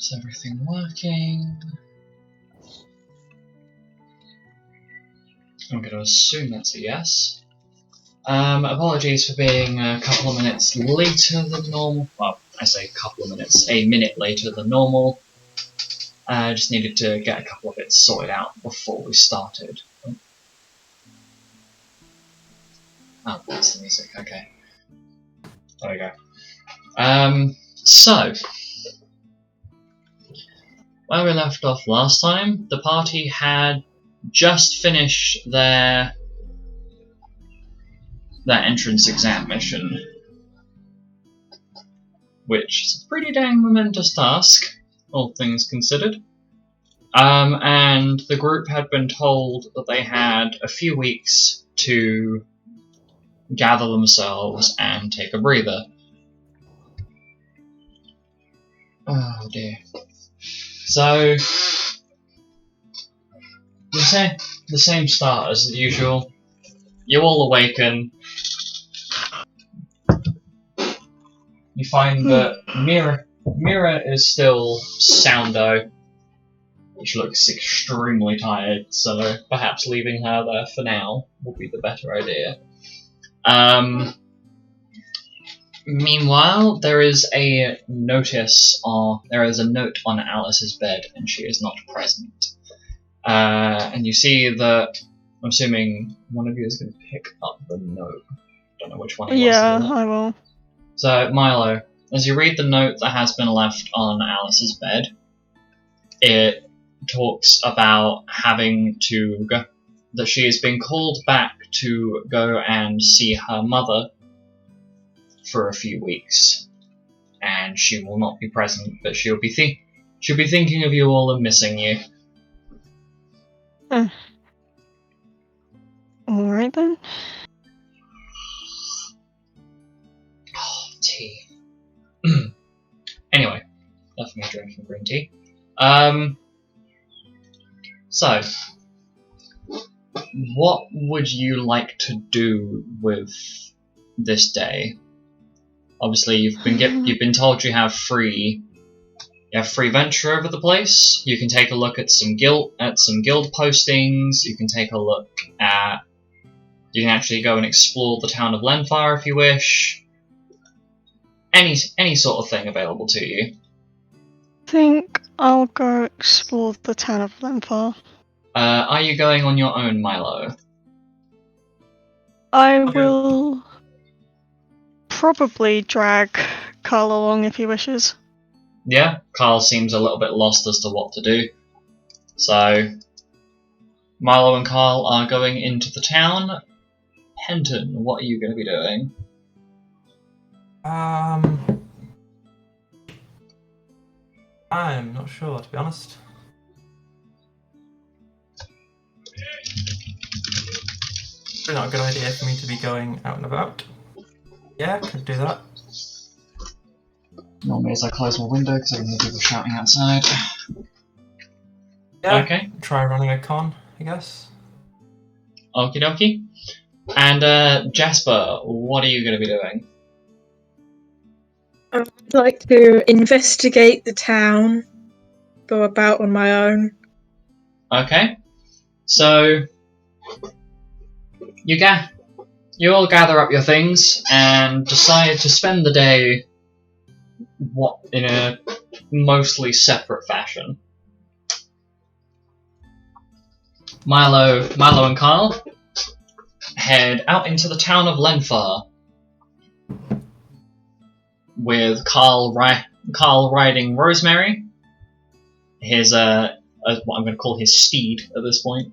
Is everything working? I'm going to assume that's a yes. Apologies for being a couple of minutes later than normal. Well, I say a couple of minutes, a minute later than normal. I just needed to get a couple of bits sorted out before we started. Oh, that's the music, okay. There we go. So, where we left off last time, the party had just finished their entrance exam mission, which is a pretty dang momentous task, all things considered. And the group had been told that they had a few weeks to gather themselves and take a breather. Oh dear. So, the same start as usual. You all awaken. You find that Mira is still soundo, which looks extremely tired, so perhaps leaving her there for now would be the better idea. Meanwhile, there is a note on Alice's bed, and she is not present. And you see that, I'm assuming one of you is going to pick up the note. Don't know which one it was. Yeah, I will. So, Milo, as you read the note that has been left on Alice's bed, it talks about having to go, that she has been called back to go and see her mother for a few weeks, and she will not be present, but she'll be thinking of you all and missing you. Alright then. Oh, tea. Anyway, enough of me drinking green tea. So, what would you like to do with this day? Obviously, you've been told you have free venture over the place. You can take a look at some guild postings. You can take a look at. You can actually go and explore the town of Lenfar if you wish. Any sort of thing available to you. I think I'll go explore the town of Lenfar. Are you going on your own, Milo? I will probably drag Carl along if he wishes. Yeah, Carl seems a little bit lost as to what to do. So, Milo and Carl are going into the town. Penton, what are you going to be doing? I'm not sure, to be honest. Probably not a good idea for me to be going out and about. Yeah, could do that. Normally as I close my window because I can hear people shouting outside. Yeah, okay. Try running a con, I guess. Okie dokie. And Jasper, what are you going to be doing? I'd like to investigate the town, go about on my own. Okay. So, you all gather up your things and decide to spend the day in a mostly separate fashion. Milo and Carl head out into the town of Lenfar, with Carl riding Rosemary, his what I'm going to call his steed at this point,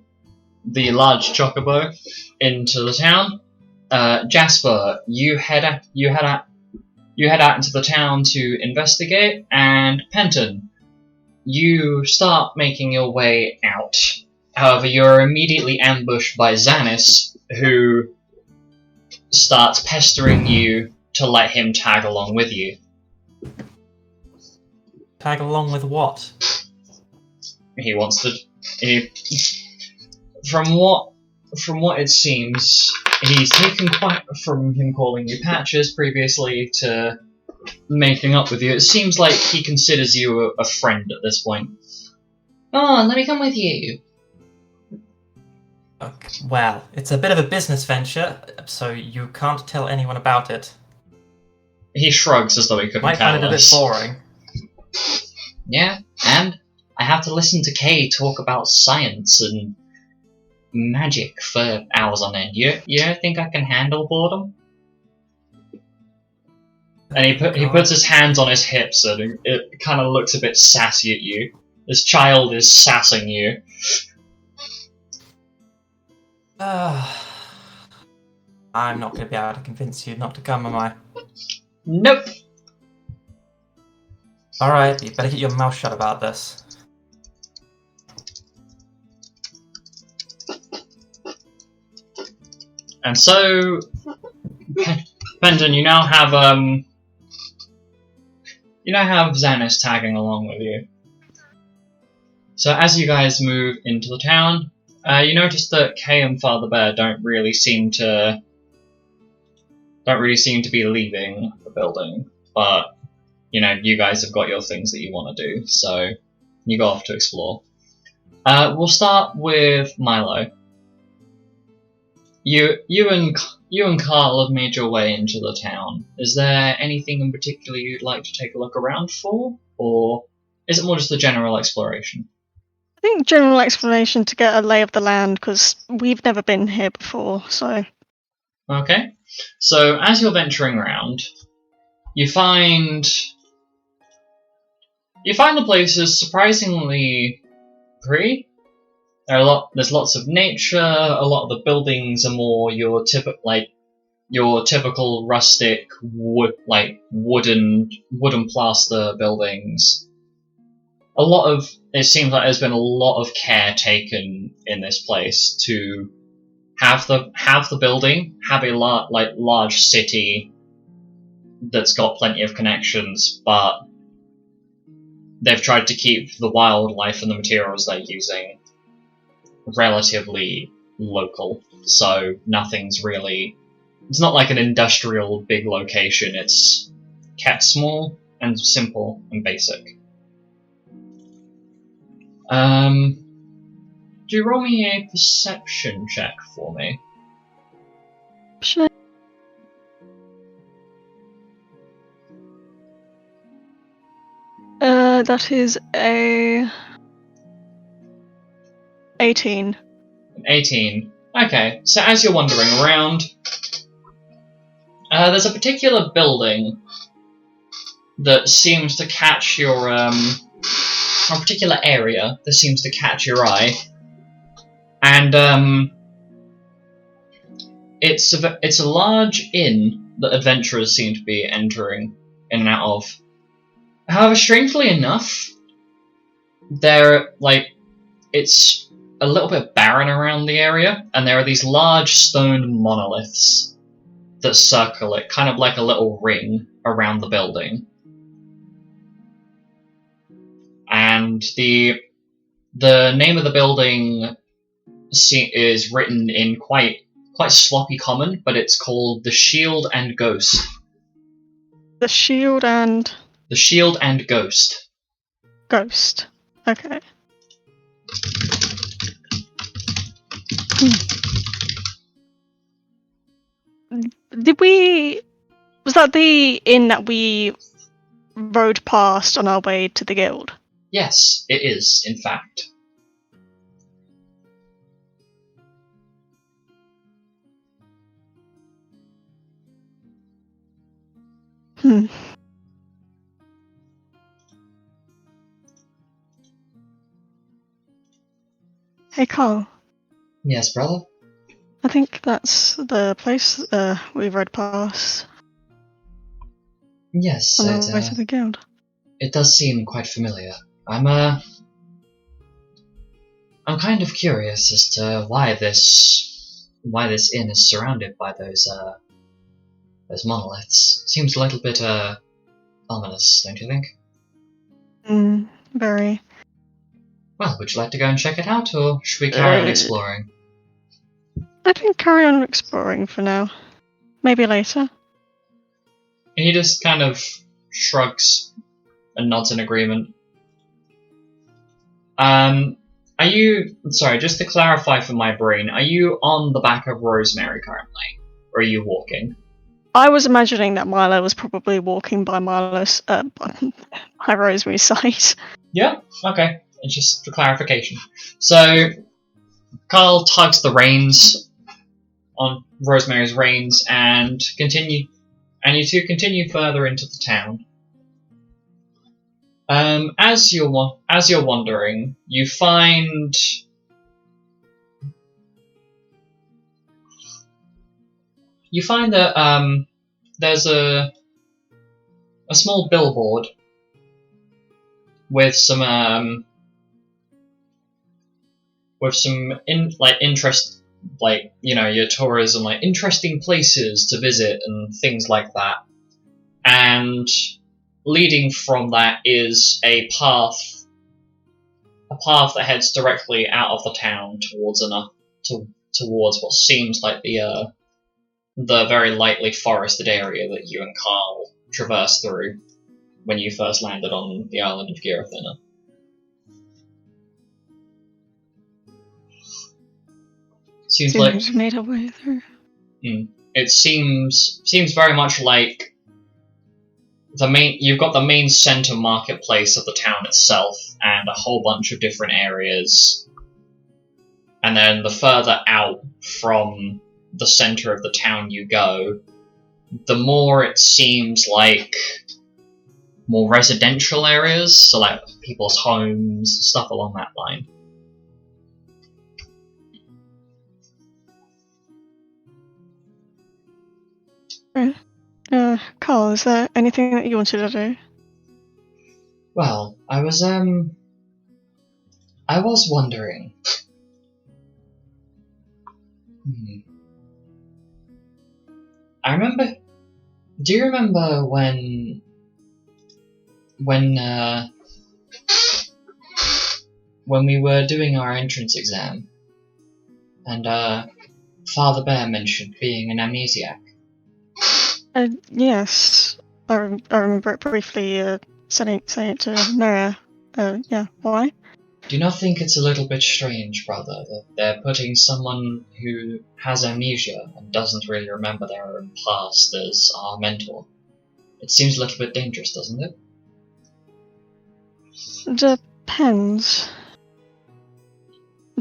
the large chocobo, into the town. Jasper, you head out into the town to investigate, and Penton, you start making your way out. However, you're immediately ambushed by Xanis, who starts pestering you to let him tag along with you. Tag along with what? He wants to. From what it seems, he's taken quite from him calling you Patches previously to making up with you. It seems like he considers you a friend at this point. Oh, let me come with you. Okay. Well, it's a bit of a business venture, so you can't tell anyone about it. He shrugs as though he couldn't Might care find it a bit less. boring. Yeah, and I have to listen to Kay talk about science and magic for hours on end. You don't think I can handle boredom? And he puts his hands on his hips and it kind of looks a bit sassy at you. This child is sassing you. I'm not going to be able to convince you not to come, am I? Nope. Alright, you better keep your mouth shut about this. And so, Benton, you now have Xanis tagging along with you. So as you guys move into the town, you notice that Kay and Father Bear don't really seem to be leaving the building, but you guys have got your things that you want to do, so you go off to explore. We'll start with Milo. You and Carl have made your way into the town. Is there anything in particular you'd like to take a look around for, or is it more just a general exploration? I think general explanation to get a lay of the land, because we've never been here before, so... Okay. So as you're venturing around, you find the place is surprisingly pretty. There's lots of nature. A lot of the buildings are more your typical rustic wooden plaster buildings. It seems like there's been a lot of care taken in this place to have the building have a large city that's got plenty of connections, but they've tried to keep the wildlife and the materials they're using relatively local, so it's not like an industrial big location. It's kept small and simple and basic. Do you roll me a perception check for me? Sure. That is a 18. 18. Okay, so as you're wandering around, there's a particular building that seems to catch your, a particular area that seems to catch your eye. And, it's a large inn that adventurers seem to be entering in and out of. However, strangely enough, it's a little bit barren around the area, and there are these large stone monoliths that circle it, kind of like a little ring around the building. And the name of the building is written in quite sloppy common, but it's called the Shield and Ghost. The Shield and... The Shield and Ghost. Ghost. Okay. Was that the inn that we rode past on our way to the guild? Yes, it is, in fact. Hey Carl. Yes, brother? I think that's the place we rode past Yes, on our way to the guild. It does seem quite familiar. I'm kind of curious as to why this inn is surrounded by those monoliths. Seems a little bit ominous, don't you think? Very. Well, would you like to go and check it out, or should we carry on exploring? I think carry on exploring for now. Maybe later. He just kind of shrugs and nods in agreement. Are you, sorry, just to clarify for my brain, are you on the back of Rosemary currently? Or are you walking? I was imagining that Milo was probably walking by by Rosemary's side. Yeah, okay. It's just for clarification. So, Carl tugs the reins on Rosemary's reins and you two continue further into the town. As you're wandering, you find that there's a small billboard with some interest, like, you know, your tourism, like interesting places to visit and things like that. And leading from that is a path that heads directly out of the town towards what seems like the very lightly forested area that you and Carl traversed through when you first landed on the island of Girafina. Seems like made our way through. It seems very much like you've got the main center marketplace of the town itself and a whole bunch of different areas. And then the further out from the center of the town you go, the more it seems like more residential areas, so like people's homes, stuff along that line. Carl, is there anything that you wanted to do? Well, I was wondering. Do you remember when we were doing our entrance exam and Father Bear mentioned being an amnesiac? Yes. I remember it briefly saying it to Nora. Yeah, why? Do you not think it's a little bit strange, brother, that they're putting someone who has amnesia and doesn't really remember their own past as our mentor? It seems a little bit dangerous, doesn't it? Depends.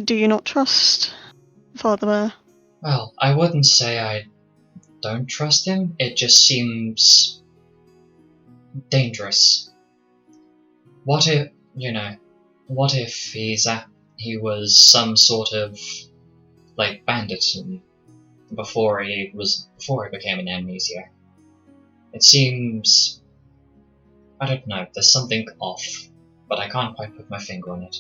Do you not trust Father Bear? Well, I wouldn't say I don't trust him. It just seems dangerous. What if he was some sort of like bandit before he became an amnesiac? It seems, I don't know, there's something off, but I can't quite put my finger on it.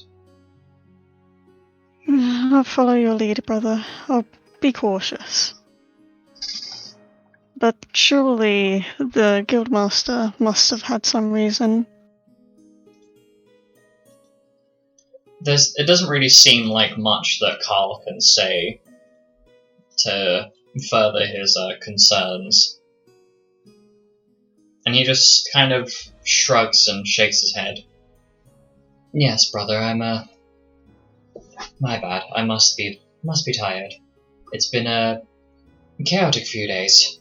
I'll follow your lead, brother. I'll be cautious. But surely the guildmaster must have had some reason. It doesn't really seem like much that Carl can say to further his concerns. And he just kind of shrugs and shakes his head. Yes, brother, my bad. I must be tired. It's been a chaotic few days.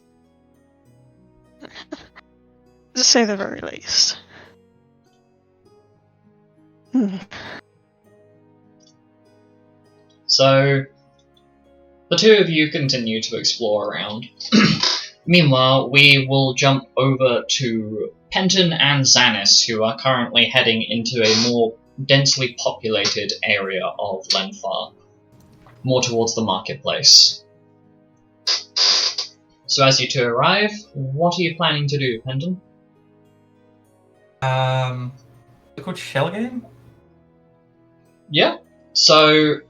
To say the very least. So, the two of you continue to explore around. Meanwhile, we will jump over to Penton and Xanis, who are currently heading into a more densely populated area of Lenfar, more towards the marketplace. So as you two arrive, what are you planning to do, Penton? It's called Shell Game? Yeah. So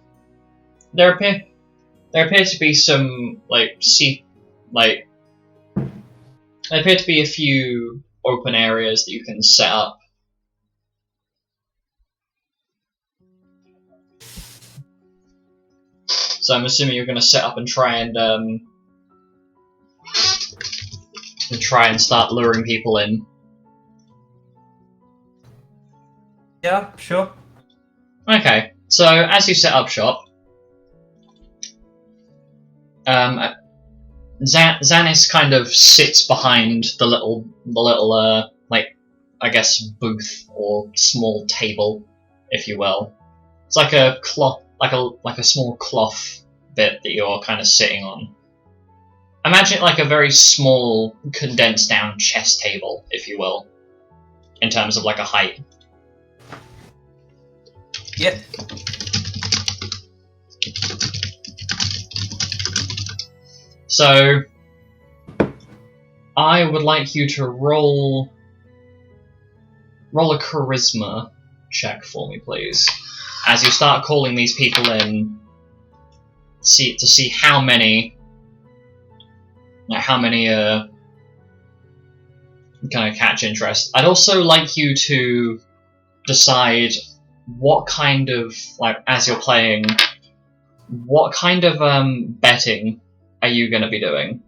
there appear to be some there appear to be a few open areas that you can set up. So I'm assuming you're going to set up and try and start luring people in. Yeah, sure. Okay, so as you set up shop, Xanis kind of sits behind the little like, I guess, booth or small table, if you will. It's like a cloth, like a small cloth bit that you're kind of sitting on. Imagine it like a very small, condensed down chess table, if you will, in terms of like a height. Yep. So, I would like you to roll a charisma check for me, please. As you start calling these people in, to see how many kind of catch interest. I'd also like you to decide what kind of, like, as you're playing, what kind of betting are you going to be doing?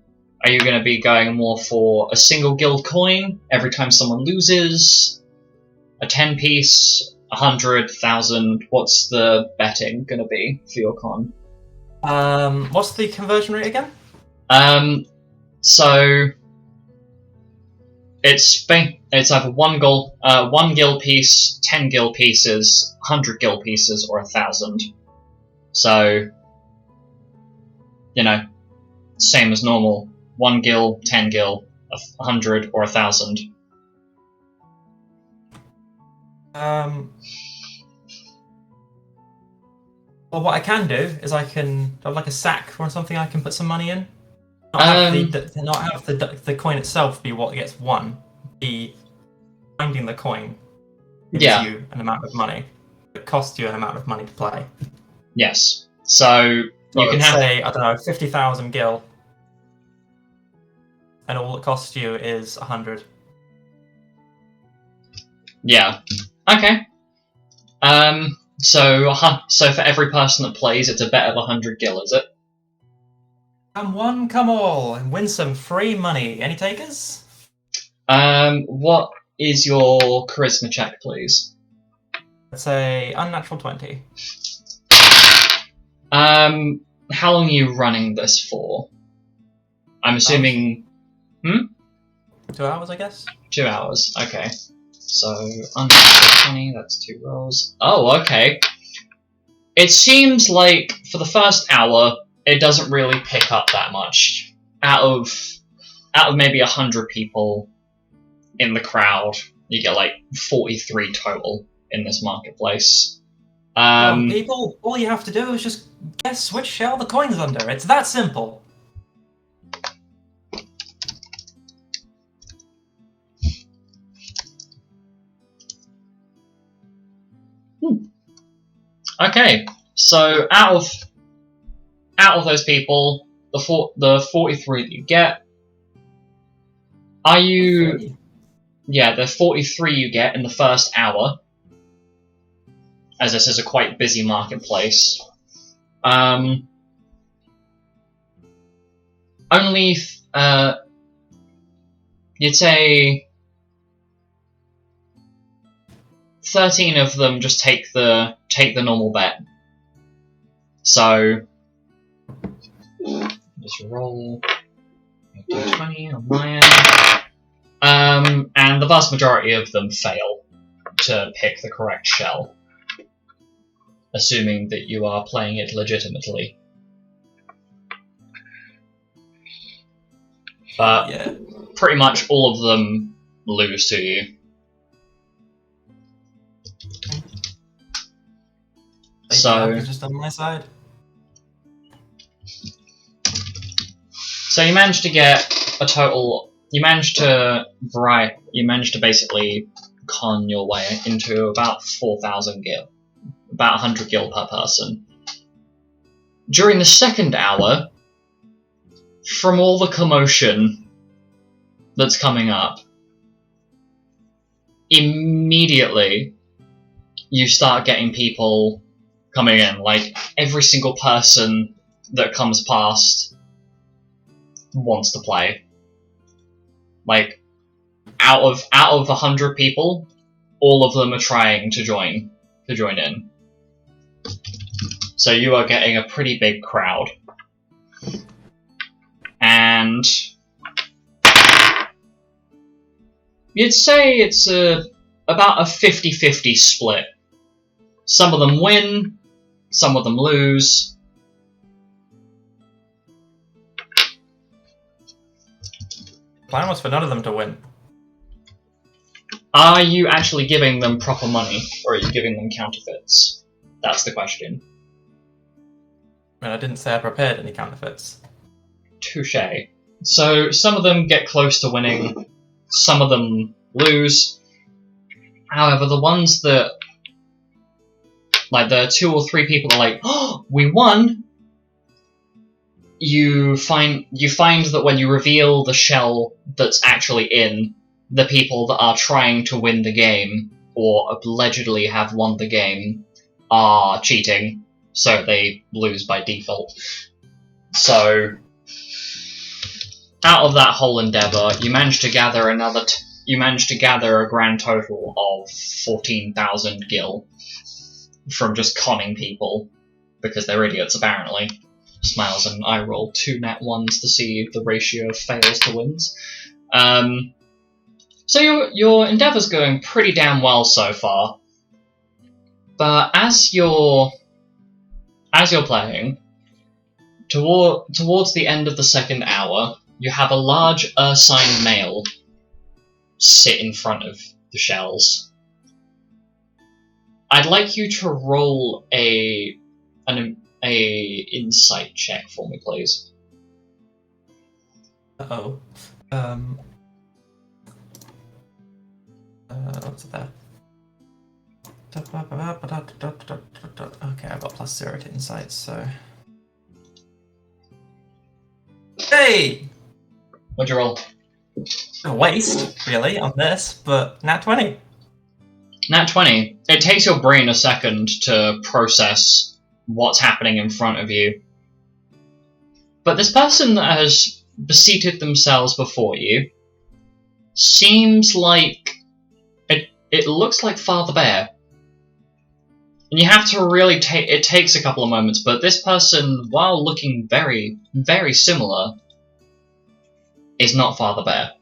Are you going to be going more for a single guild coin every time someone loses? A 10 piece? 100, 1,000? What's the betting going to be for your con? What's the conversion rate again? So it's either one gil piece, 10 gil pieces, 100 gil pieces, or 1,000. So, same as normal. 1 gil, 10 gil, 100, or 1,000. Well, what I can do is I can have like a sack or something I can put some money in. Not have the coin itself be what gets won. Be finding the coin gives you an amount of money. It costs you an amount of money to play. Yes. So you can have, say, I don't know, 50,000 gil, and all it costs you is 100. Yeah. Okay. So for every person that plays, it's a bet of 100 gil, is it? Come one, come all, and win some free money. Any takers? What is your charisma check, please? Let's say unnatural 20. How long are you running this for? I'm assuming... 2 hours, I guess? 2 hours, okay. So, unnatural 20, that's 2 rolls. Oh, okay. It seems like, for the first hour, it doesn't really pick up that much. Out of maybe 100 people in the crowd, you get like 43 total in this marketplace. People, all you have to do is just guess which shell the coin's under. It's that simple. Okay, so out of those people, the 43 that you get, are you... Yeah, the 43 you get in the first hour, as this is a quite busy marketplace. Only, you'd say 13 of them just take the normal bet. So just roll D20 on my end. And the vast majority of them fail to pick the correct shell, assuming that you are playing it legitimately. But Yeah. pretty much all of them lose to you. So It's just on my side. So you managed to get a total. You managed to basically con your way into about 4,000 gil, about 100 gil per person. During the second hour, from all the commotion that's coming up, immediately you start getting people coming in. Like, every single person that comes past wants to play. Like, out of 100 people, all of them are trying to join in. So you are getting a pretty big crowd. And you'd say it's about a 50-50 split. Some of them win, some of them lose. Plan was for none of them to win. Are you actually giving them proper money, or are you giving them counterfeits? That's the question. I mean, I didn't say I prepared any counterfeits. Touché. So some of them get close to winning, some of them lose. However, the ones that, like the 2 or 3 people are like, "Oh, we won!" You find that when you reveal the shell that's actually in, the people that are trying to win the game, or allegedly have won the game, are cheating, so they lose by default. So, out of that whole endeavour, you managed to gather a grand total of 14,000 gil from just conning people, because they're idiots apparently. Smiles and I roll 2 nat 1s to see the ratio of fails to wins. So your endeavour's going pretty damn well so far. But as you're playing, towards the end of the second hour, you have a large ursine male sit in front of the shells. I'd like you to roll an insight check for me, please. Uh-oh. What's there? Okay, I've got +0 to insight, so... Hey! What'd you roll? A waste, really, on this, but nat 20. Nat 20. It takes your brain a second to process what's happening in front of you. But this person that has seated themselves before you seems like... It looks like Father Bear. And you have to really it takes a couple of moments, but this person, while looking very, very similar, is not Father Bear.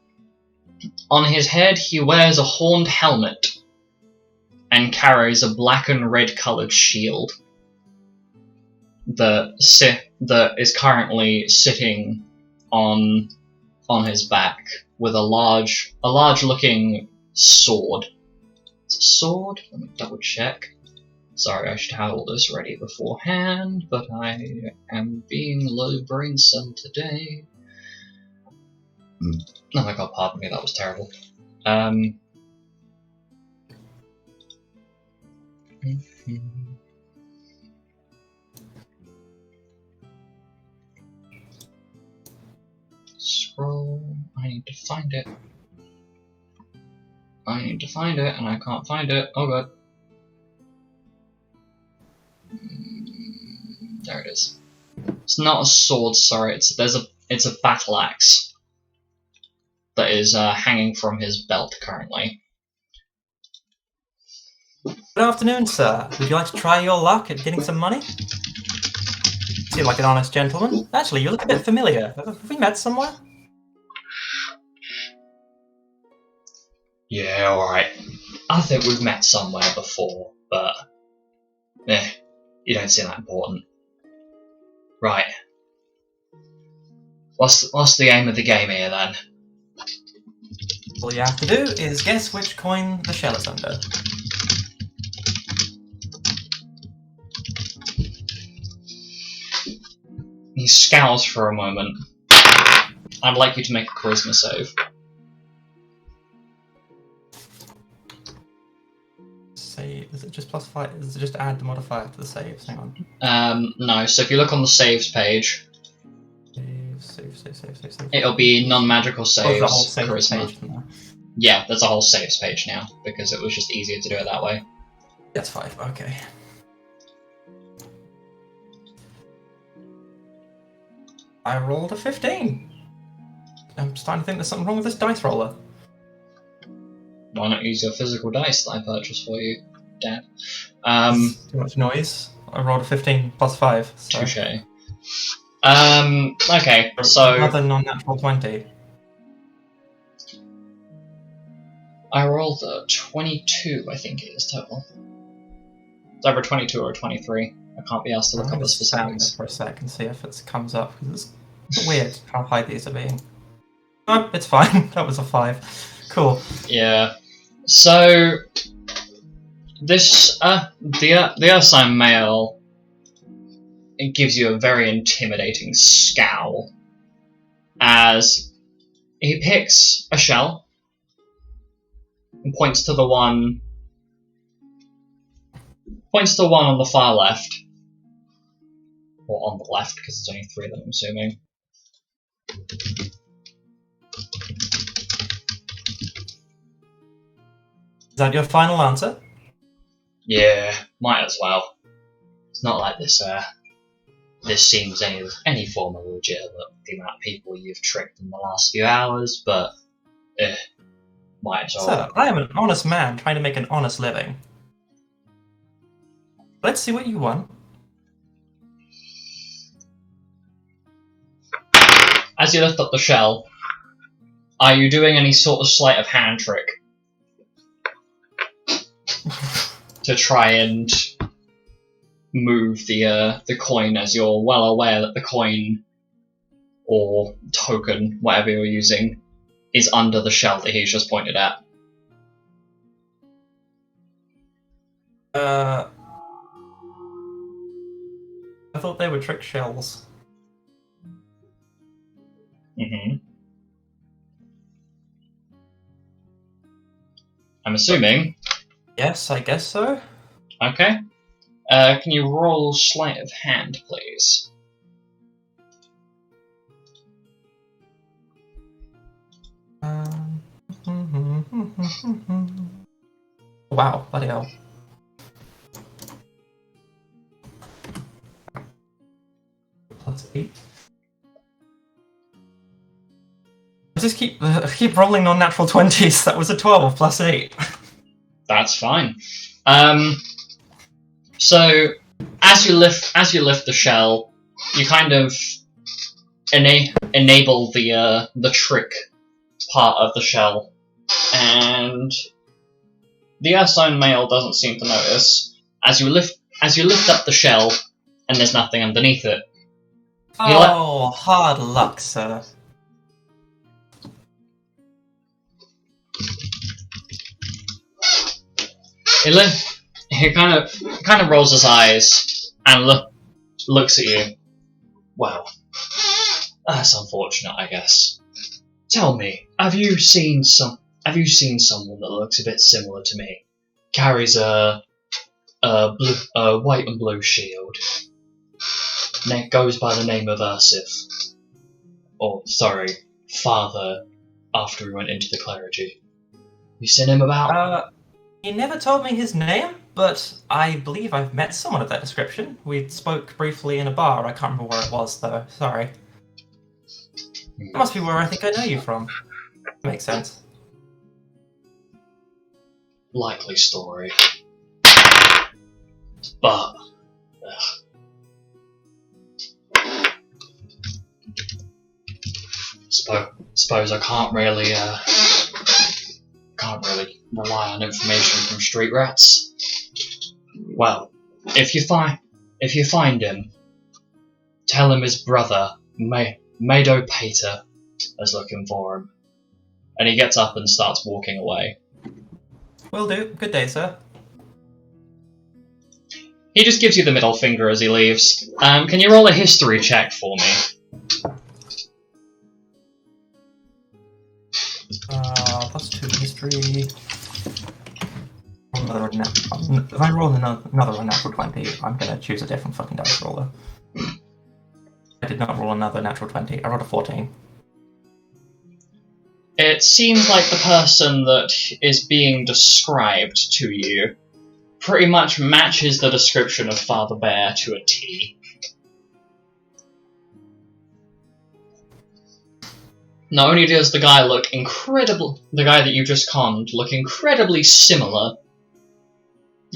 On his head, he wears a horned helmet and carries a black and red coloured shield that is currently sitting on his back with a large looking sword. It's a sword? Let me double check. Sorry, I should have all this ready beforehand, but I am being low brain cell today. Oh my god, pardon me, that was terrible. Scroll. I need to find it. And I can't find it. Oh god. There it is. It's not a sword, sorry. It's a battle axe that is hanging from his belt currently. Good afternoon, sir. Would you like to try your luck at getting some money? Seem like an honest gentleman. Actually, you look a bit familiar. Have we met somewhere? Yeah, alright. I think we've met somewhere before, but... you don't seem that important. Right. What's the aim of the game here, then? All you have to do is guess which coin the shell is under. He scowls for a moment. I'd like you to make a charisma save. Save? Is it just +5? Is it just add the modifier to the saves? Hang on. No. So if you look on the saves page, Save. it'll be non-magical saves. The whole saves charisma. page now. Yeah, there's a whole saves page now because it was just easier to do it that way. That's 5. Okay. I rolled a 15. I'm starting to think there's something wrong with this dice roller. Why not use your physical dice that I purchased for you, Dad? Too much noise. I rolled a 15 plus 5. So. Touche. Okay, so Another non-natural 20. I rolled a 22, I think it is total. It's either 22 or 23. I can't be asked to look up the specifics. For a sec and see if it comes up, because it's weird how high these are being. Oh, it's fine. That was a 5. Cool. Yeah. So this the Ursine male, it gives you a very intimidating scowl as he picks a shell and points to the one on the far left, or on the left because there's only 3 of them, I'm assuming. Is that your final answer? Yeah, might as well. It's not like this seems any form of legitimate, the amount of people you've tricked in the last few hours, but might as well. Sir, I am an honest man trying to make an honest living. Let's see what you want. As you lift up the shell, are you doing any sort of sleight of hand trick to try and move the coin, as you're well aware that the coin or token, whatever you're using, is under the shell that he's just pointed at? I thought they were trick shells. Mm-hmm. I'm assuming. Yes, I guess so. Okay. Can you roll sleight of hand, please? Wow, bloody hell. Plus 8. I just keep rolling non-natural 20s. That was a 12 plus 8. That's fine. So as you lift the shell, you kind of enable the trick part of the shell, and the Ursine male doesn't seem to notice. As you lift up the shell, and there's nothing underneath it. Oh, hard luck, sir. He kind of rolls his eyes and looks at you. Well, that's unfortunate, I guess. Tell me, have you seen someone that looks a bit similar to me? Carries a white and blue shield. Goes by the name of Ursif. Or, sorry, Father, after we went into the clergy. You seen him about? He never told me his name, but I believe I've met someone of that description. We spoke briefly in a bar. I can't remember where it was, though. Sorry. That must be where I think I know you from. Makes sense. Likely story. But... Suppose I can't really rely on information from street rats. Well, if you find him, tell him his brother Mado Pater is looking for him. And he gets up and starts walking away. Will do. Good day, sir. He just gives you the middle finger as he leaves. Can you roll a history check for me? Plus 2 history. If I roll another natural 20, I'm gonna choose a different fucking dice roller. I did not roll another natural 20. I rolled a 14. It seems like the person that is being described to you pretty much matches the description of Father Bear to a T. not only does the guy the guy that you just conned look incredibly similar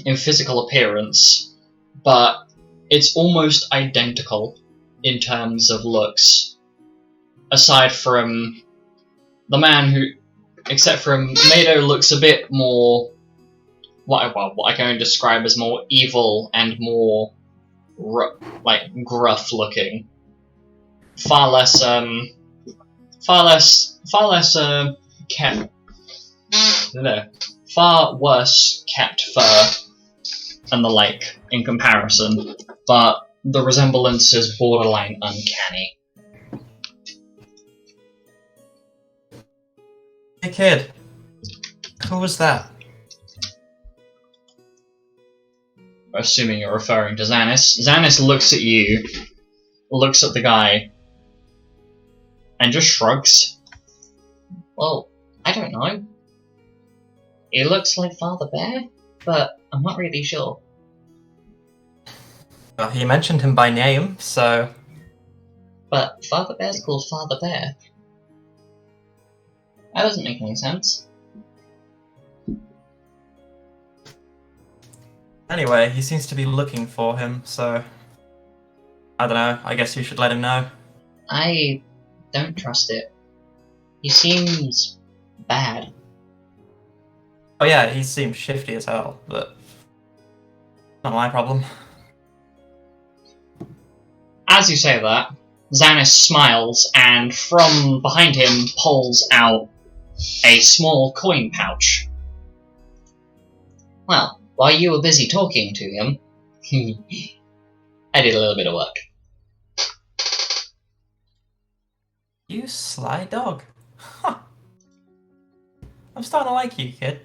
in physical appearance, but it's almost identical in terms of looks. Aside from the man who, except for Mado, looks a bit more what I can only describe as more evil and more gruff looking. Far worse kept fur and the like in comparison, but the resemblance is borderline uncanny. Hey kid, who was that? Assuming you're referring to Xanis. Xanis looks at you, looks at the guy, and just shrugs. Well, I don't know. He looks like Father Bear, but I'm not really sure. Well, he mentioned him by name, so... But Father Bear's called Father Bear. That doesn't make any sense. Anyway, he seems to be looking for him, so... I don't know, I guess you should let him know. I don't trust it. He seems bad. Oh yeah, he seems shifty as hell, but... not my problem. As you say that, Xanis smiles and from behind him pulls out a small coin pouch. Well, while you were busy talking to him, I did a little bit of work. You sly dog. Huh. I'm starting to like you, kid.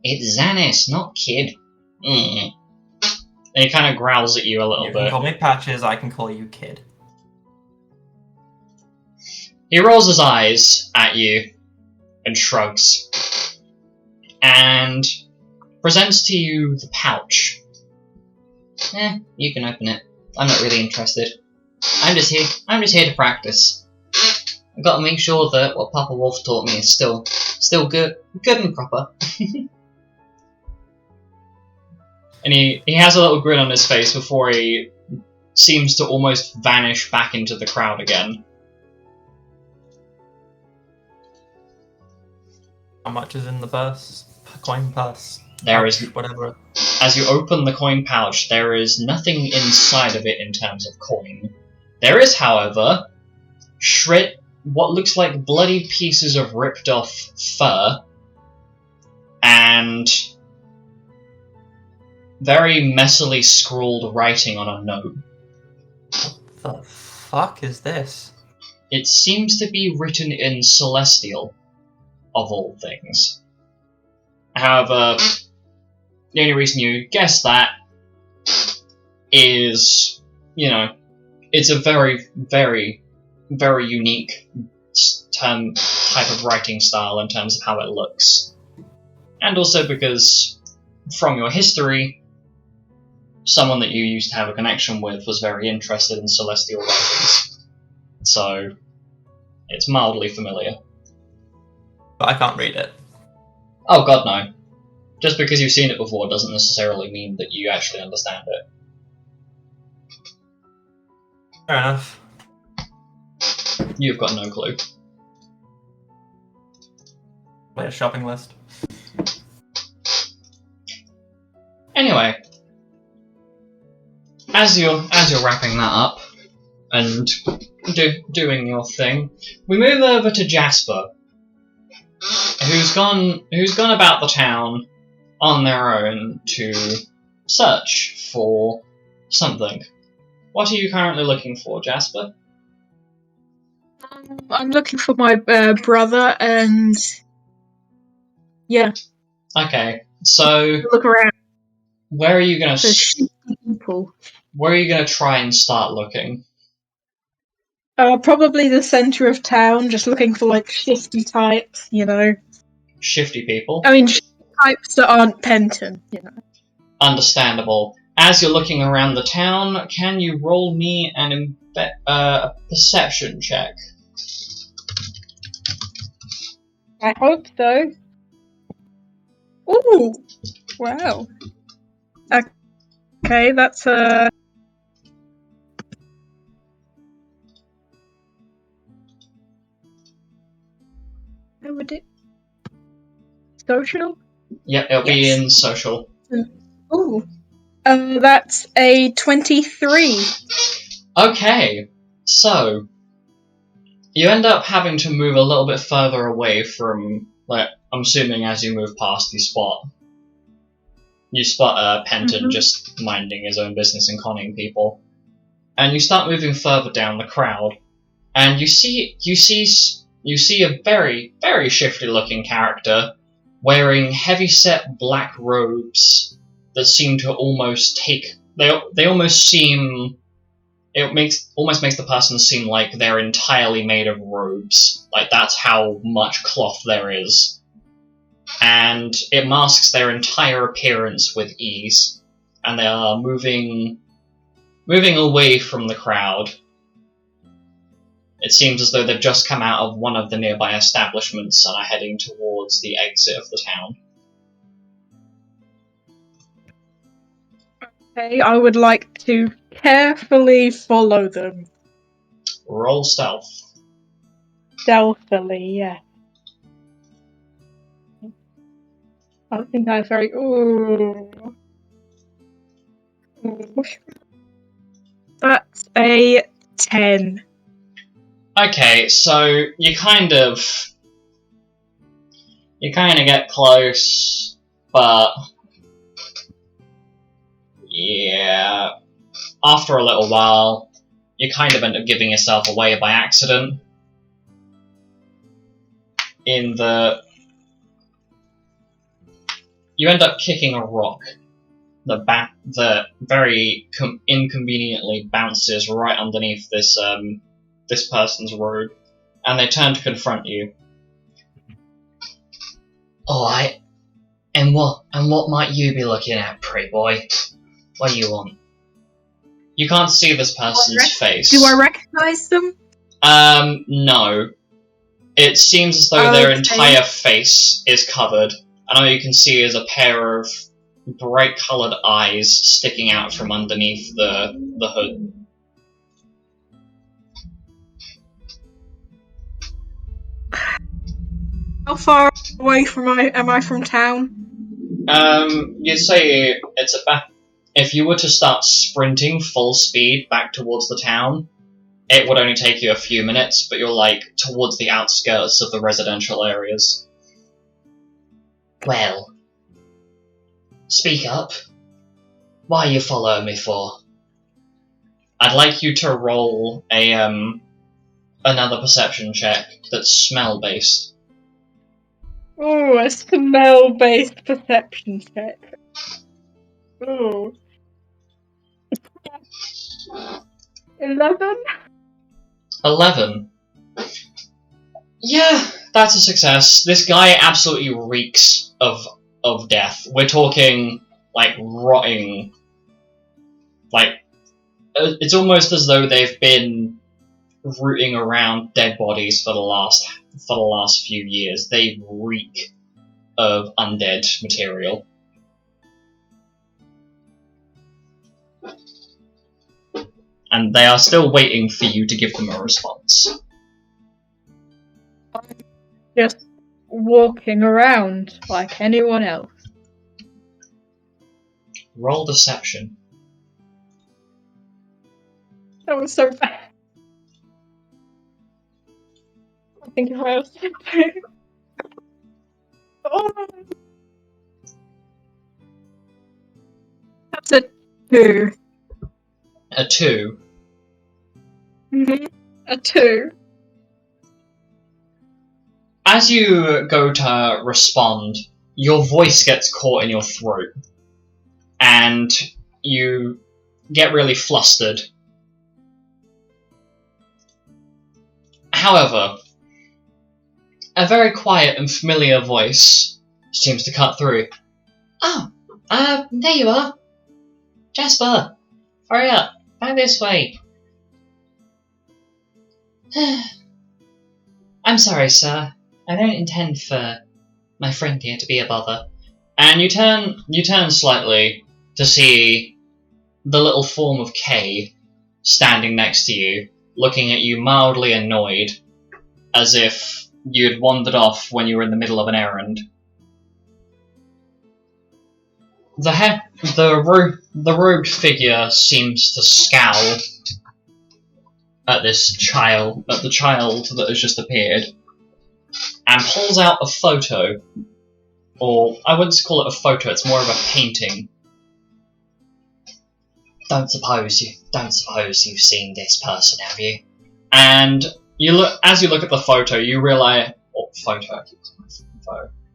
It's Xanis, not kid. And he kind of growls at you a little You bit. can call me Patches, I can call you kid. He rolls his eyes at you and shrugs. And presents to you the pouch. You can open it. I'm not really interested. I'm just here to practice. I've got to make sure that what Papa Wolf taught me is still good and proper. And he has a little grin on his face before he seems to almost vanish back into the crowd again. How much is in the purse? Coin purse? There is, whatever. as you open the coin pouch, there is nothing inside of it in terms of coin. There is, however, what looks like bloody pieces of ripped off fur, and very messily scrawled writing on a note. What the fuck is this? It seems to be written in Celestial, of all things. However, the only reason you guess that is, it's a very, very, very unique type of writing style in terms of how it looks. And also because, from your history, someone that you used to have a connection with was very interested in Celestial writings. So, it's mildly familiar. But I can't read it. Oh god, no. Just because you've seen it before doesn't necessarily mean that you actually understand it. Fair enough. You've got no clue. Play a shopping list. Anyway, as you're wrapping that up and doing your thing, we move over to Jasper, who's gone about the town on their own to search for something. What are you currently looking for, Jasper? I'm looking for my brother, and yeah. Okay, so Look around. where are you gonna There's shifty people. where are you gonna try and start looking? Probably the centre of town, just looking for like shifty types, Shifty people. I mean, types that aren't Penton, Understandable. As you're looking around the town, can you roll me a perception check? I hope so. Ooh! Wow. Okay, that's a... How would it... Social? Yep, it'll be Yes. in social. Ooh. That's a 23. Okay, so you end up having to move a little bit further away from, like, I'm assuming as you move past, you spot Penton just minding his own business and conning people, and you start moving further down the crowd, and you see a very, very shifty-looking character wearing heavy-set black robes that seem to almost take. They almost seem. It almost makes the person seem like they're entirely made of robes. Like, that's how much cloth there is. And it masks their entire appearance with ease. And they are moving away from the crowd. It seems as though they've just come out of one of the nearby establishments and are heading towards the exit of the town. Okay, I would like to carefully follow them. Roll stealth. Stealthily, yeah. I don't think I'm very... Ooh. That's a 10. Okay, so you kind of get close, but yeah, after a little while, you kind of end up giving yourself away by accident. You end up kicking a rock that very inconveniently bounces right underneath this person's robe, and they turn to confront you. Alright, and what might you be looking at, pretty boy? What do you want? You can't see this person's face. Do I recognise them? No. It seems as though their entire face is covered, and all you can see is a pair of bright-coloured eyes sticking out from underneath the hood. How far away am I from town? You'd say it's about. If you were to start sprinting full speed back towards the town, it would only take you a few minutes, but you're like towards the outskirts of the residential areas. Well, speak up. What are you following me for? I'd like you to roll another perception check that's smell-based. Oh, a smell-based perception check. Oh. 11? 11. Yeah, that's a success. This guy absolutely reeks of death. We're talking, like, rotting. Like, it's almost as though they've been rooting around dead bodies for the last few years. They reek of undead material. And they are still waiting for you to give them a response. Just walking around like anyone else. Roll deception. That was so bad. I think if I was... Oh. That's a 2. A 2. Mm-hmm. A 2. As you go to respond, your voice gets caught in your throat, and you get really flustered. However, a very quiet and familiar voice seems to cut through. Oh, there you are. Jasper, hurry up, back this way. I'm sorry, sir. I don't intend for my friend here to be a bother. And you turn slightly to see the little form of Kay standing next to you, looking at you mildly annoyed, as if you'd wandered off when you were in the middle of an errand. The robed figure seems to scowl at the child that has just appeared, and pulls out a photo, or I wouldn't call it a photo, it's more of a painting. Don't suppose you've seen this person, have you? And as you look at the photo, you realise,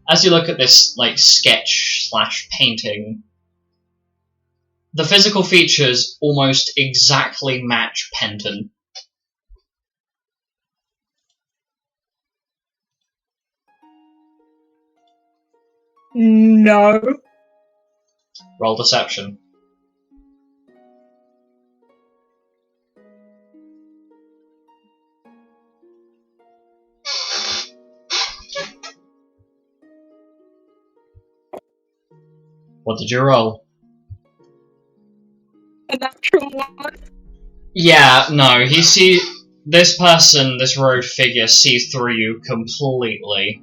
as you look at this sketch / painting, the physical features almost exactly match Penton. No. Roll deception. What did you roll? A natural one. Yeah, no, this person, this robed figure, sees through you completely.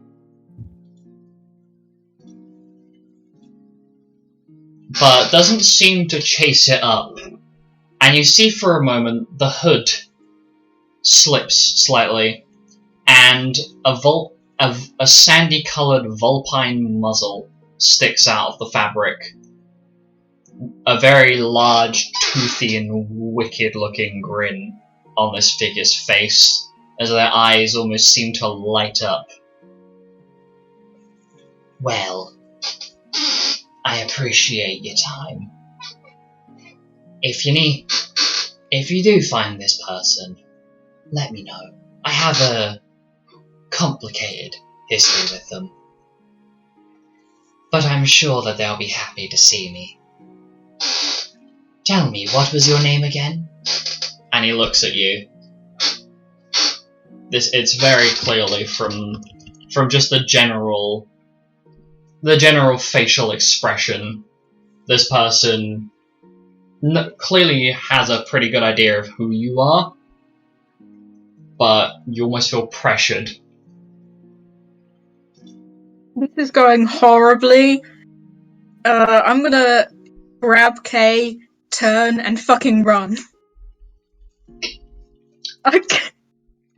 But doesn't seem to chase it up. And you see for a moment the hood slips slightly, and a sandy-coloured vulpine muzzle sticks out of the fabric. A very large, toothy and wicked-looking grin on this figure's face, as their eyes almost seem to light up. Well, I appreciate your time. If you do find this person, let me know. I have a complicated history with them. But I'm sure that they'll be happy to see me. Tell me, what was your name again? And he looks at you. It's very clearly from just the general facial expression. This person clearly has a pretty good idea of who you are, but you almost feel pressured. This is going horribly. I'm gonna grab Kay, turn, and fucking run.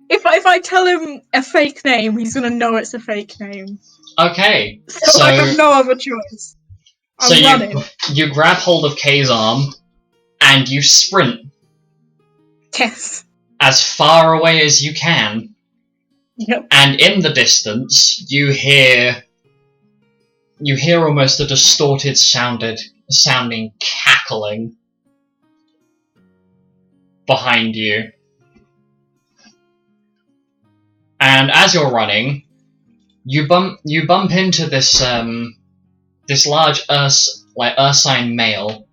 If I tell him a fake name, he's gonna know it's a fake name. Okay, So I have no other choice. I'm running. You grab hold of Kay's arm, and you sprint. Yes. As far away as you can. Yep. And in the distance, you hear almost a distorted sounding cackling behind you. And as you're running, you bump into this large ursine male,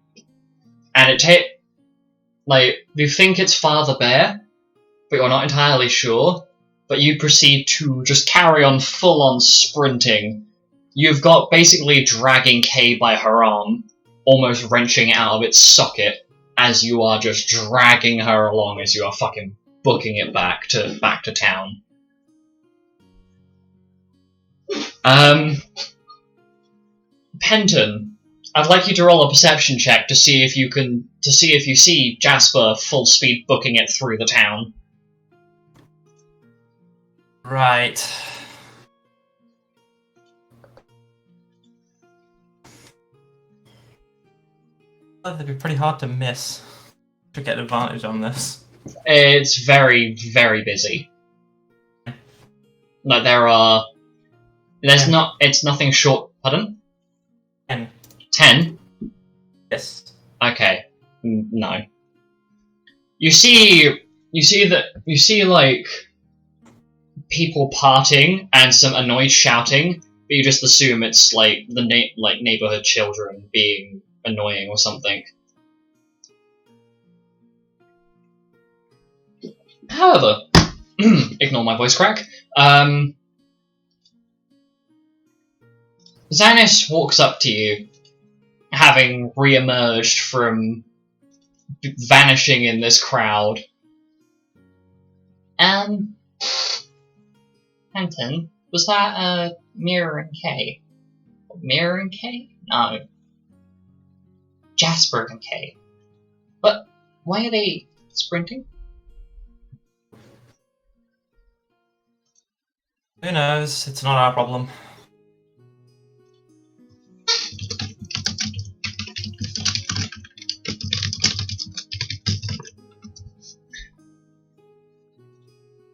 and you think it's Father Bear, but you're not entirely sure. But you proceed to just carry on full-on sprinting. You've got basically dragging Kay by her arm, almost wrenching it out of its socket, as you are just dragging her along as you are fucking booking it back to town. Penton, I'd like you to roll a perception check to see if you see Jasper full speed booking it through the town. Right. That'd be pretty hard to miss to get advantage on this. It's very, very busy. Like it's nothing short. Pardon? 10. 10? Yes. Okay. No. You see like people parting and some annoyed shouting, but you just assume it's like the neighborhood children being annoying or something. However, ignore my voice crack. Xanis walks up to you, having re-emerged from vanishing in this crowd. Anton, was that Mirror and Kay? Mirror and Kay? No. Jasper and Kay. But why are they sprinting? Who knows? It's not our problem.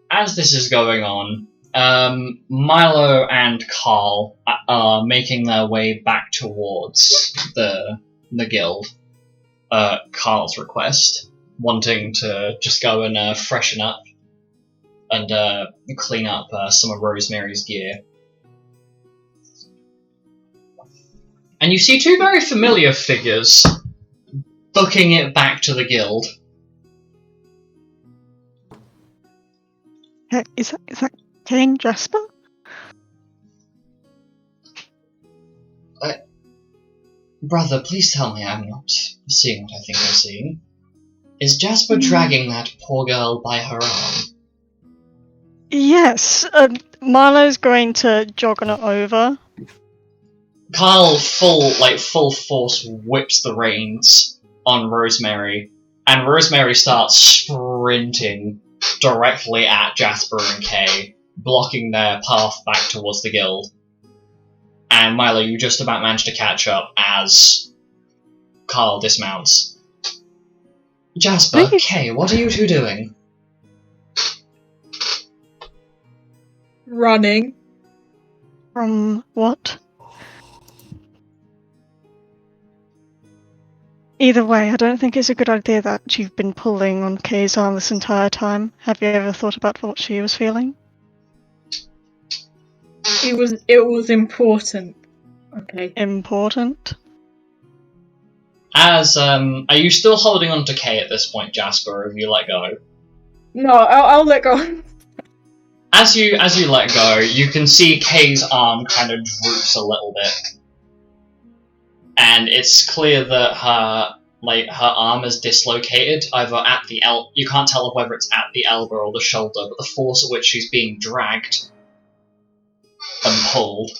As this is going on, Milo and Carl are making their way back towards the guild. Carl's request, wanting to just go and freshen up and clean up some of Rosemary's gear. And you see two very familiar figures booking it back to the guild. Is that Kane Jasper? Brother, please tell me I'm not seeing what I think I'm seeing. Is Jasper dragging that poor girl by her arm? Yes. Milo's going to jog on it over. Carl, full force, whips the reins on Rosemary, and Rosemary starts sprinting directly at Jasper and Kay, blocking their path back towards the guild. And Milo, you just about manage to catch up as Carl dismounts. Jasper, Kay, what are you two doing? Running. From what? Either way, I don't think it's a good idea that you've been pulling on Kay's arm this entire time. Have you ever thought about what she was feeling? It was important. Okay. Important? Are you still holding on to Kay at this point, Jasper, or have you let go? No, I'll let go. As you let go, you can see Kay's arm kind of droops a little bit. And it's clear that her arm is dislocated, either at the you can't tell whether it's at the elbow or the shoulder, but the force at which she's being dragged and pulled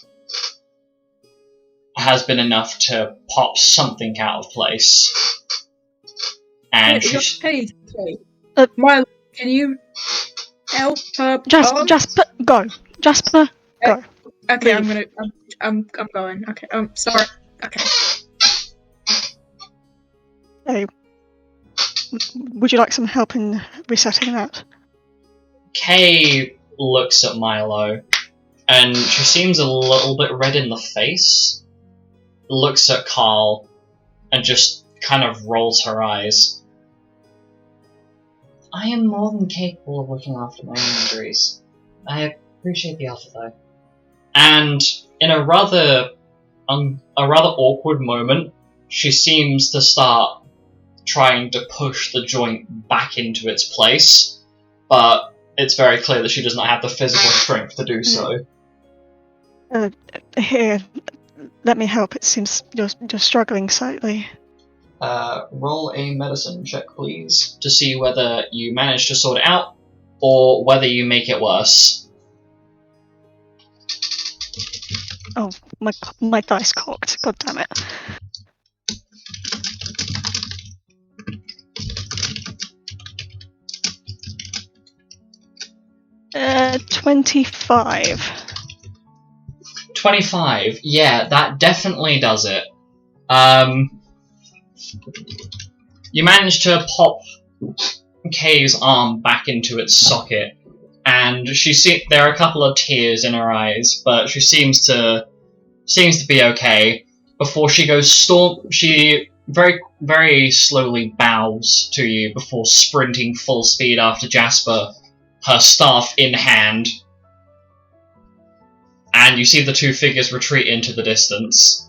has been enough to pop something out of place. And she's... Hey, Milo, can you help her? Jasper, go. Jasper, go. Okay, Leave. I'm going. Okay, sorry. Okay. Hey, would you like some help in resetting that? Kay looks at Milo, and she seems a little bit red in the face, looks at Carl, and just kind of rolls her eyes. I am more than capable of looking after my own injuries. I appreciate the offer, though. And in a rather awkward moment, she seems to start trying to push the joint back into its place, but it's very clear that she does not have the physical strength to do so. Here, let me help. It seems you're struggling slightly. Roll a medicine check, please, to see whether you manage to sort it out, or whether you make it worse. Oh, my dice cocked. God damn it. 25. 25, yeah, that definitely does it. You manage to pop Kay's arm back into its socket, and there are a couple of tears in her eyes, but she seems to be okay. Before she goes she very, very slowly bows to you before sprinting full speed after Jasper, her staff in hand. And you see the two figures retreat into the distance.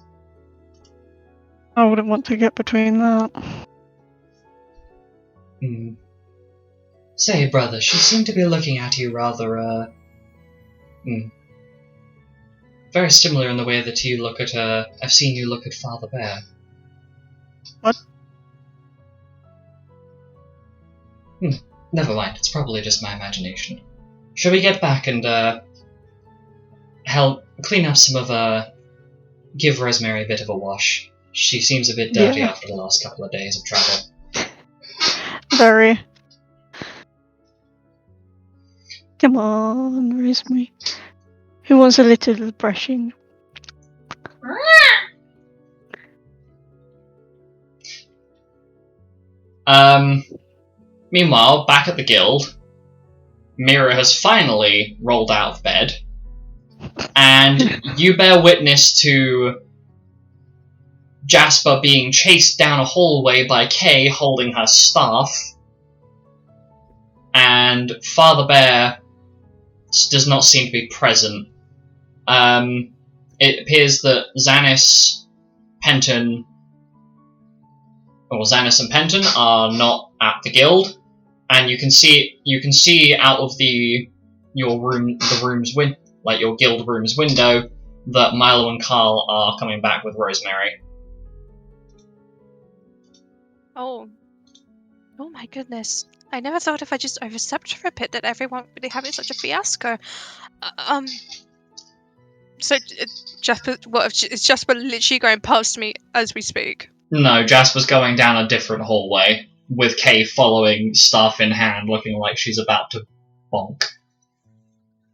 I wouldn't want to get between that. Say, brother, she seemed to be looking at you rather, Very similar in the way that you look at, I've seen you look at Father Bear. What? Never mind, it's probably just my imagination. Shall we get back and, help clean up some of, give Rosemary a bit of a wash? She seems a bit dirty Yeah. after the last couple of days of travel. Very. Come on, Rosemary. Who wants a little brushing? Meanwhile, back at the guild, Mira has finally rolled out of bed, and you bear witness to Jasper being chased down a hallway by Kay holding her staff, and Father Bear does not seem to be present. It appears that Xanis and Penton are not at the guild, and you can see out of your guild room's window that Milo and Carl are coming back with Rosemary. Oh my goodness. I never thought if I just overstepped for a bit that everyone would be having such a fiasco. So, Jasper, is Jasper literally going past me as we speak? No, Jasper's going down a different hallway, with Kay following, staff in hand, looking like she's about to bonk.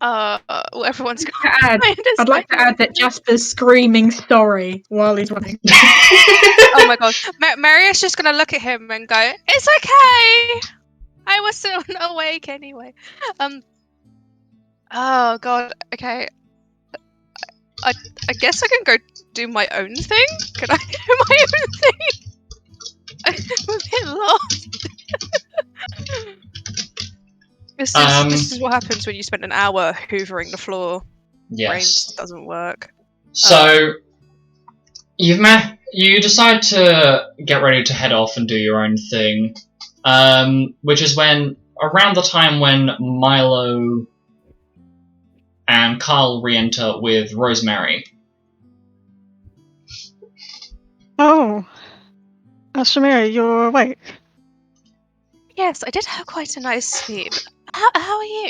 Well, everyone's going I'd like to add that Jasper's screaming sorry while he's running. Oh my god. Maria's just gonna look at him and go, "It's okay! I was still awake anyway." Oh god, okay. I guess I can go do my own thing? Can I do my own thing? I'm a bit lost. This is what happens when you spend an hour hoovering the floor. Yes. Brain just doesn't work. So, you decide to get ready to head off and do your own thing, which is around the time when Milo and Carl re-enter with Rosemary. Oh. Samira, you're awake? Yes, I did have quite a nice sleep. How are you?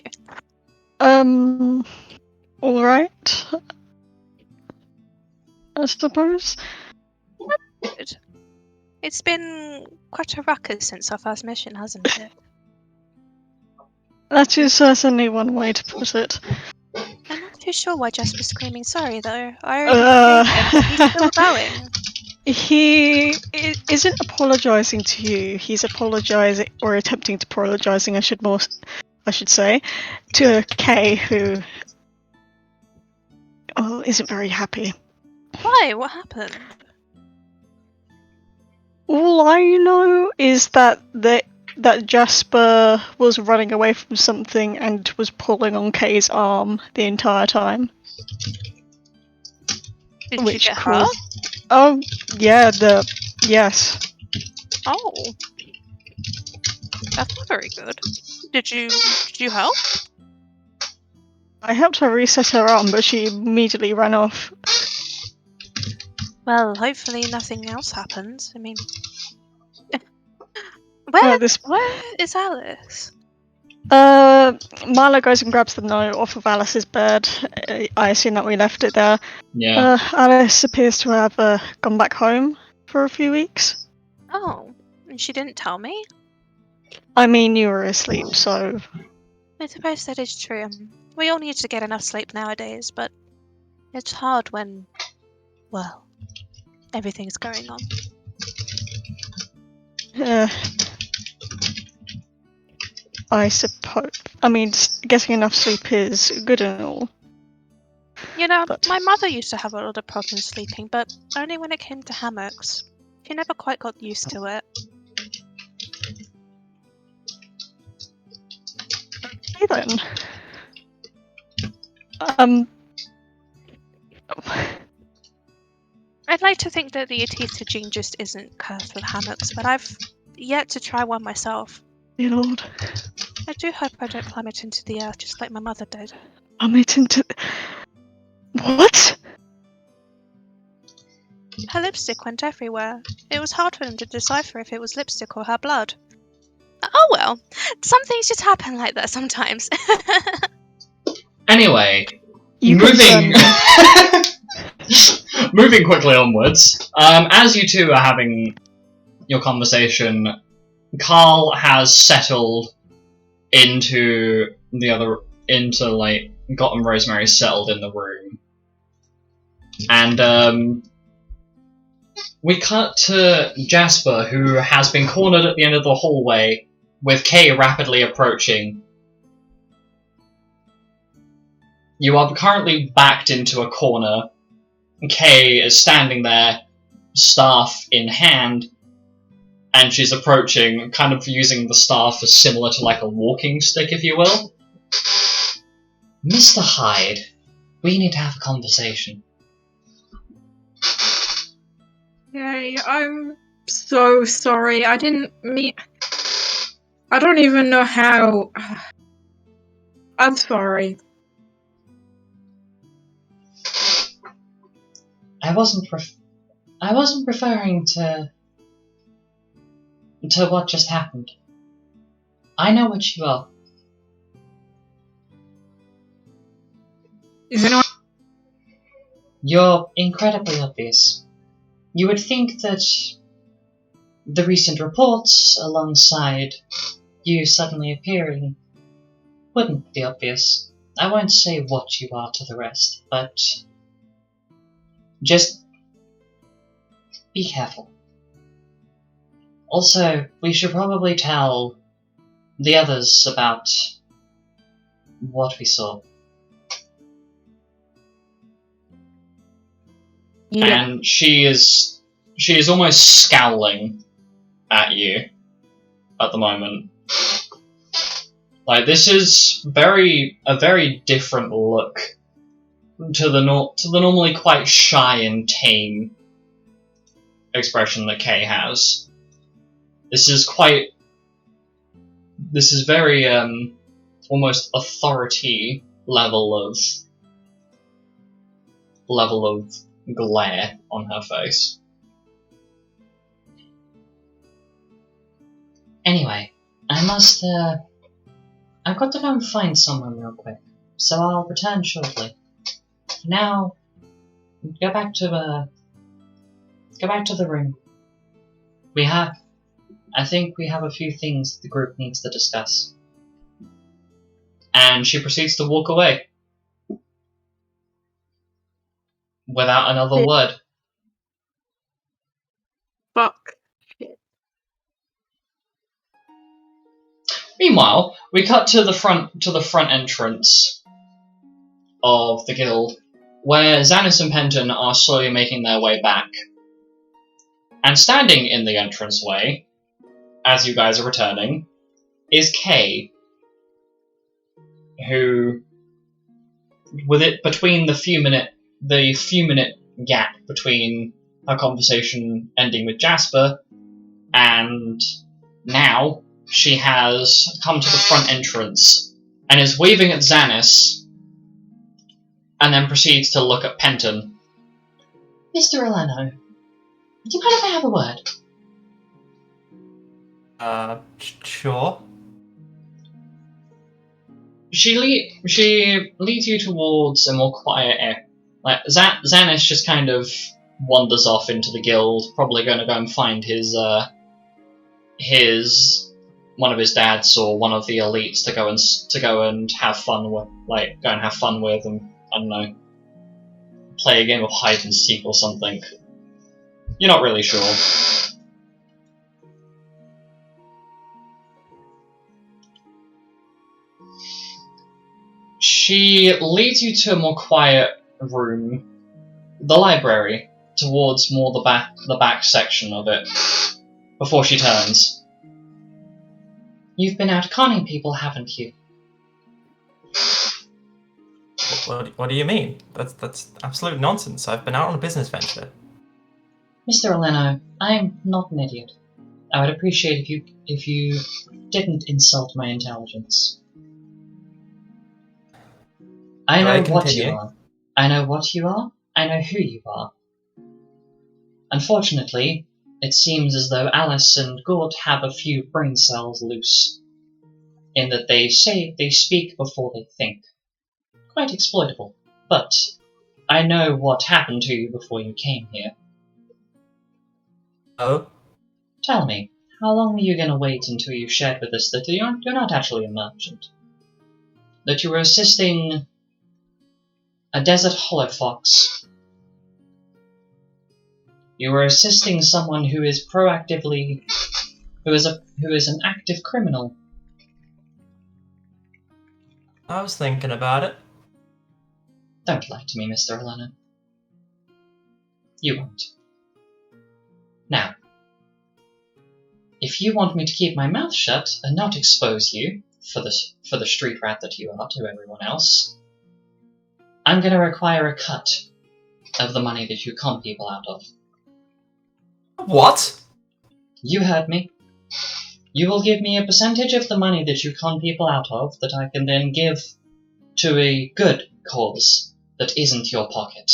Alright. I suppose. Good. It's been quite a ruckus since our first mission, hasn't it? That is certainly one way to put it. I'm not too sure why Jasper's screaming sorry, though. I already him, but he's still going. He isn't apologising to you. He's apologising, or attempting to apologising, I should say, to Kay, who isn't very happy. Why? What happened? All I know is that Jasper was running away from something and was pulling on Kay's arm the entire time. Did you get hurt? Oh, yeah, yes. Oh. That's not very good. Did you help? I helped her reset her arm, but she immediately ran off. Well, hopefully nothing else happens. I mean... Where is Alice? Milo goes and grabs the note off of Alice's bed. I assume that we left it there. Yeah. Alice appears to have gone back home for a few weeks. Oh, and she didn't tell me? I mean, you were asleep, so... I suppose that is true. We all need to get enough sleep nowadays, but it's hard when, well, everything's going on. I suppose. I mean, getting enough sleep is good and all. You know, But- my mother used to have a lot of problems sleeping, but only when it came to hammocks. She never quite got used to it. Okay then. I'd like to think that the Atisa gene just isn't cursed with hammocks, but I've yet to try one myself. Dear Lord. I do hope I don't plummet into the earth just like my mother did. Plummet into... What? Her lipstick went everywhere. It was hard for them to decipher if it was lipstick or her blood. Oh well, some things just happen like that sometimes. Anyway, You moving concern me. moving quickly onwards. As you two are having your conversation, Carl has settled into gotten Rosemary settled in the room, and we cut to Jasper, who has been cornered at the end of the hallway, with Kay rapidly approaching. You are currently backed into a corner. Kay is standing there, staff in hand, and she's approaching, kind of using the staff as similar to like a walking stick, if you will. Mr. Hyde, we need to have a conversation. Yay, I'm so sorry. I didn't mean... I don't even know how... I'm sorry. I wasn't referring to what just happened. I know what you are. Is anyone... You're incredibly obvious. You would think that the recent reports, alongside you suddenly appearing, wouldn't be obvious. I won't say what you are to the rest, but just be careful. Also, we should probably tell the others about what we saw. Yeah. And she is almost scowling at you at the moment. Like, this is a very different look to the normally quite shy and tame expression that Kay has. This is very almost authority level of glare on her face. Anyway, I've got to go and find someone real quick, so I'll return shortly. For now, go back to the room. I think we have a few things the group needs to discuss. And she proceeds to walk away. Without another word. Fuck. Shit. Meanwhile, we cut to the front entrance of the guild, where Xanis and Penton are slowly making their way back. And standing in the entranceway, as you guys are returning, is Kay, who, with it between the few minute gap between her conversation ending with Jasper and now, she has come to the front entrance and is waving at Xanis and then proceeds to look at Penton. Mr. Lunannon, do you mind if I have a word? Sure. She leads you towards a more quiet area. Like, Xanis just kind of wanders off into the guild, probably going to go and find his one of his dads or one of the elites to go and have fun with, and I don't know, play a game of hide and seek or something. You're not really sure. She leads you to a more quiet room, the library, towards more the back section of it, before she turns. You've been out conning people, haven't you? What do you mean? That's absolute nonsense. I've been out on a business venture. Mr. Oleno, I'm not an idiot. I would appreciate if you didn't insult my intelligence. I know what you are. I know what you are. I know who you are. Unfortunately, it seems as though Alice and Gort have a few brain cells loose, in that they say they speak before they think. Quite exploitable, but I know what happened to you before you came here. Oh? Tell me, how long were you going to wait until you shared with us that you're not actually a merchant? That you were assisting a desert hollow fox. You were assisting someone who is proactively, who is an active criminal. I was thinking about it. Don't lie to me, Mr. Lunannon. You won't. Now, if you want me to keep my mouth shut and not expose you for the street rat that you are to everyone else, I'm going to require a cut of the money that you con people out of. What? You heard me. You will give me a percentage of the money that you con people out of that I can then give to a good cause that isn't your pocket.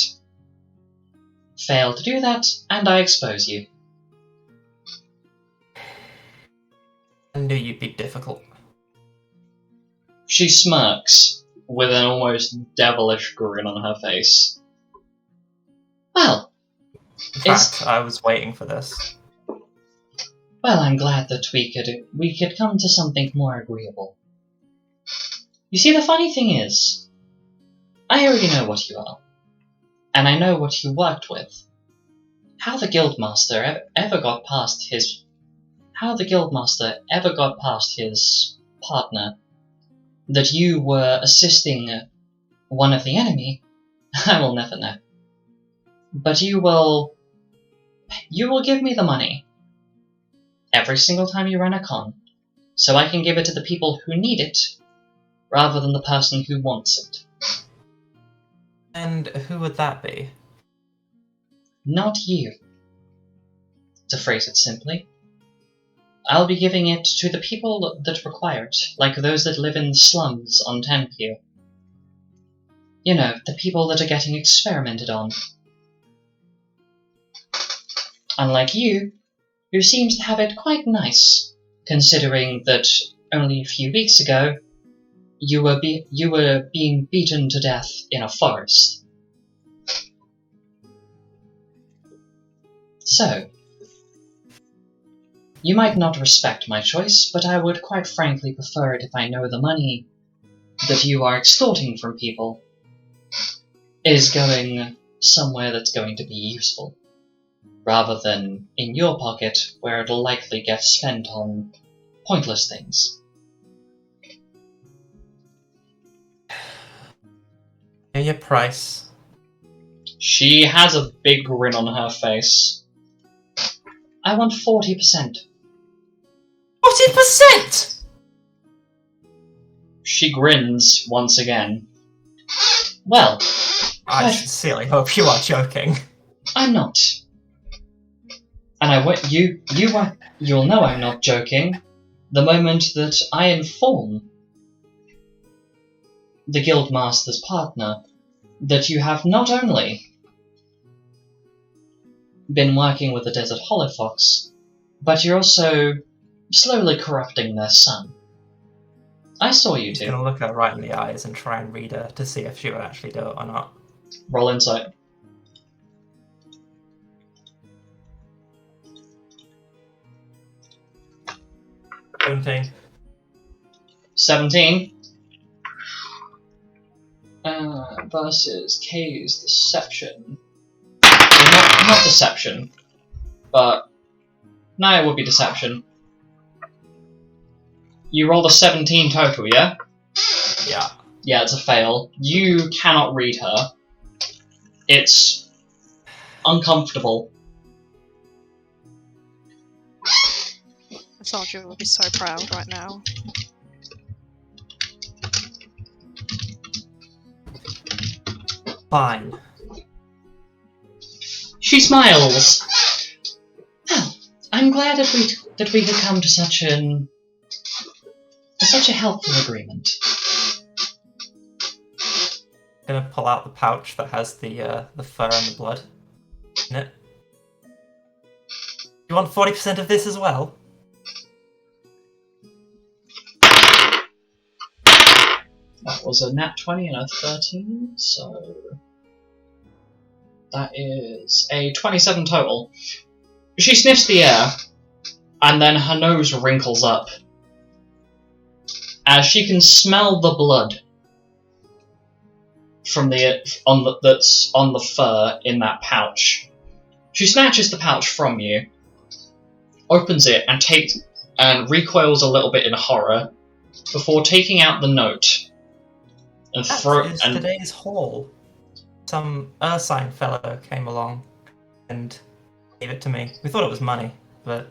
Fail to do that, and I expose you. I knew you'd be difficult. She smirks with an almost devilish grin on her face. Well, In fact, I was waiting for this. well, I'm glad that we could come to something more agreeable. You see, the funny thing is, I already know what you are, and I know what you worked with. How the Guildmaster ever got past his partner, that you were assisting one of the enemy, I will never know. But you will give me the money every single time you run a con, so I can give it to the people who need it, rather than the person who wants it. And who would that be? Not you. To phrase it simply, I'll be giving it to the people that require it, like those that live in slums on Tenpure. You know, the people that are getting experimented on. Unlike you, who seems to have it quite nice, considering that only a few weeks ago you were being beaten to death in a forest. So, you might not respect my choice, but I would quite frankly prefer it if I know the money that you are extorting from people is going somewhere that's going to be useful, rather than in your pocket where it'll likely get spent on pointless things. Know your price. She has a big grin on her face. I want 40%. 40%! She grins once again. Well, I sincerely hope you are joking. I'm not. And you'll know I'm not joking the moment that I inform the Guildmaster's partner that you have not only been working with the Desert Hollow Fox, but you're also slowly corrupting their son. I saw you He's two. gonna look her right in the eyes and try and read her to see if she would actually do it or not. Roll insight. Something. 17. Versus K's deception. Well, not deception, but no, it would be deception. You rolled a 17 total, yeah? Yeah. Yeah, it's a fail. You cannot read her. It's uncomfortable. Sergeant will be so proud right now. Fine. She smiles. Well, I'm glad that we could come to such a helpful agreement. gonna pull out the pouch that has the fur and the blood in it. You want 40% of this as well? That was a nat 20 and a 13, so that is a 27 total. She sniffs the air, and then her nose wrinkles up, as she can smell the blood from that's on the fur in that pouch. She snatches the pouch from you, opens it, and recoils a little bit in horror before taking out the note and That is today's haul. Some Ursine fellow came along and gave it to me. We thought it was money, but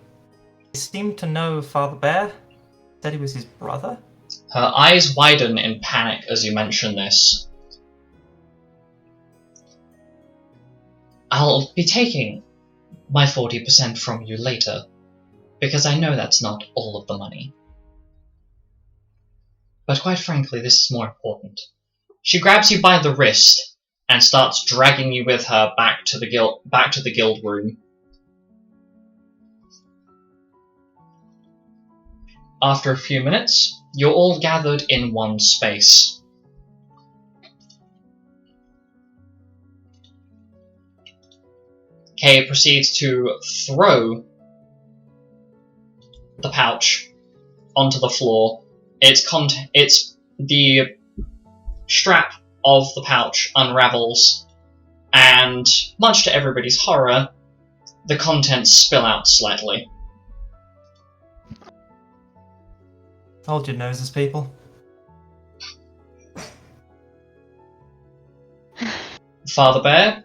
he seemed to know Father Bear. Said he was his brother. Her eyes widen in panic as you mention this. I'll be taking my 40% from you later, because I know that's not all of the money. But quite frankly, this is more important. She grabs you by the wrist and starts dragging you with her back to the guild room. After a few minutes, you're all gathered in one space. Kay proceeds to throw the pouch onto the floor. It's the strap of the pouch unravels, and much to everybody's horror, the contents spill out slightly. Hold your noses, people. Father Bear,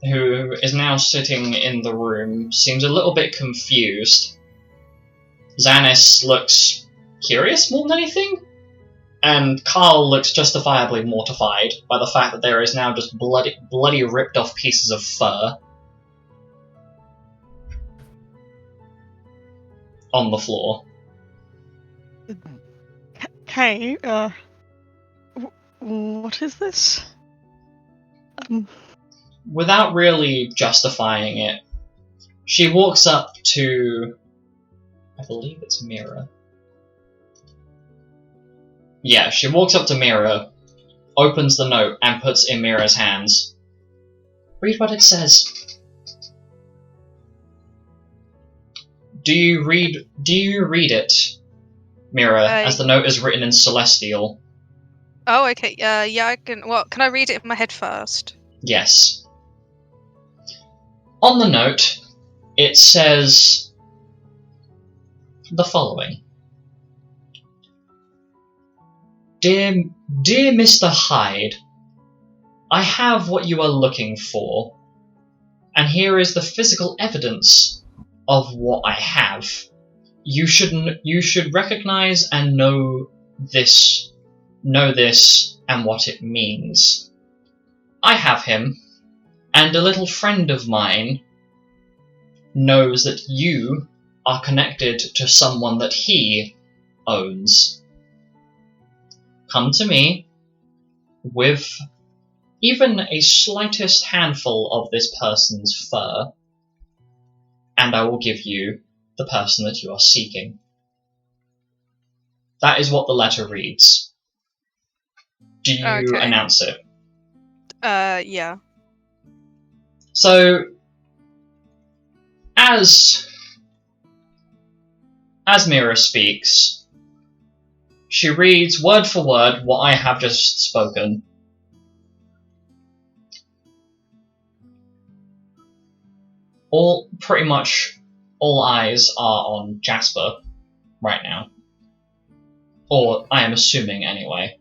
who is now sitting in the room, seems a little bit confused. Xanis looks curious more than anything, and Carl looks justifiably mortified by the fact that there is now just bloody ripped off pieces of fur on the floor. Kay, what is this? Without really justifying it, she walks up to, I believe it's Mira. Yeah, she walks up to Mira, opens the note, and puts it in Mira's hands. Read what it says. Do you read it, Mira, as the note is written in Celestial? Oh, okay. Yeah, I can. Well, can I read it in my head first? Yes. On the note, it says the following. Dear Mr. Hyde, I have what you are looking for, and here is the physical evidence of what I have. You should recognize and know this, and what it means. I have him, and a little friend of mine knows that you are connected to someone that he owns. Come to me with even a slightest handful of this person's fur, and I will give you the person that you are seeking. That is what the letter reads. Do you announce it? Yeah. So, as Mira speaks, she reads word for word what I have just spoken. Pretty much all eyes are on Jasper right now. Or I am assuming anyway.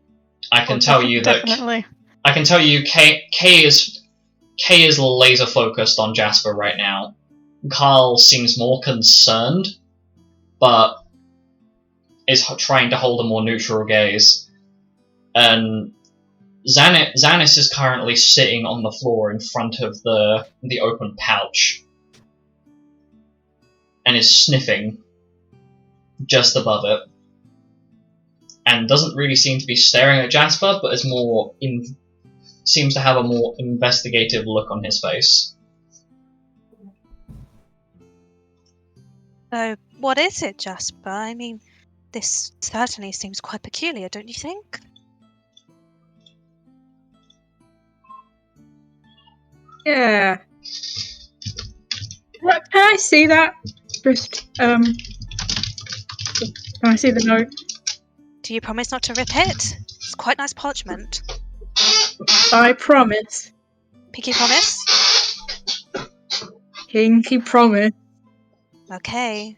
I can tell you that Definitely. I can tell you Kay is laser focused on Jasper right now. Carl seems more concerned, but is trying to hold a more neutral gaze. And Xanis is currently sitting on the floor in front of the open pouch and is sniffing just above it, and doesn't really seem to be staring at Jasper, but is more seems to have a more investigative look on his face. So, what is it, Jasper? I mean, this certainly seems quite peculiar, don't you think? Yeah. What, can I see that? Just, can I see the note? Do you promise not to rip it? It's quite nice parchment. I promise. Pinky promise? Pinky promise. Okay.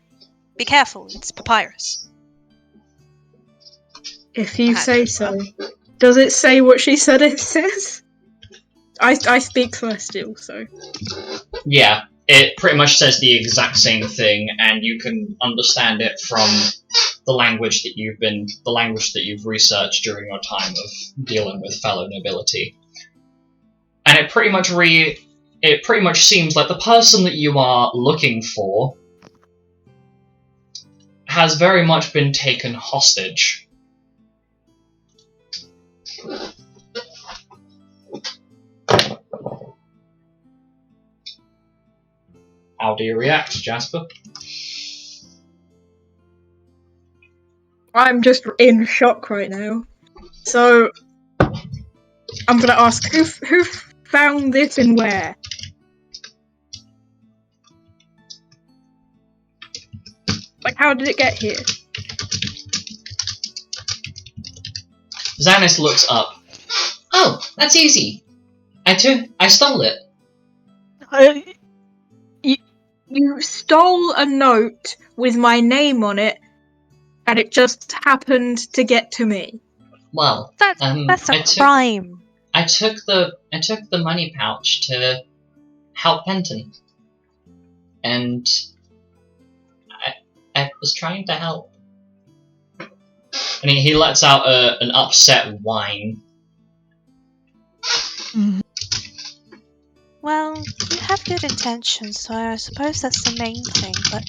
Be careful, it's papyrus. If you I say know. so. Does it say what she said it says? I speak Celestial, so. Yeah, it pretty much says the exact same thing, and you can understand it from the language that you've researched during your time of dealing with fellow nobility. And it pretty much seems like the person that you are looking for has very much been taken hostage. How do you react, Jasper? I'm just in shock right now. So, I'm gonna ask, who found this and where? Like, how did it get here? Xanis looks up. Oh, that's easy. I stole it. You stole a note with my name on it, and it just happened to get to me. Well, That's a crime. I took the money pouch to help Penton, and I was trying to help. And he lets out an upset whine. Well, you have good intentions, so I suppose that's the main thing, but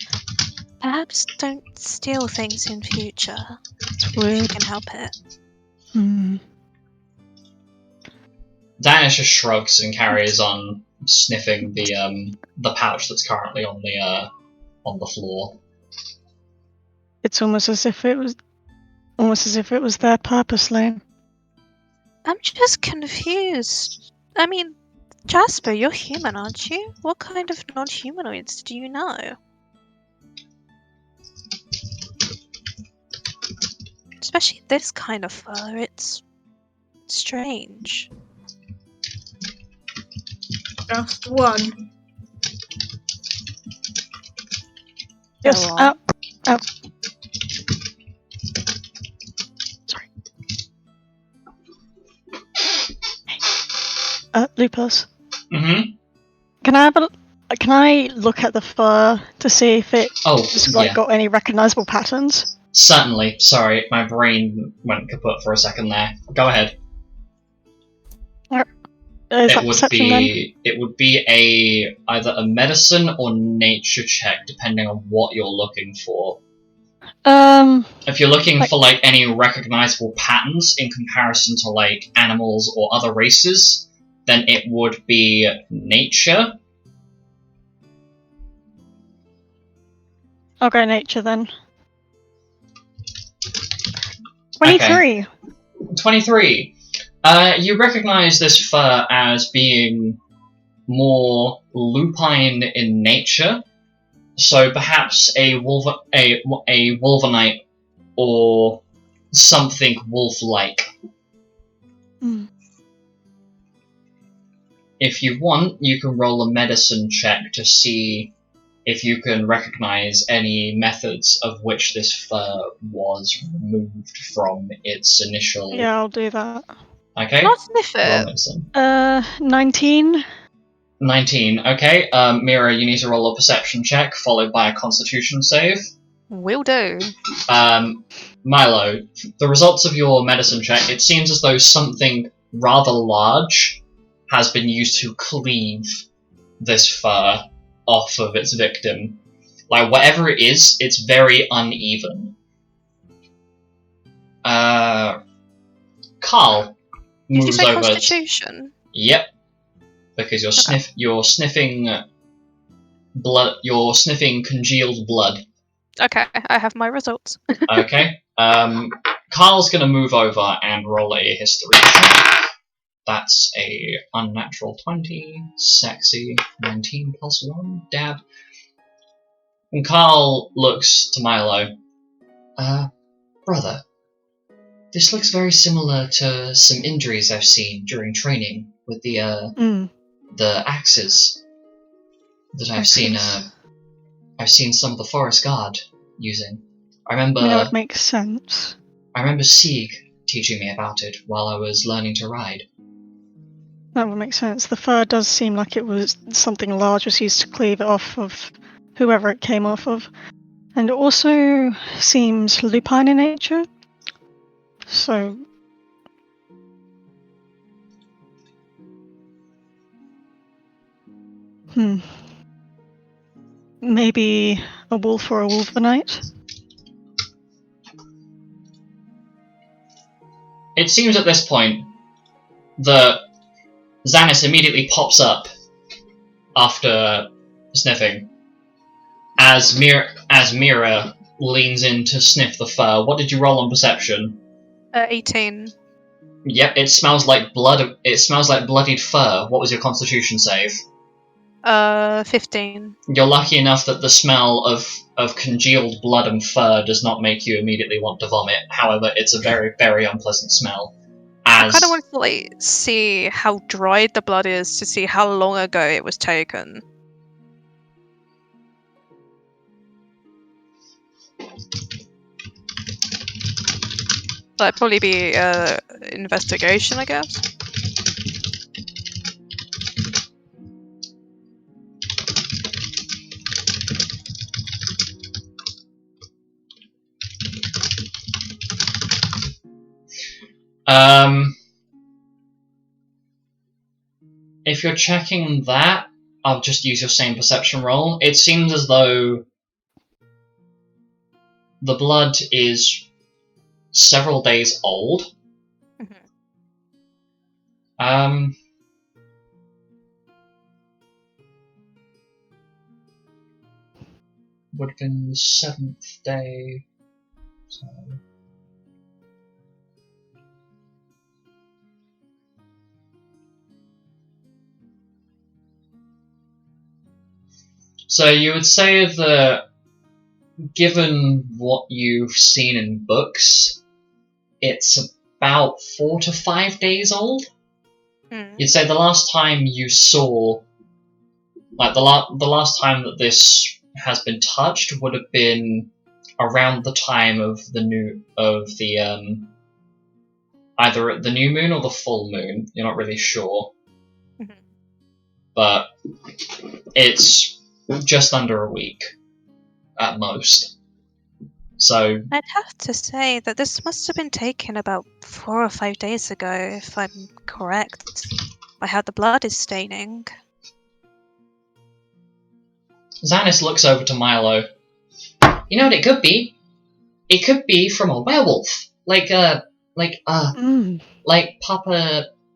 perhaps don't steal things in future. It's If you weird. can help it. Diana just shrugs and carries on sniffing the pouch that's currently on the floor. It's almost as if it was there purposely. I'm just confused. I mean, Jasper, you're human, aren't you? What kind of non-humanoids do you know? Especially this kind of fur, it's strange. Just one. Yes. Go on. Ow. Sorry. Lupus. Mm-hmm. Can I look at the fur to see if it's Yeah. got any recognizable patterns? Certainly. Sorry, my brain went kaput for a second there. Go ahead. Is that perception then? It would be either a medicine or nature check, depending on what you're looking for. If you're looking for any recognizable patterns in comparison to animals or other races, then it would be nature. Okay, nature then. 23. Okay. 23. You recognize this fur as being more lupine in nature, so perhaps a wolvenite or something wolf-like. If you want, you can roll a medicine check to see if you can recognize any methods of which this fur was removed from its initial... Yeah, I'll do that. Okay? Not sniff Roll it. medicine. 19. 19, okay. Mira, you need to roll a perception check, followed by a constitution save. Will do. Milo, the results of your medicine check, it seems as though something rather large has been used to cleave this fur off of its victim. Whatever it is, it's very uneven. Carl, Did you moves say over. Constitution? Yep, because you're sniffing blood. You're sniffing congealed blood. Okay, I have my results. Okay. Carl's gonna move over and roll a history check. That's a unnatural 20, sexy 19 plus 1, dab. And Carl looks to Milo. Brother, this looks very similar to some injuries I've seen during training with the axes that I've seen some of the Forest Guard using. I remember that would make sense. I remember Sieg teaching me about it while I was learning to ride. That would make sense. The fur does seem like it was something large was used to cleave it off of whoever it came off of. And it also seems lupine in nature. So... Maybe a wolf or a wolvenite? It seems at this point that Xanis immediately pops up after sniffing. As Mira leans in to sniff the fur. What did you roll on perception? 18. Yep, it smells like blood. It smells like bloodied fur. What was your Constitution save? 15. You're lucky enough that the smell of congealed blood and fur does not make you immediately want to vomit. However, it's a very, very unpleasant smell. I kind of want to see how dried the blood is to see how long ago it was taken. That'd probably be investigation, I guess. If you're checking that, I'll just use your same perception roll. It seems as though the blood is several days old. Would have been the 7th day. So you would say that, given what you've seen in books, it's about 4 to 5 days old. You'd say the last time you saw, like the last time that this has been touched would have been around the time of either the new moon or the full moon. You're not really sure, but it's just under a week at most. So I'd have to say that this must have been taken about 4 or 5 days ago, if I'm correct, by how the blood is staining. Xanis looks over to Milo. You know what it could be? It could be from a werewolf, like Papa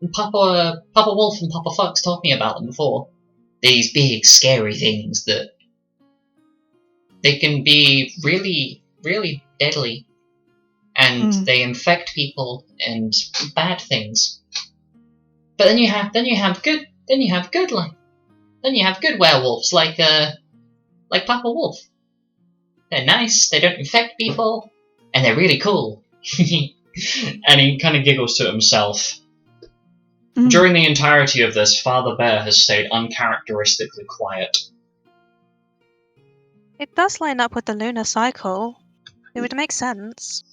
Wolf and Papa Fox told me about them before. These big, scary things that they can be really, really deadly, and they infect people and bad things. But then you have good werewolves like Papa Wolf. They're nice, they don't infect people, and they're really cool. And he kind of giggles to himself. During the entirety of this, Father Bear has stayed uncharacteristically quiet. It does line up with the lunar cycle. It would make sense.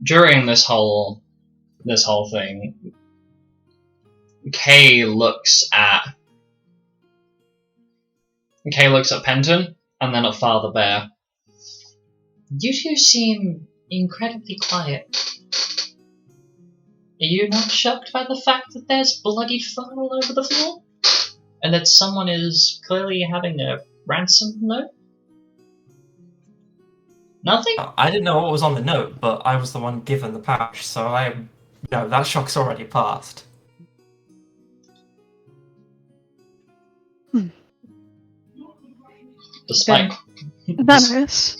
During this whole thing, Kay looks at Penton and then at Father Bear. You two seem incredibly quiet. Are you not shocked by the fact that there's bloody fur all over the floor? And that someone is clearly having a ransom note? Nothing? I didn't know what was on the note, but I was the one given the pouch, so that shock's already passed. Despite... Vanis.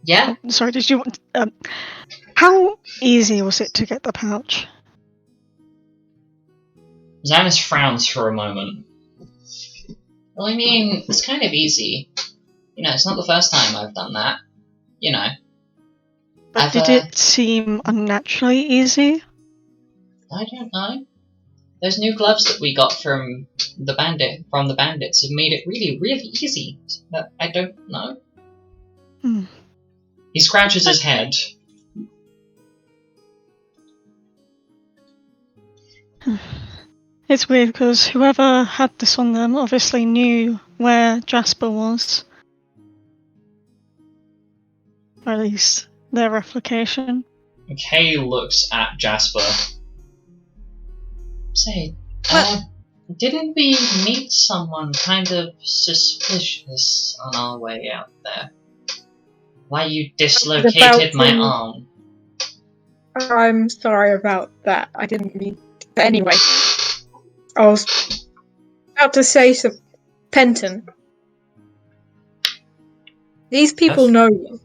Yeah? Sorry, did you want... how easy was it to get the pouch? Xanis frowns for a moment. Well, I mean, it's kind of easy. You know, it's not the first time I've done that. You know. But did it seem unnaturally easy? I don't know. Those new gloves that we got from the bandits have made it really, really easy. But I don't know. He scratches his head. It's weird because whoever had this on them obviously knew where Jasper was. Or at least their replication. Kay looks at Jasper. Say, didn't we meet someone kind of suspicious on our way out there? Why you dislocated my arm? I'm sorry about that. I didn't mean... But anyway, I was about to say some... Penton. These people know you.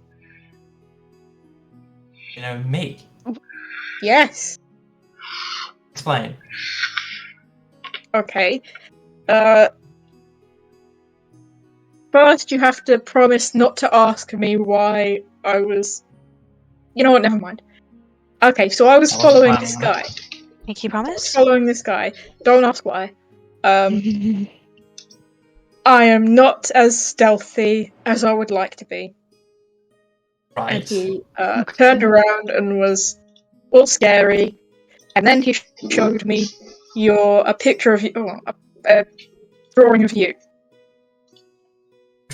You know me? Yes. Explain. Okay. First you have to promise not to ask me why I was... You know what, never mind. Okay, so I was following this guy. Pinky promise? Following this guy. Don't ask why. I am not as stealthy as I would like to be. Right. And he turned around and was all scary. And then he showed me a picture of you, a drawing of you.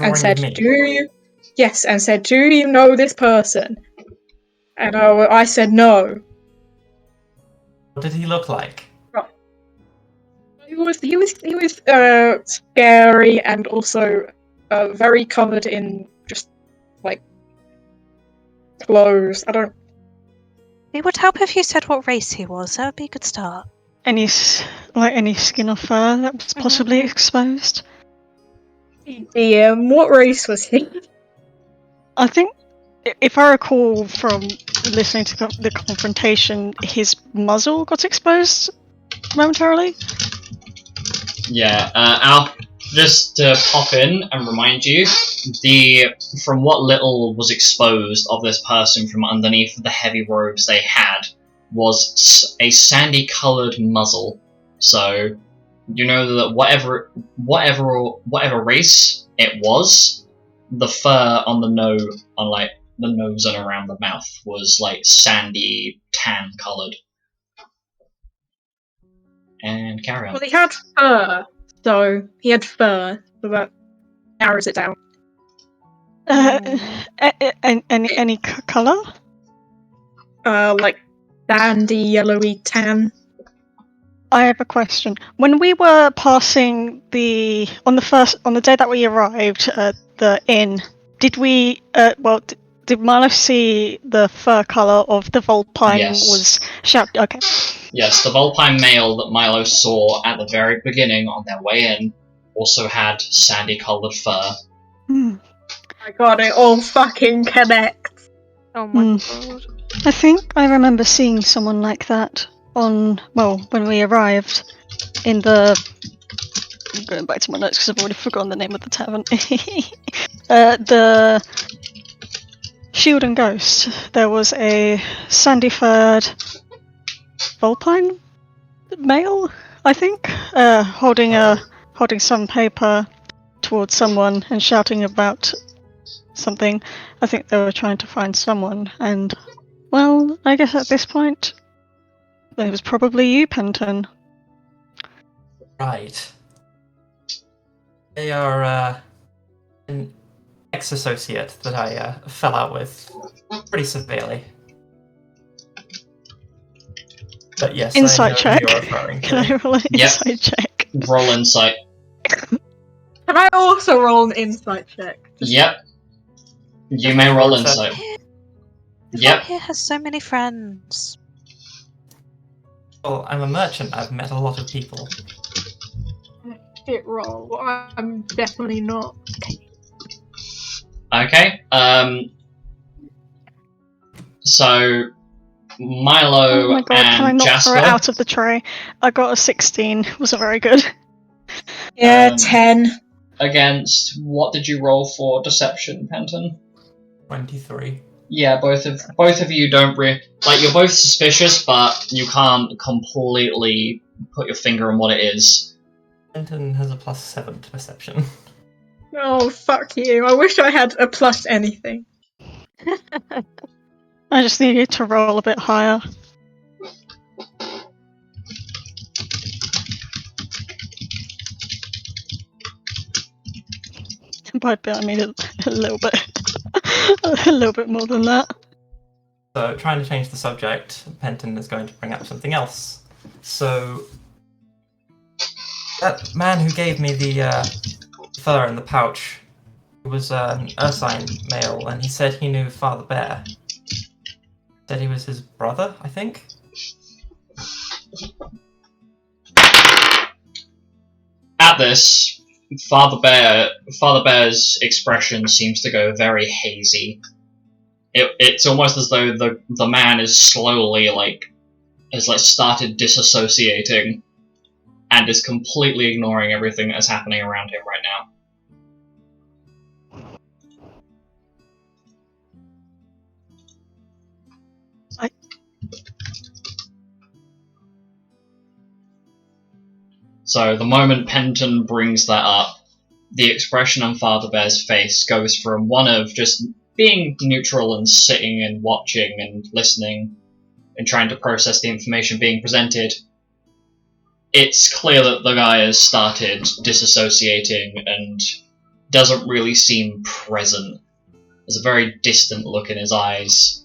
And said, do you... Yes, and said, do you know this person? And I said no. What did he look like? He was scary and also very covered in just like clothes. I don't. It would help if you said what race he was. That would be a good start. Any skin or fur that was possibly exposed? What race was he? I think, if I recall from listening to the confrontation, his muzzle got exposed momentarily. Yeah, just to pop in and remind you, from what little was exposed of this person from underneath the heavy robes they had was a sandy-coloured muzzle. So you know that whatever race it was, the fur on the nose and around the mouth was like sandy tan coloured. And carry on. Well, he had fur, so so that narrows it down. Any colour? Like sandy, yellowy, tan. I have a question. When we were passing on the day that we arrived at the inn, did we did Milo see the fur colour of the Vulpine? Yes. Was shouted? Okay. Yes, the Vulpine male that Milo saw at the very beginning on their way in also had sandy-coloured fur. My god, it all fucking connects. Oh my god. I think I remember seeing someone like that when we arrived in the... I'm going back to my notes because I've already forgotten the name of the tavern. The Shield and Ghost. There was a sandy-furred Vulpine male, I think, holding some paper towards someone and shouting about something. I think they were trying to find someone, and well, I guess at this point it was probably you, Penton. Right. They are an ex-associate that I fell out with pretty severely. But yes, Insight I know check. who you're referring to. Can I roll an insight check? Roll insight. Can I also roll an insight check? Yep. You may roll insight. Yep. Here has so many friends. Well, I'm a merchant. I've met a lot of people. Shit roll. I'm definitely not. Okay. So Milo Oh my god, and can I not Jasper. throw it out of the tray? I got a 16. Wasn't very good. Yeah, Um, 10. Against what did you roll for deception, Penton? 23. Yeah, both of you don't like. You're both suspicious, but you can't completely put your finger on what it is. Clinton has a +7 to perception. Oh, fuck you. I wish I had a plus anything. I just needed to roll a bit higher. By a bit, I mean a little bit. A little bit more than that. So, trying to change the subject, Penton is going to bring up something else. So, that man who gave me the fur in the pouch was an Ursine male, and he said he knew Father Bear. Said he was his brother, I think? At this, Father Bear's expression seems to go very hazy. It's almost as though the man is slowly has started disassociating and is completely ignoring everything that is happening around him right now. So the moment Penton brings that up, the expression on Father Bear's face goes from one of just being neutral and sitting and watching and listening and trying to process the information being presented. It's clear that the guy has started disassociating and doesn't really seem present. There's a very distant look in his eyes.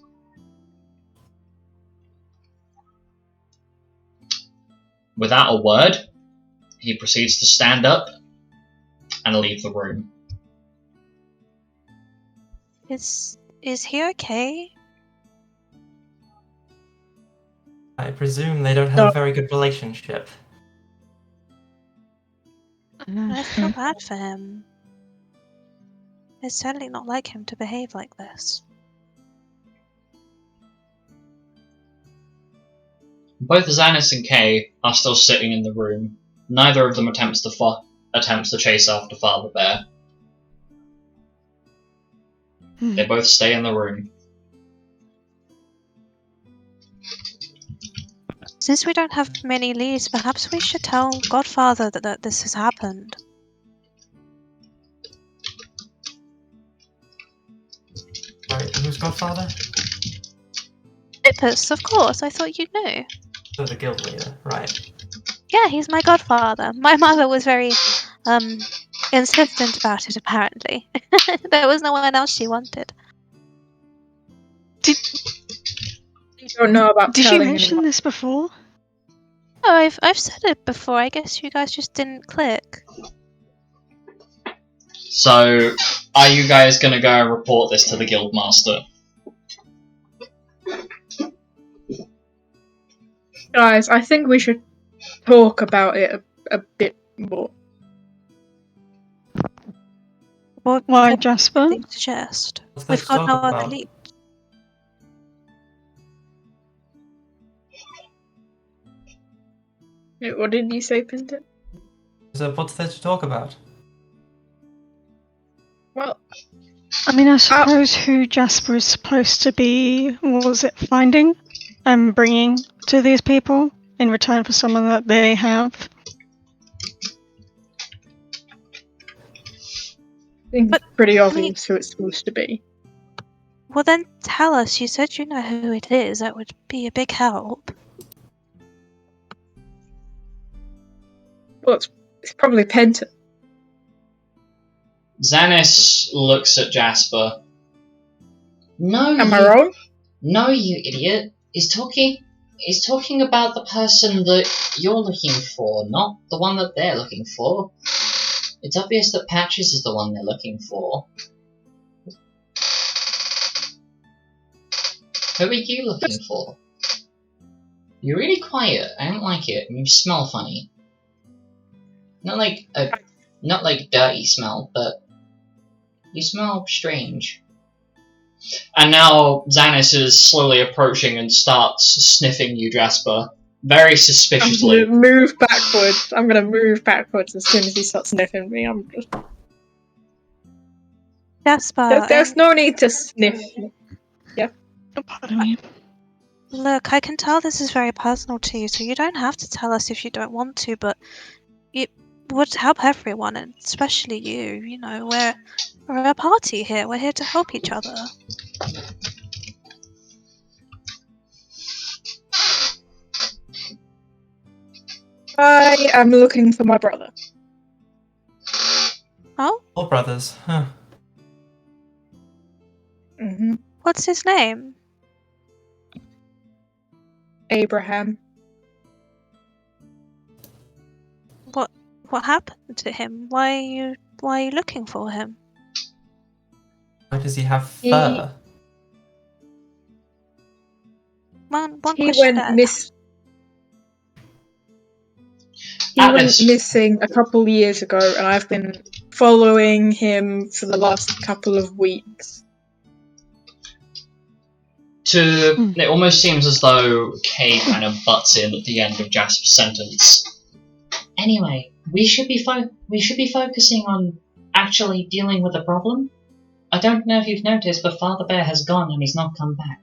Without a word, he proceeds to stand up and leave the room. Is he okay? I presume they don't have a very good relationship. I feel bad for him. It's certainly not like him to behave like this. Both Xanis and Kay are still sitting in the room. Neither of them attempts to chase after Father Bear. They both stay in the room. Since we don't have many leads, perhaps we should tell Godfather that this has happened. Right, who's Godfather? Ep3, of course, I thought you knew. So the guild leader, right. Yeah, he's my godfather. My mother was very, insistent about it, apparently. There was no one else she wanted. You don't know about Did you telling mention anyone. this before? Oh, I've said it before. I guess you guys just didn't click. So, are you guys going to go and report this to the Guildmaster? Guys, I think we should talk about it a bit more. What Why, would Jasper? you suggest? What's there We've to got talk no other about? lead. Wait, what did you say, Pinton? So what's there to talk about? Well, I mean, I suppose who Jasper is supposed to be, what was it, finding and bringing to these people in return for someone that they have. I think But, it's pretty I obvious who it's supposed to be. Well, then tell us. You said you know who it is. That would be a big help. Well, it's probably Penton. Xanis looks at Jasper. No, Am I wrong? No, you idiot. He's talking about the person that you're looking for, not the one that they're looking for. It's obvious that Patches is the one they're looking for. Who are you looking for? You're really quiet. I don't like it. And you smell funny. Not like dirty smell, but you smell strange. And now Xanis is slowly approaching and starts sniffing you, Jasper, very suspiciously. I'm gonna move backwards. I'm gonna move backwards as soon as he starts sniffing me. I'm just... Jasper, There's no need to sniff. Oh, pardon me. look, I can tell this is very personal to you, so you don't have to tell us if you don't want to, but it would help everyone, and especially you. You know, we're a party here. We're here to help each other. I am looking for my brother. Oh? All brothers, huh? Mm-hmm. What's his name? Abraham. What happened to him? Why are you looking for him? Why does he have He- fur? One He question. went missing a couple years ago, and I've been following him for the last couple of weeks. It almost seems as though Kay kind of butts in at the end of Jasper's sentence. Anyway, we should be focusing on actually dealing with the problem. I don't know if you've noticed, but Father Bear has gone and he's not come back.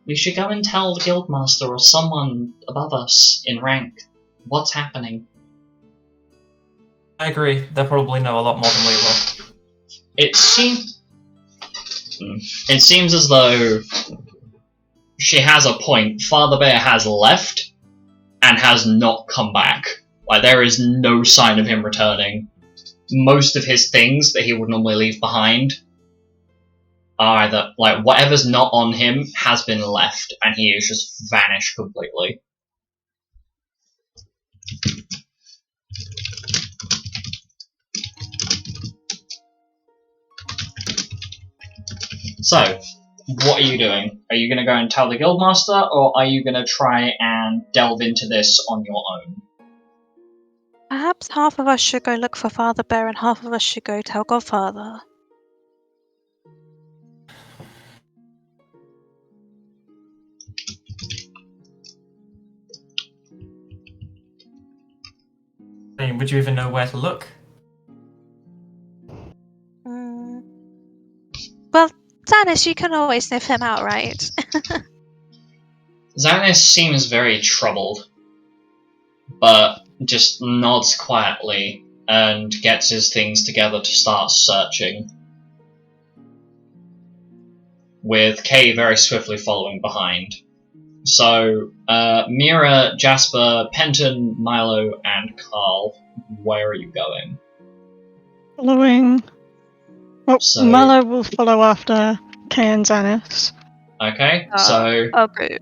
We should go and tell the Guildmaster or someone above us in rank what's happening. I agree. They'll probably know a lot more than we will. It seems as though she has a point. Father Bear has left and has not come back. Like, there is no sign of him returning. Most of his things that he would normally leave behind are either, like, whatever's not on him has been left, and he has just vanished completely. So, what are you doing? Are you going to go and tell the Guildmaster, or are you going to try and delve into this on your own? Perhaps half of us should go look for Father Bear and half of us should go tell Godfather. I mean, would you even know where to look? Well, Xanis, you can always sniff him out, right? Xanis seems very troubled, but just nods quietly and gets his things together to start searching, with Kay very swiftly following behind. So, Mira, Jasper, Penton, Milo, and Carl, where are you going? Following. Well, So- Mallow will follow after Kay and Xanis. Okay, so Okay.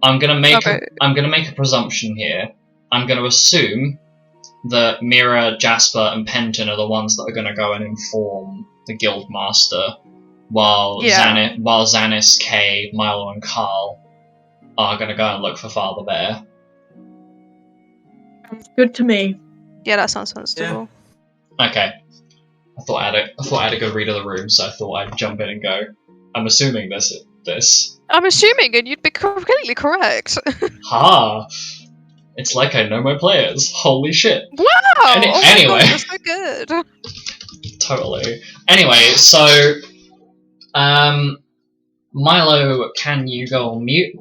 I'm gonna make Okay. I'm gonna make a presumption here. I'm gonna assume that Mira, Jasper, and Penton are the ones that are gonna go and inform the Guildmaster, while Yeah. Xanis, Kay, Milo, and Carl are gonna go and look for Father Bear. Good to me. Yeah, that sounds sensible. Okay. I thought I had a good read of the room, so I thought I'd jump in and go. I'm assuming this. I'm assuming, and you'd be completely correct. Ha! It's like I know my players. Holy shit. Wow! Any- Oh my anyway. gosh, that's so good. Totally. Anyway, so Milo, can you go on mute?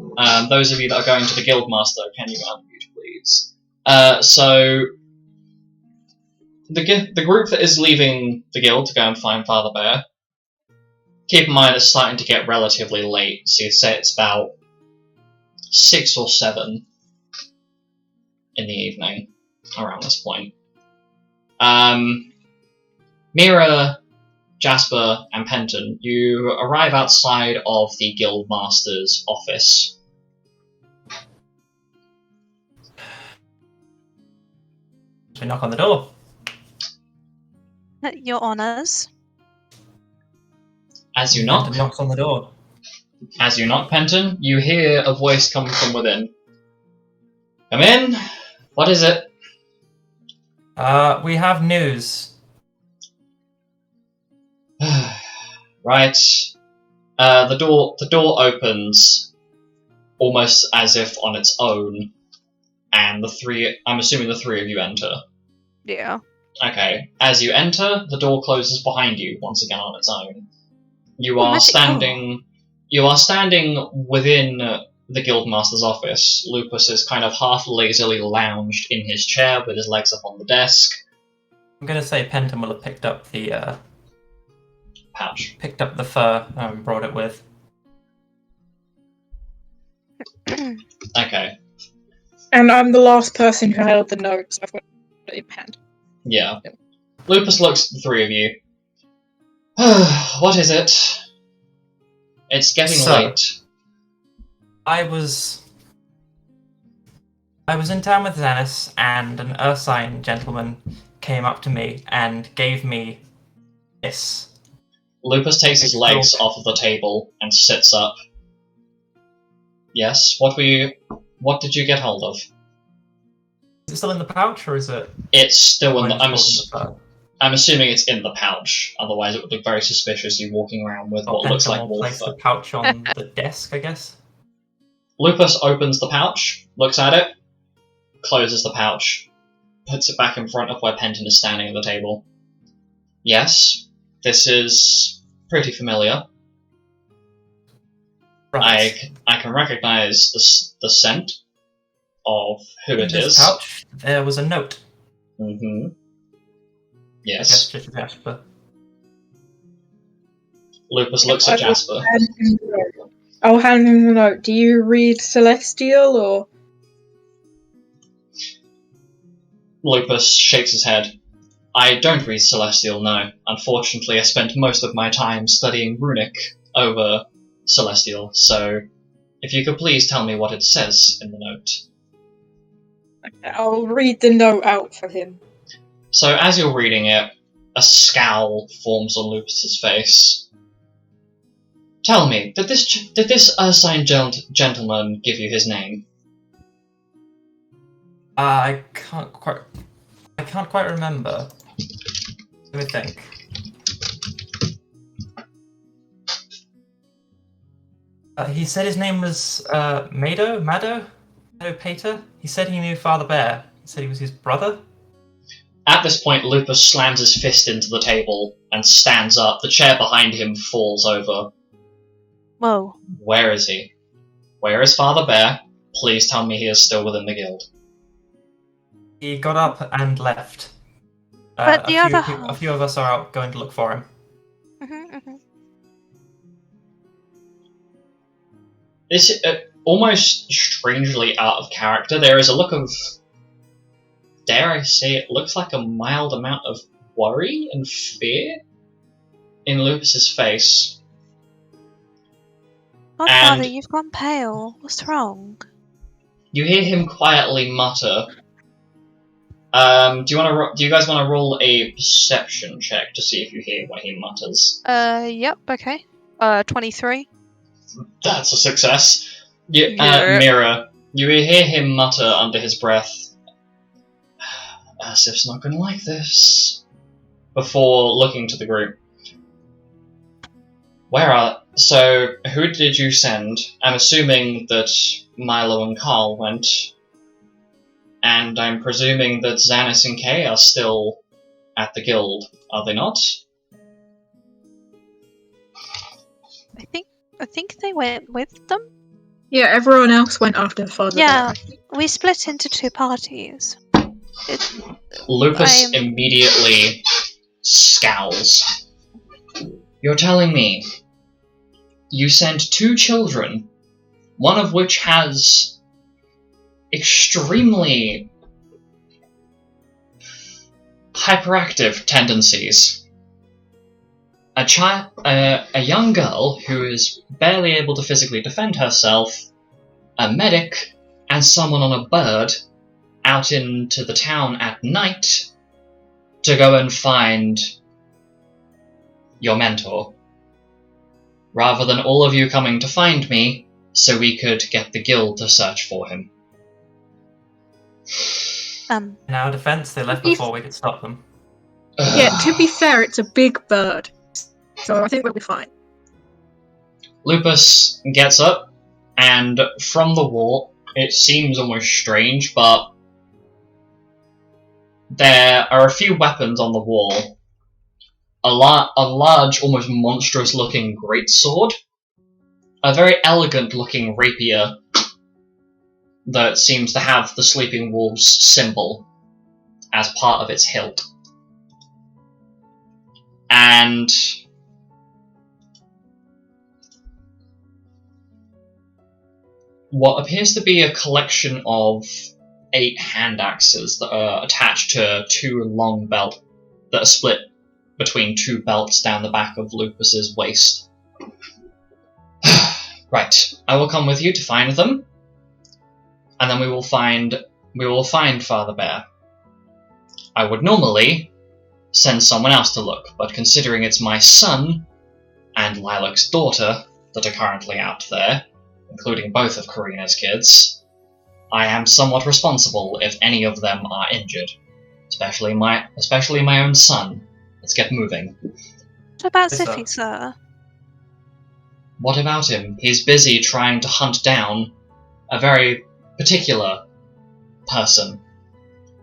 Those of you that are going to the Guildmaster, can you go on mute, please? So the group that is leaving the guild to go and find Father Bear, keep in mind it's starting to get relatively late, so you'd say it's about 6 or 7 in the evening, around this point. Mira, Jasper, and Penton, you arrive outside of the Guildmaster's office. We knock on the door. Your honours. As you knock, Penton knocks on the door. Penton, you hear a voice come from within. Come in. What is it? We have news. Right. The door opens almost as if on its own, and I'm assuming the three of you enter. Yeah. Okay. As you enter, the door closes behind you once again on its own. You Oh, are magic standing. You are standing within the Guildmaster's office. Lupus is kind of half lazily lounged in his chair with his legs up on the desk. I'm gonna say Penton will have picked up the Pouch. picked up the fur and brought it with. Okay. And I'm the last person who held the notes. I've got it in hand. Yeah. Lupus looks at the three of you. What is it? It's getting late. I was in town with Xanis, and an Ursine gentleman came up to me and gave me this. Lupus takes his legs off of the table and sits up. Yes, what did you get hold of? Is it still in the pouch, or is it? It's still in the... fur? I'm assuming it's in the pouch, otherwise it would look very suspicious you walking around with what looks like wolf place fur. the pouch on the desk, I guess. Lupus opens the pouch, looks at it, closes the pouch, puts it back in front of where Penton is standing at the table. Yes, this is pretty familiar. Right. I can recognize the scent of who In it this is. pouch, there was a note. Mm-hmm. A Yes. gesture to Jasper. Lupus looks at Jasper. I'll hand him the note. Do you read Celestial or? Lupus shakes his head. I don't read Celestial, no. Unfortunately, I spent most of my time studying Runic over Celestial, so if you could please tell me what it says in the note. I'll read the note out for him. So as you're reading it, a scowl forms on Lupus's face. Tell me, did this Ursine gentleman give you his name? I can't quite remember. Let me think. He said his name was Mado Pater. He said he knew Father Bear. He said he was his brother. At this point, Lupus slams his fist into the table and stands up. The chair behind him falls over. Whoa. Where is he? Where is Father Bear? Please tell me he is still within the guild. He got up and left. But the other a few of us are out going to look for him. This almost strangely out of character. There is a look of, dare I say, it looks like a mild amount of worry and fear in Lupus's face. Godfather, you've gone pale. What's wrong? You hear him quietly mutter. Do you guys want to roll a perception check to see if you hear what he mutters? Yep, okay. 23. That's a success. Mira, you hear him mutter under his breath, Asif's not going to like this, before looking to the group. So, who did you send? I'm assuming that Milo and Carl went, and I'm presuming that Xanis and Kay are still at the guild, are they not? I think they went with them. Yeah, everyone else went after Father Yeah, Bear. we split into two parties. Lupus immediately scowls. You're telling me you sent two children, one of which has extremely hyperactive tendencies. A young girl who is barely able to physically defend herself, a medic, and someone on a bird, out into the town at night to go and find your mentor, rather than all of you coming to find me so we could get the guild to search for him. In our defense, they left before we could stop them. Yeah, to be fair, it's a big bird, so I think we'll be fine. Lupus gets up, and from the wall, it seems almost strange, but there are a few weapons on the wall. A large, almost monstrous-looking greatsword, a very elegant-looking rapier that seems to have the Sleeping Wolves symbol as part of its hilt. And what appears to be a collection of 8 hand axes that are attached to 2 long belts that are split between 2 belts down the back of Lupus's waist. Right, I will come with you to find them, and then we will find Father Bear. I would normally send someone else to look, but considering it's my son and Lilac's daughter that are currently out there, including both of Karina's kids, I am somewhat responsible if any of them are injured, especially my own son. Let's get moving. What about Yes, Ziffy, sir? What about him? He's busy trying to hunt down a very particular person.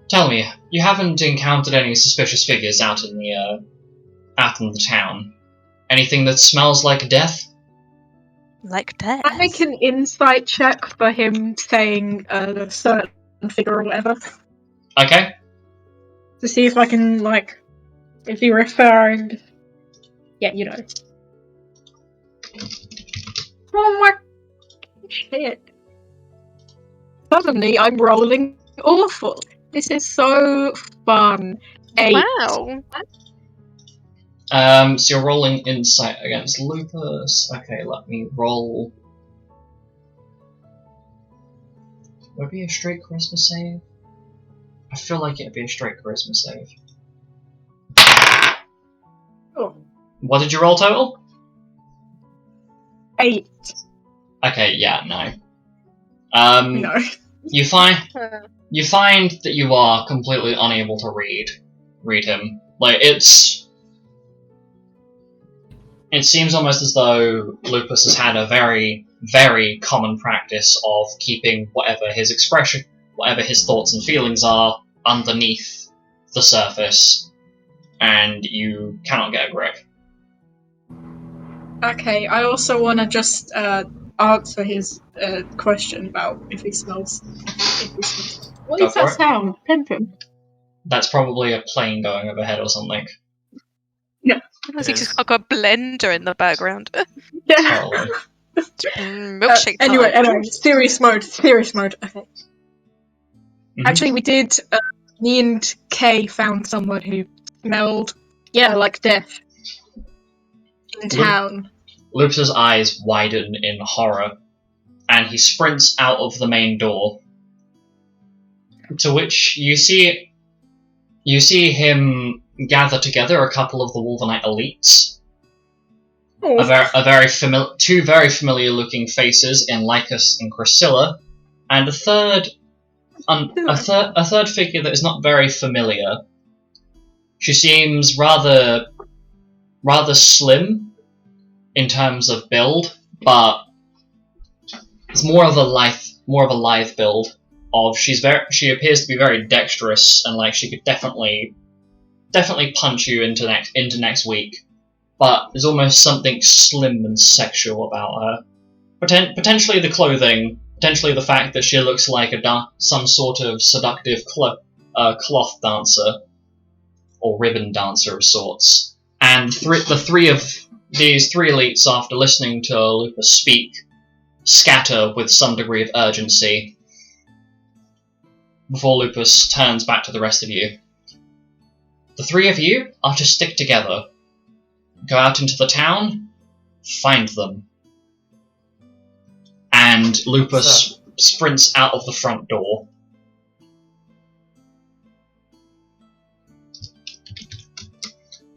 Tell me, you haven't encountered any suspicious figures out in the town? Anything that smells like death? Like death? I make an insight check for him saying a certain figure or whatever, Okay. to see if I can, if he referring... Yeah, you know. Oh my shit. Suddenly I'm rolling awful. This is so fun. 8. Wow. So you're rolling insight against Lupus. Okay, let me roll. Would it be a straight charisma save? I feel like it'd be a straight charisma save. Oh. What did you roll total? 8. Okay, yeah, no. No. You find that you are completely unable to read him. It seems almost as though Lupus has had a very, very common practice of keeping whatever his thoughts and feelings are underneath the surface, and you cannot get a grip. Okay, I also want to just answer his question about if he smells. What Go is for that it. sound? Pimpin'? That's probably a plane going overhead or something. I think he's got a blender in the background. Yeah. Totally. Milkshake time. Anyway, serious mode. Okay. Mhm. Actually, we did. Me and Kay found someone who smelled, like death in town. Lupus's eyes widen in horror, and he sprints out of the main door. To which you see him gather together a couple of the Wolvenite elites. Oh. Two very familiar-looking faces in Lycus and Chrysilla, and a third figure that is not very familiar. She seems rather slim in terms of build, but it's more of a lithe build. She appears to be very dexterous, and she could definitely punch you into next week. But there's almost something slim and sexual about her. Potentially the clothing, potentially the fact that she looks like some sort of seductive cloth dancer or ribbon dancer of sorts. And the three of these 3 elites, after listening to Lupus speak, scatter with some degree of urgency before Lupus turns back to the rest of you. The 3 of you are to stick together. Go out into the town, find them. And Lupus sprints out of the front door.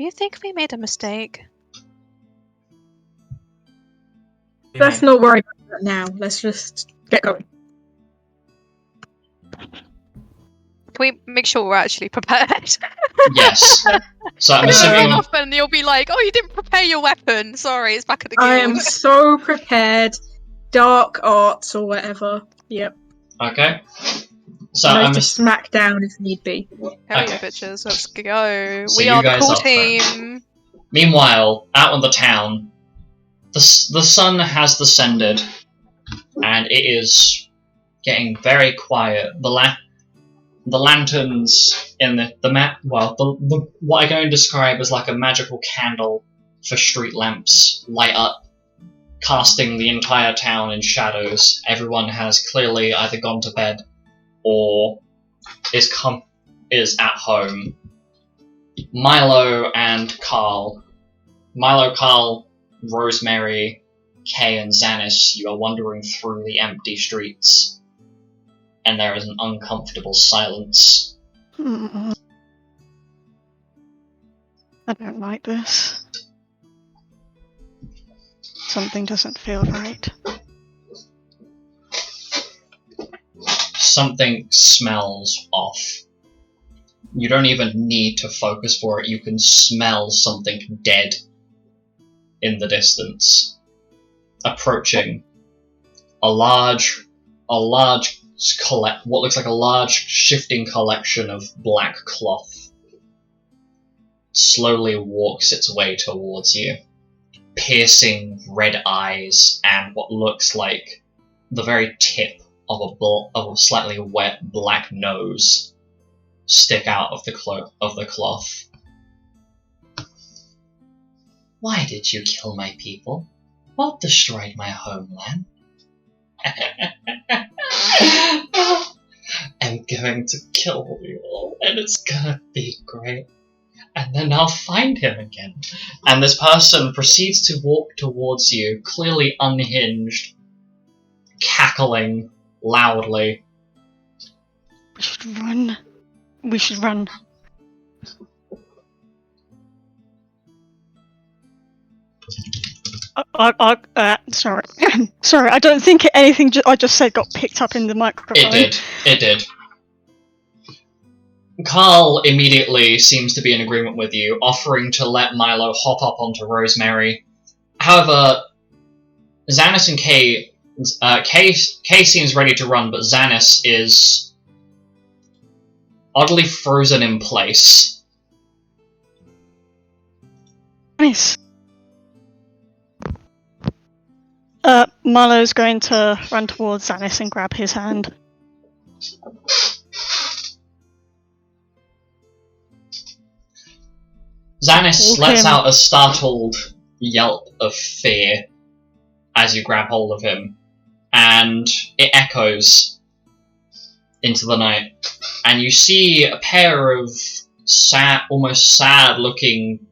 you think we made a mistake? Let's not worry about that now. Let's just get going. Can we make sure we're actually prepared? Yes. So I'm Because run assuming. off and you'll be like, oh, you didn't prepare your weapon. Sorry, it's back at the guild. I am so prepared. Dark arts or whatever. Yep. Okay. So Ready I'm to ass- smack down if need be. Hell Okay. yeah, bitches. Let's go. So We you are the guys cool are friends. team. Meanwhile, out in the town, the sun has descended, and it is getting very quiet. The lanterns in what I'm going to describe as like a magical candle for street lamps light up, casting the entire town in shadows. Everyone has clearly either gone to bed or is at home. Milo, Carl, Rosemary, Kay, and Xanis, you are wandering through the empty streets, and there is an uncomfortable silence. I don't like this. Something doesn't feel right. Something smells off. You don't even need to focus for it, you can smell something dead in the distance. Approaching what looks like a large shifting collection of black cloth slowly walks its way towards you. Piercing red eyes and what looks like the very tip of a slightly wet black nose stick out of the cloth. Why did you kill my people? What destroyed my homeland? I'm going to kill you all, and it's gonna be great. And then I'll find him again. And this person proceeds to walk towards you, clearly unhinged, cackling loudly. We should run. We should run. Sorry. Sorry, I don't think anything I just said got picked up in the microphone. It did. Carl immediately seems to be in agreement with you, offering to let Milo hop up onto Rosemary. However, Xanis and Kay seems ready to run, but Xanis is oddly frozen in place. Nice. Milo's going to run towards Xanis and grab his hand. Xanis lets him. out a startled yelp of fear as you grab hold of him, and it echoes into the night. And you see a pair of almost sad-looking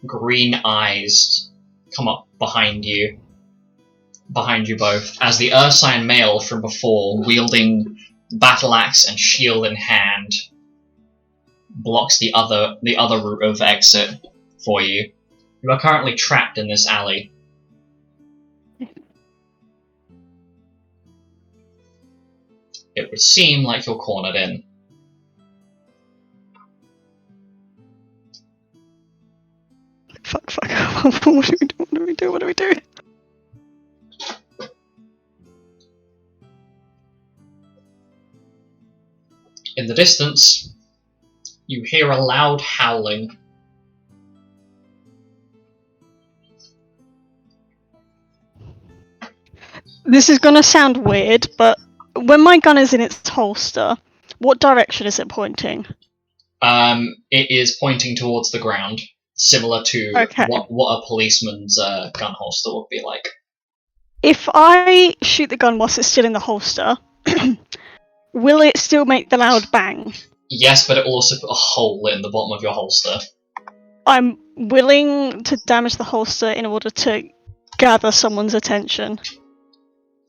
green eyes come up behind you both, as the Ursine male from before, wielding battle axe and shield in hand, blocks the other route of exit for you. You are currently trapped in this alley. It would seem like you're cornered in. Fuck. What do we do? In the distance, you hear a loud howling. This is gonna sound weird, but when my gun is in its holster, what direction is it pointing? It is pointing towards the ground, similar to Okay. what a policeman's gun holster would be like. If I shoot the gun whilst it's still in the holster, will it still make the loud bang? Yes, but it will also put a hole in the bottom of your holster. I'm willing to damage the holster in order to gather someone's attention.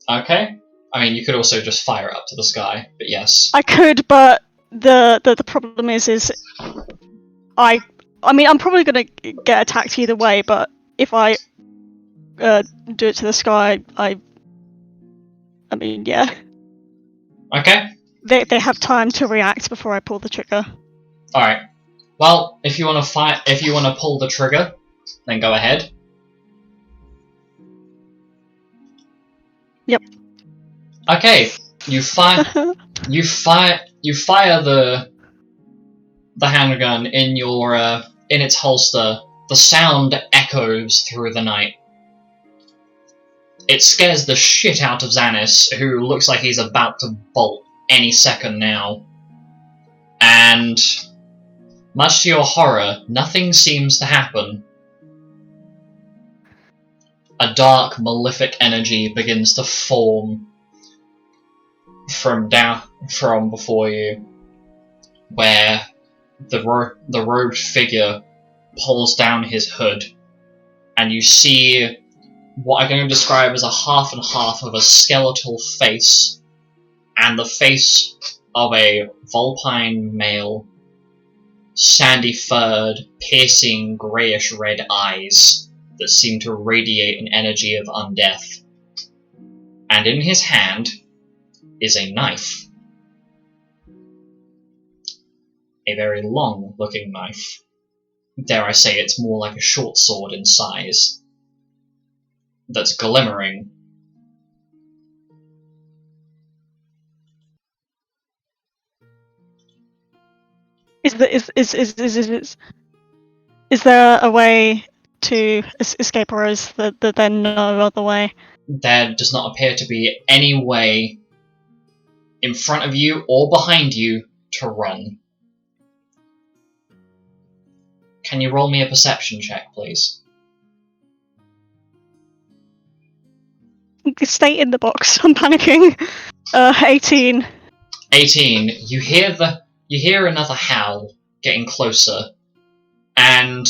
Okay. I mean, you could also just fire it up to the sky, but yes. I could, but the problem is I I mean, I'm probably gonna get attacked either way, but if I do it to the sky, I mean, yeah. Okay. They have time to react before I pull the trigger. All right. Well, if you want to pull the trigger, then go ahead. Yep. Okay. You fire the handgun in your in its holster. The sound echoes through the night. It scares the shit out of Xanis, who looks like he's about to bolt any second now. And much to your horror, nothing seems to happen. A dark, malefic energy begins to form from before you, where the robed figure pulls down his hood, and you see what I'm going to describe as a half and half of a skeletal face, and the face of a Vulpine male, sandy-furred, piercing, greyish-red eyes that seem to radiate an energy of undeath. And in his hand is a knife. A very long-looking knife. Dare I say it's more like a short sword in size. That's glimmering. Is there a way to escape, or is there then no other way? There does not appear to be any way in front of you or behind you to run. Can you roll me a perception check, please? Stay in the box. I'm panicking. 18. 18. You hear another howl getting closer, and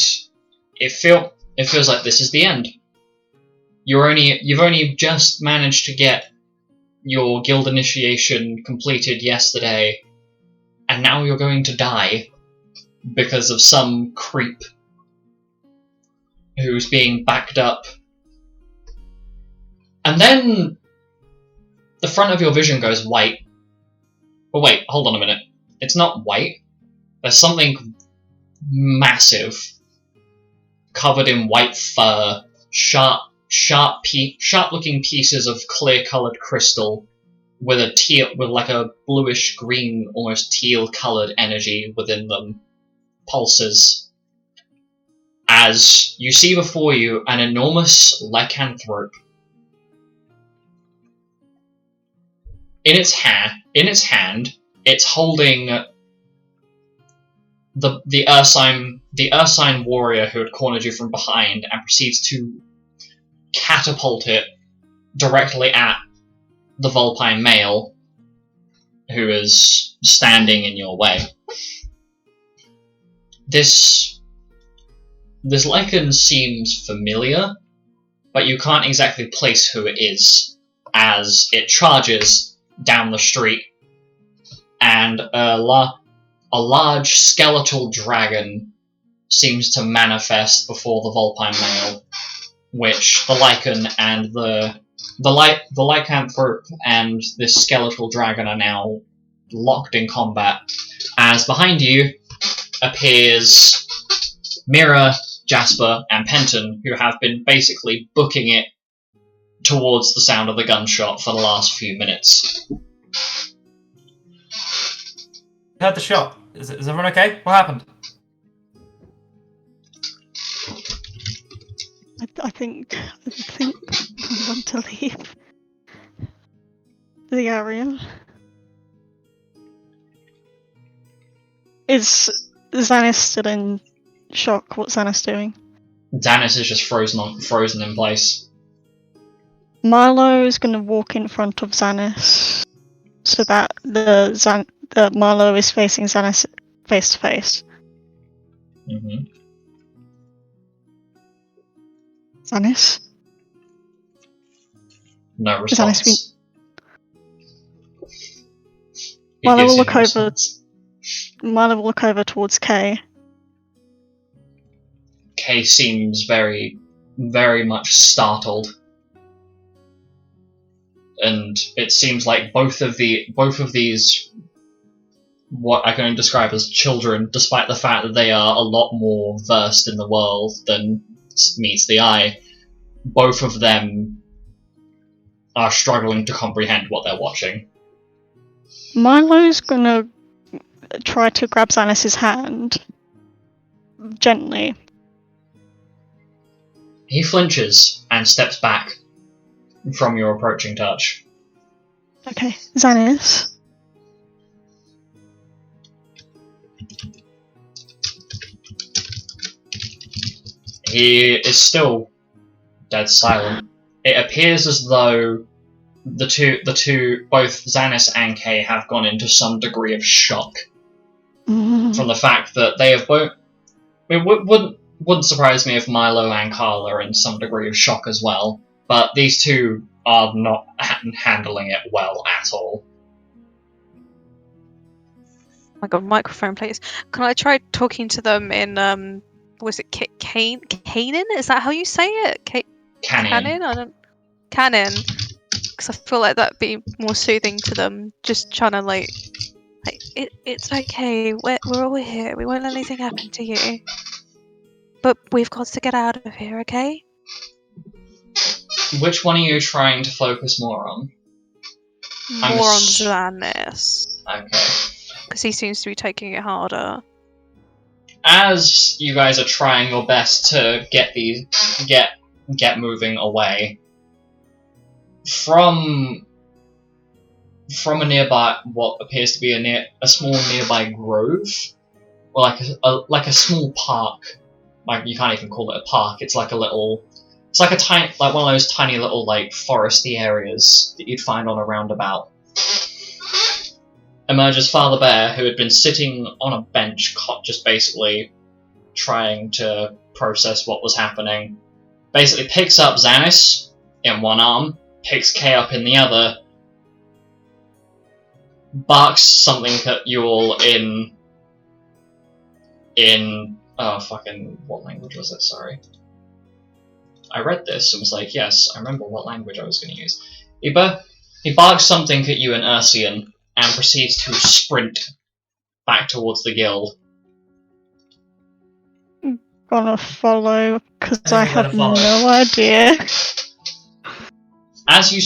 it feels like this is the end. You've only just managed to get your guild initiation completed yesterday, and now you're going to die because of some creep who's being backed up. And then the front of your vision goes white. But wait, hold on a minute. It's not white. There's something massive, covered in white fur, sharp-looking pieces of clear-coloured crystal with like a bluish-green, almost teal-coloured energy within them, pulses. As you see before you an enormous lycanthrope. In its hand, it's holding the Ursine warrior who had cornered you from behind, and proceeds to catapult it directly at the Vulpine male who is standing in your way. This lycan seems familiar, but you can't exactly place who it is, as it charges down the street, and a large skeletal dragon seems to manifest before the Vulpine male, which the lycan and the lycanthrope and this skeletal dragon are now locked in combat, as behind you appears Mira, Jasper, and Penton, who have been basically booking it towards the sound of the gunshot for the last few minutes. Heard the shot. Is everyone okay? What happened? I think we want to leave the area. Is Xanis still in shock? What's Xanis doing? Xanis is just frozen in place. Milo is going to walk in front of Xanis so that the Milo is facing Xanis face to face. Mm-hmm. Xanis? No response. Milo will look over towards Kay. Kay seems very, very much startled. And it seems like both of these, what I can describe as children, despite the fact that they are a lot more versed in the world than meets the eye, both of them are struggling to comprehend what they're watching. Milo's gonna try to grab Xanis's hand gently. He flinches and steps back from your approaching touch. Okay, Xanis. He is still dead silent. It appears as though the two, both Xanis and Kay, have gone into some degree of shock from the fact that they have both. It wouldn't surprise me if Milo and Carl are in some degree of shock as well, but these two are not handling it well at all. Oh my god, microphone please. Can I try talking to them in, was it Canaan? Is that how you say it? Canyon. I don't... Canon. Because I feel like that'd be more soothing to them. Just trying to like it's okay. We're all here. We won't let anything happen to you. But we've got to get out of here, okay? Which one are you trying to focus more on? More on Xanis. Okay. Because he seems to be taking it harder. As you guys are trying your best to get moving away from a nearby, what appears to be a small nearby grove, or like a small park. Like, you can't even call it a park. It's like a tiny, like one of those tiny little like foresty areas that you'd find on a roundabout. Emerges Father Bear, who had been sitting on a bench, just basically trying to process what was happening. Basically picks up Xanis in one arm, picks Kay up in the other, barks something at you all in oh fucking, what language was it? Sorry. I read this and was like, yes, I remember what language I was going to use. He barks something at you in Ursian and proceeds to sprint back towards the guild. Gonna follow, because I You're gonna have follow. no idea. As you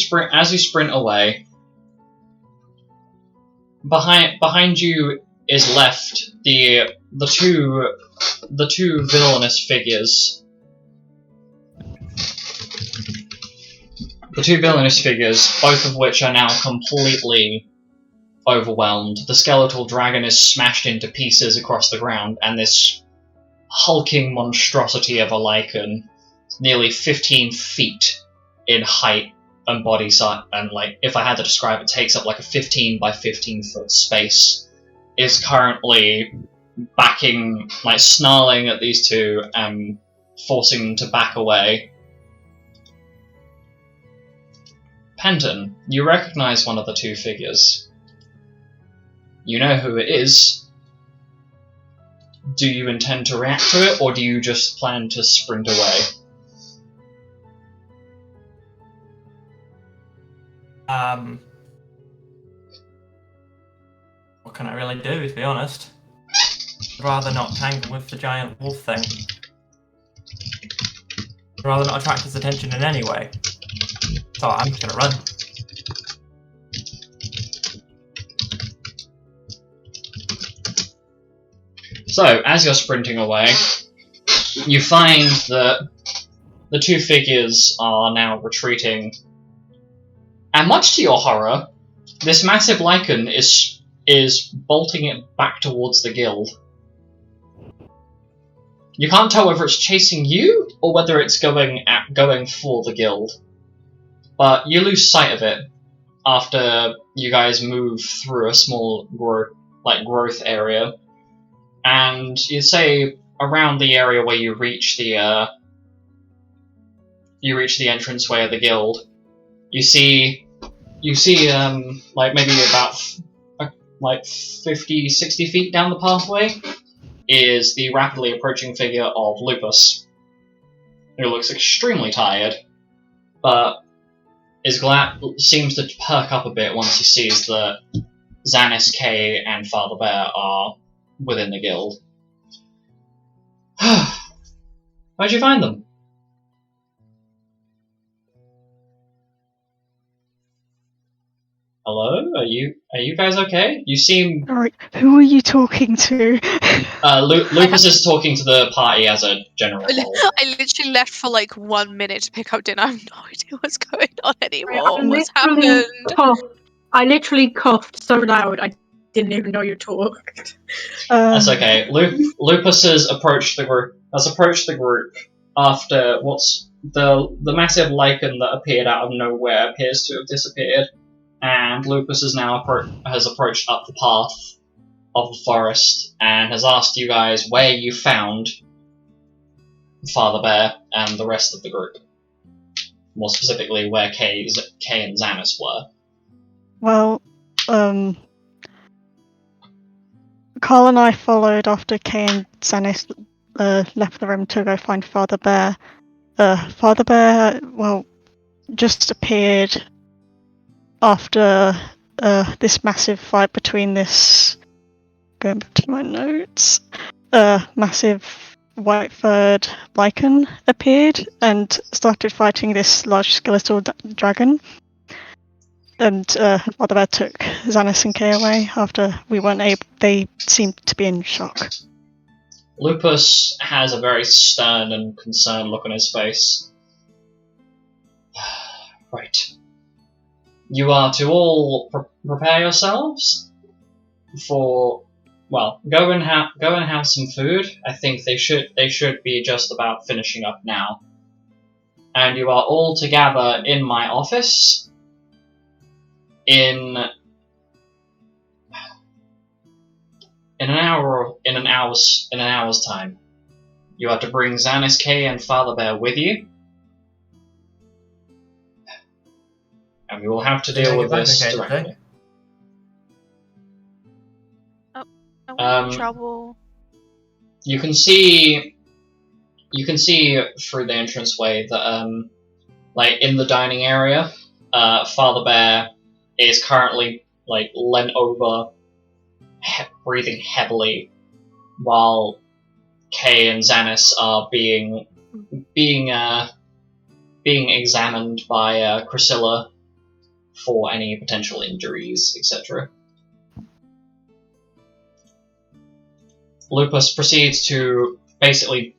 sprint away, behind you is left the two villainous figures. The two villainous figures, both of which are now completely overwhelmed. The skeletal dragon is smashed into pieces across the ground, and this hulking monstrosity of a lichen, nearly 15 feet in height and body size, and like, if I had to describe it, takes up like a 15 by 15 foot space, is currently backing, like snarling at these two and forcing them to back away. Penton, you recognize one of the two figures. You know who it is. Do you intend to react to it, or do you just plan to sprint away? What can I really do, to be honest? I'd rather not tangle with the giant wolf thing. I'd rather not attract his attention in any way. So I'm just gonna run. So, as you're sprinting away, you find that the two figures are now retreating. And much to your horror, this massive lichen is bolting it back towards the guild. You can't tell whether it's chasing you or whether it's going for the guild. But you lose sight of it after you guys move through a small growth area. And you'd say around the area where you reach the entranceway of the guild, you see like maybe about like 50, 60 feet down the pathway is the rapidly approaching figure of Lupus, who looks extremely tired, but seems to perk up a bit once he sees that Xanis, Kay, and Father Bear are within the guild. Where'd you find them? Hello? Are you guys okay? You seem... Alright, who are you talking to? Lupus is talking to the party as a general whole. I literally left for like 1 minute to pick up dinner. I have no idea what's going on anymore. I What's literally happened? I literally coughed so loud I didn't even know you talked. That's okay. Lupus has approached the group after what's the massive lichen that appeared out of nowhere appears to have disappeared, and Lupus has now has approached up the path of the forest and has asked you guys where you found Father Bear and the rest of the group. More specifically, where Kay and Xanis were. Well, Carl and I followed after Kay and Xanis left the room to go find Father Bear. Father Bear, well, just appeared after this massive fight between this... Going back to my notes. Massive white-furred lichen appeared and started fighting this large skeletal dragon. And Father Bear took Xanis and Kay away after we weren't able... They seemed to be in shock. Lupus has a very stern and concerned look on his face. Right. You are to all prepare yourselves for... Well, go and have some food. I think they should be just about finishing up now. And you are all together in my office in an hour's time. You are to bring Xanis, Kay, and Father Bear with you. And we will have to deal with this directly. Trouble. You can see through the entranceway that like in the dining area, Father Bear is currently like leant over, breathing heavily, while Kay and Xanis are being examined by Chrysilla for any potential injuries, etc. Lupus proceeds to basically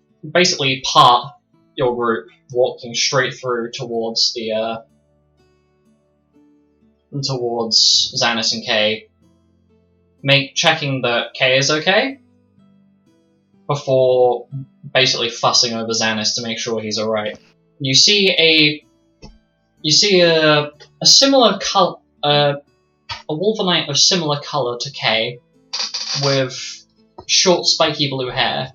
part your group, walking straight through towards Xanis and Kay, checking that Kay is okay before basically fussing over Xanis to make sure he's alright. You see a similar color, a Wolverine of similar color to Kay, with short, spiky blue hair,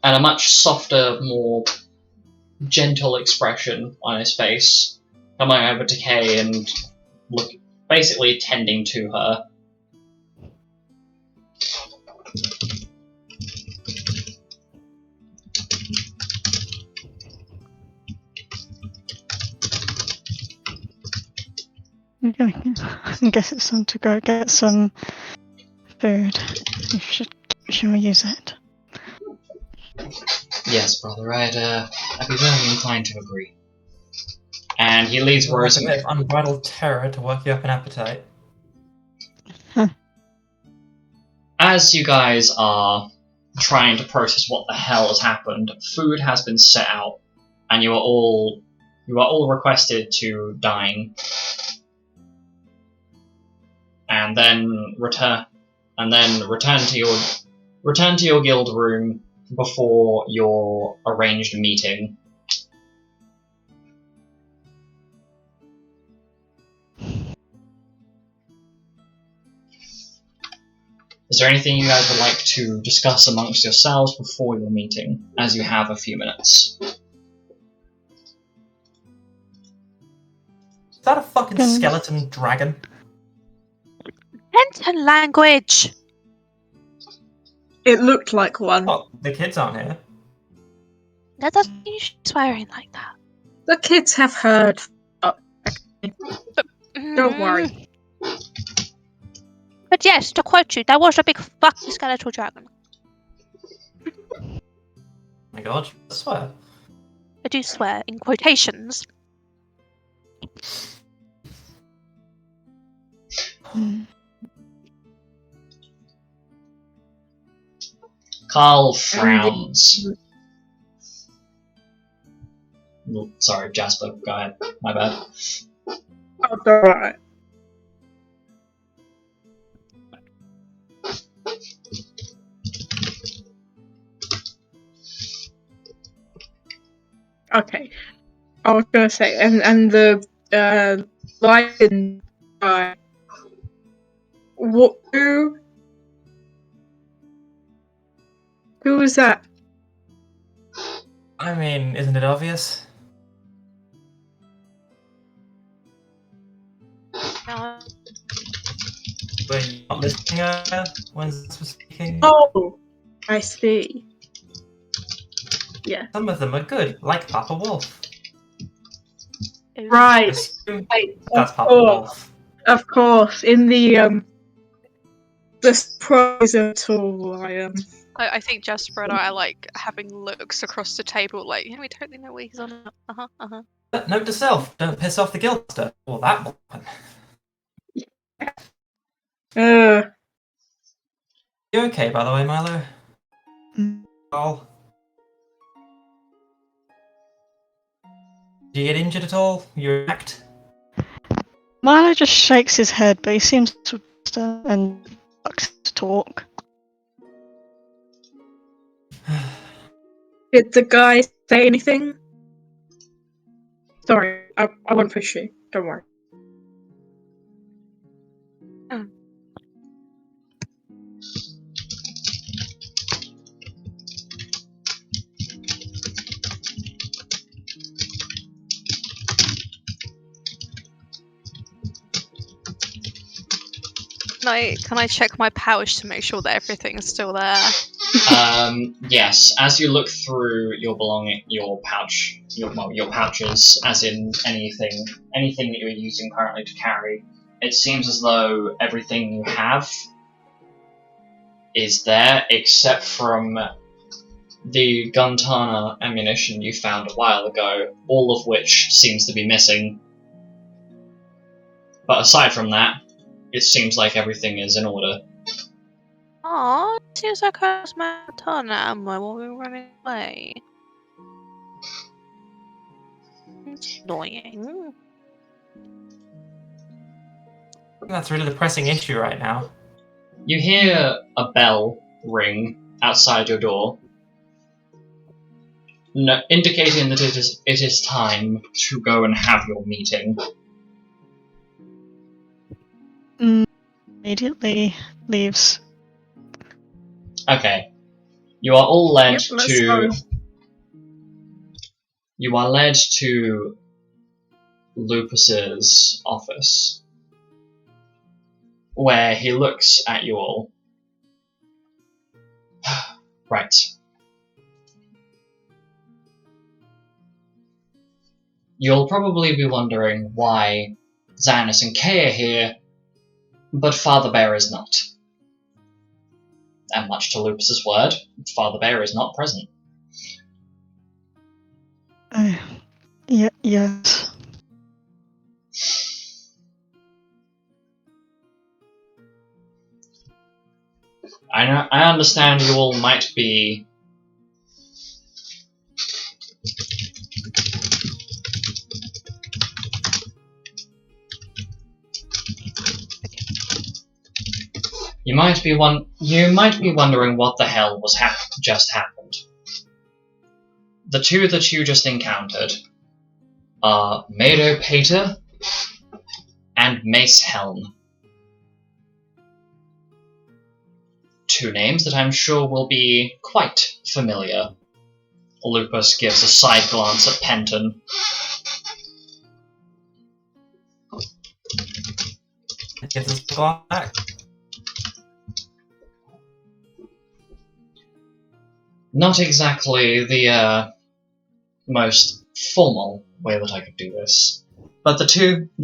and a much softer, more gentle expression on his face, coming over to Kay and basically tending to her. I guess it's time to go get some food. You should use it. Yes, brother, I'd be very inclined to agree. And he leads Rosemary. A bit of unbridled terror to work you up an appetite. As you guys are trying to process what the hell has happened, food has been set out, and you are all requested to dine, and then return to your guild room before your arranged meeting. Is there anything you guys would like to discuss amongst yourselves before your meeting, as you have a few minutes? Is that a fucking skeleton dragon? Enter language! It looked like one. What? The kids aren't here. That doesn't mean you should be swearing like that. The kids have heard. Don't worry. But yes, to quote you, that was a big fucking skeletal dragon. Oh my god, I swear. I do swear, in quotations. Carl frowns. Oh, sorry, Jasper, go ahead. My bad. Oh, alright. Okay. I was gonna say, and the lion guy. What? Who was that? I mean, isn't it obvious? No. Were you not listening earlier when Zaz was speaking? Oh, I see. Yeah. Some of them are good, like Papa Wolf. Right. Assume Right. that's Of Papa course. Wolf. Of course. In the surprise tool, I think Jasper and I are like having looks across the table, like, we totally know what he's on. But note to self, don't piss off the guildmaster. Or that will happen. You okay, by the way, Milo? Carl? Did you get injured at all? You act? Milo just shakes his head, but he seems to and ducks to talk. Did the guy say anything? Sorry, I won't push you. Don't worry. Can I check my pouch to make sure that everything's still there? Yes. As you look through your pouches, as in anything that you're using currently to carry, it seems as though everything you have is there, except from the Guntana ammunition you found a while ago, all of which seems to be missing. But aside from that, it seems like everything is in order. Aw, it seems like I lost my ton of ammo while we were running away. It's annoying. That's really the pressing issue right now. You hear a bell ring outside your door, indicating that it is time to go and have your meeting. Immediately leaves. Okay. You are all led Yep, let's go. You are led to Lupus's office, where he looks at you all. Right. You'll probably be wondering why Xanus and Kay are here, but Father Bear is not. And much to Lupus's word, Father Bear is not present. Yes. I understand you all might be You might be wondering what the hell was just happened. The two that you just encountered are Mado Pater and Mace Helm. Two names that I'm sure will be quite familiar. Lupus gives a side glance at Penton. Gives us a glance back. Not exactly the most formal way that I could do this. But the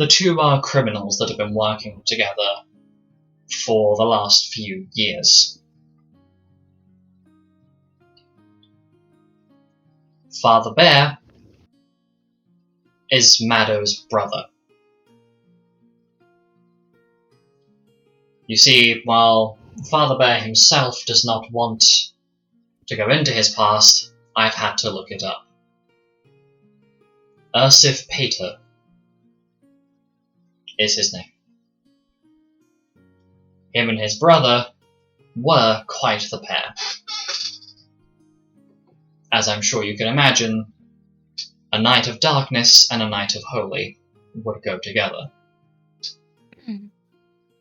two are criminals that have been working together for the last few years. Father Bear is Maddo's brother. You see, while Father Bear himself does not want to go into his past, I've had to look it up. Ursif Pater is his name. Him and his brother were quite the pair. As I'm sure you can imagine, a night of darkness and a night of holy would go together.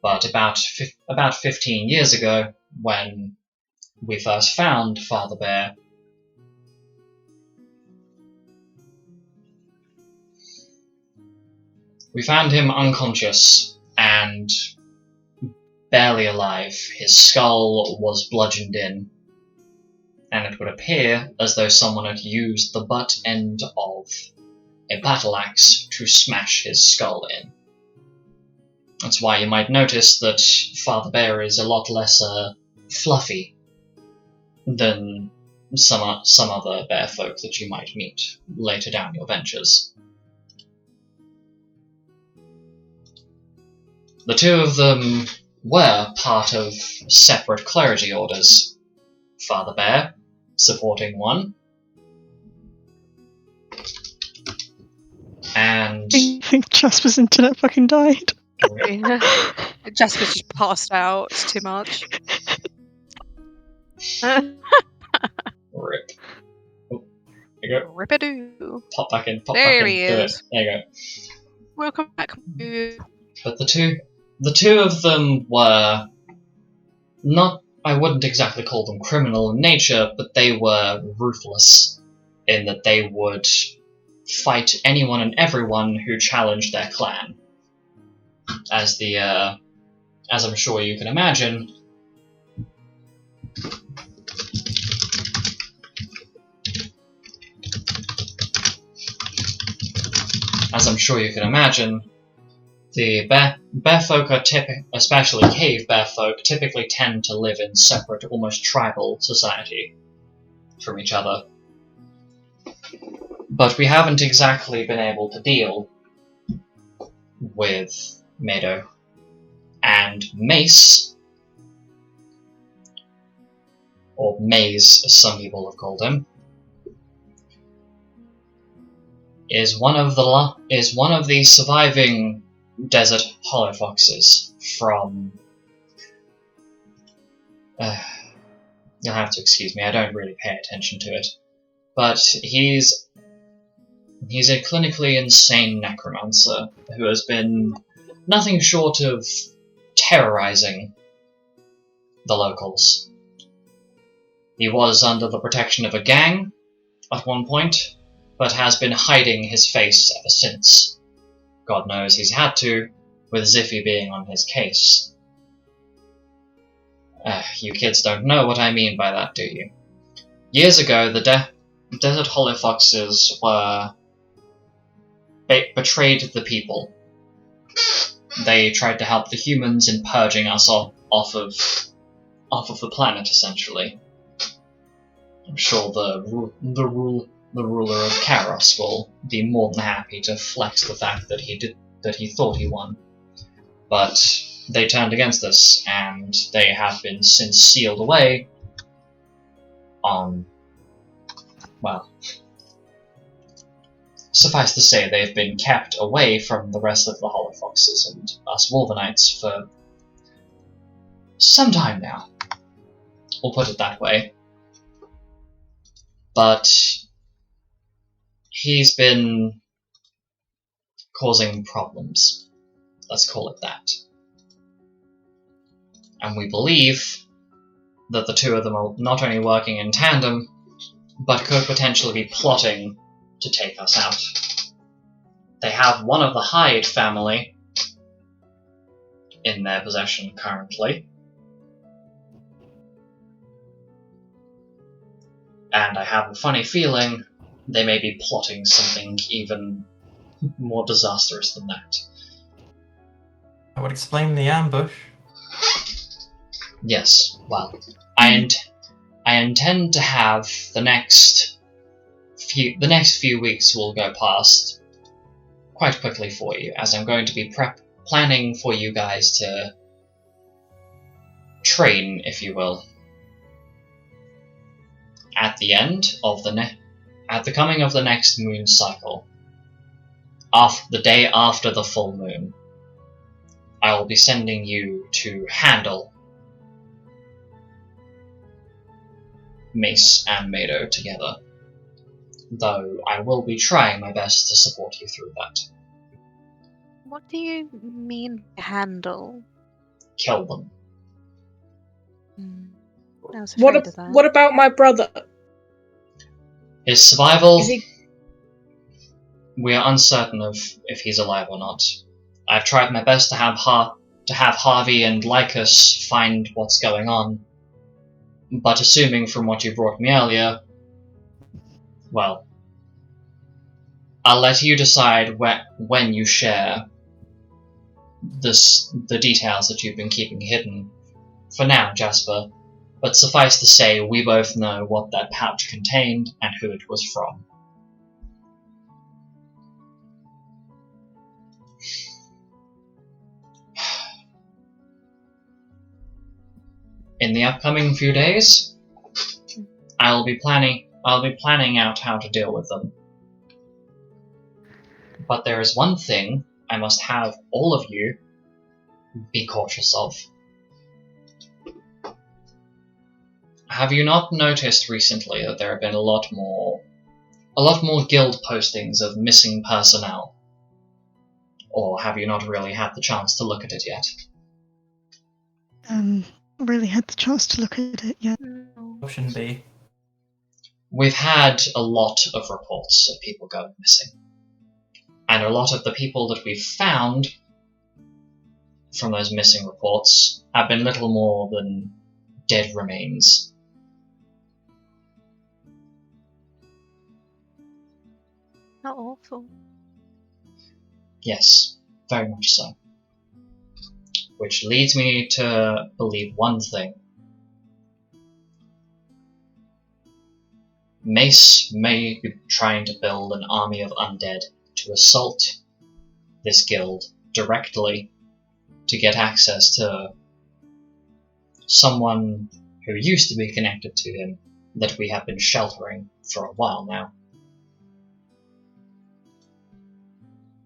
But about 15 years ago, when we first found Father Bear, we found him unconscious and barely alive. His skull was bludgeoned in, and it would appear as though someone had used the butt end of a battle axe to smash his skull in. That's why you might notice that Father Bear is a lot less fluffy than some other bear folk that you might meet later down your ventures. The two of them were part of separate clergy orders. Father Bear supporting one, and I think Jasper's internet fucking died. Jasper's just passed out. It's too much. Rip. Oh, there you go. Rip-a-doo. Pop back in. Pop There back he in. Do is. it. There you go. Welcome back. But the two of them were not, I wouldn't exactly call them criminal in nature, but they were ruthless in that they would fight anyone and everyone who challenged their clan. As I'm sure you can imagine, the bear folk are especially cave bear folk, typically tend to live in separate, almost tribal society from each other. But we haven't exactly been able to deal with Meadow. And Mace, or Maze as some people have called him, is one of the surviving desert hollow foxes from... you'll have to excuse me, I don't really pay attention to it. But he's a clinically insane necromancer who has been nothing short of terrorizing the locals. He was under the protection of a gang at one point, but has been hiding his face ever since. God knows he's had to, with Ziffy being on his case. You kids don't know what I mean by that, do you? Years ago, the Desert Hollow Foxes betrayed the people. They tried to help the humans in purging us off of the planet, essentially. I'm sure the ruler of Karos will be more than happy to flex the fact that he thought he won. But they turned against us, and they have been since sealed away on, well, suffice to say, they've been kept away from the rest of the Hollow Foxes and us Wolvenites for some time now. We'll put it that way. But he's been causing problems. Let's call it that. And we believe that the two of them are not only working in tandem, but could potentially be plotting to take us out. They have one of the Hyde family in their possession currently. And I have a funny feeling they may be plotting something even more disastrous than that. I would explain the ambush. Yes, well, I intend to have the next few weeks will go past quite quickly for you, as I'm going to be planning for you guys to train, if you will. At the end of at the coming of the next moon cycle, the day after the full moon, I will be sending you to handle Mace and Mado together, though I will be trying my best to support you through that. What do you mean handle? Kill them. I was afraid of that. What about my brother? His survival, Is he... we are uncertain of if he's alive or not. I've tried my best to have Harvey and Lycus find what's going on, but assuming from what you brought me earlier, well, I'll let you decide when you share the details that you've been keeping hidden for now, Jasper, but suffice to say, we both know what that pouch contained and who it was from. In the upcoming few days, I'll be planning out how to deal with them. But there is one thing I must have all of you be cautious of. Have you not noticed recently that there have been a lot more guild postings of missing personnel? Or have you not really had the chance to look at it yet? Really had the chance to look at it yet. Option B. We've had a lot of reports of people going missing. And a lot of the people that we've found from those missing reports have been little more than dead remains. Not awful. Yes, very much so. Which leads me to believe one thing. Mace may be trying to build an army of undead to assault this guild directly to get access to someone who used to be connected to him that we have been sheltering for a while now.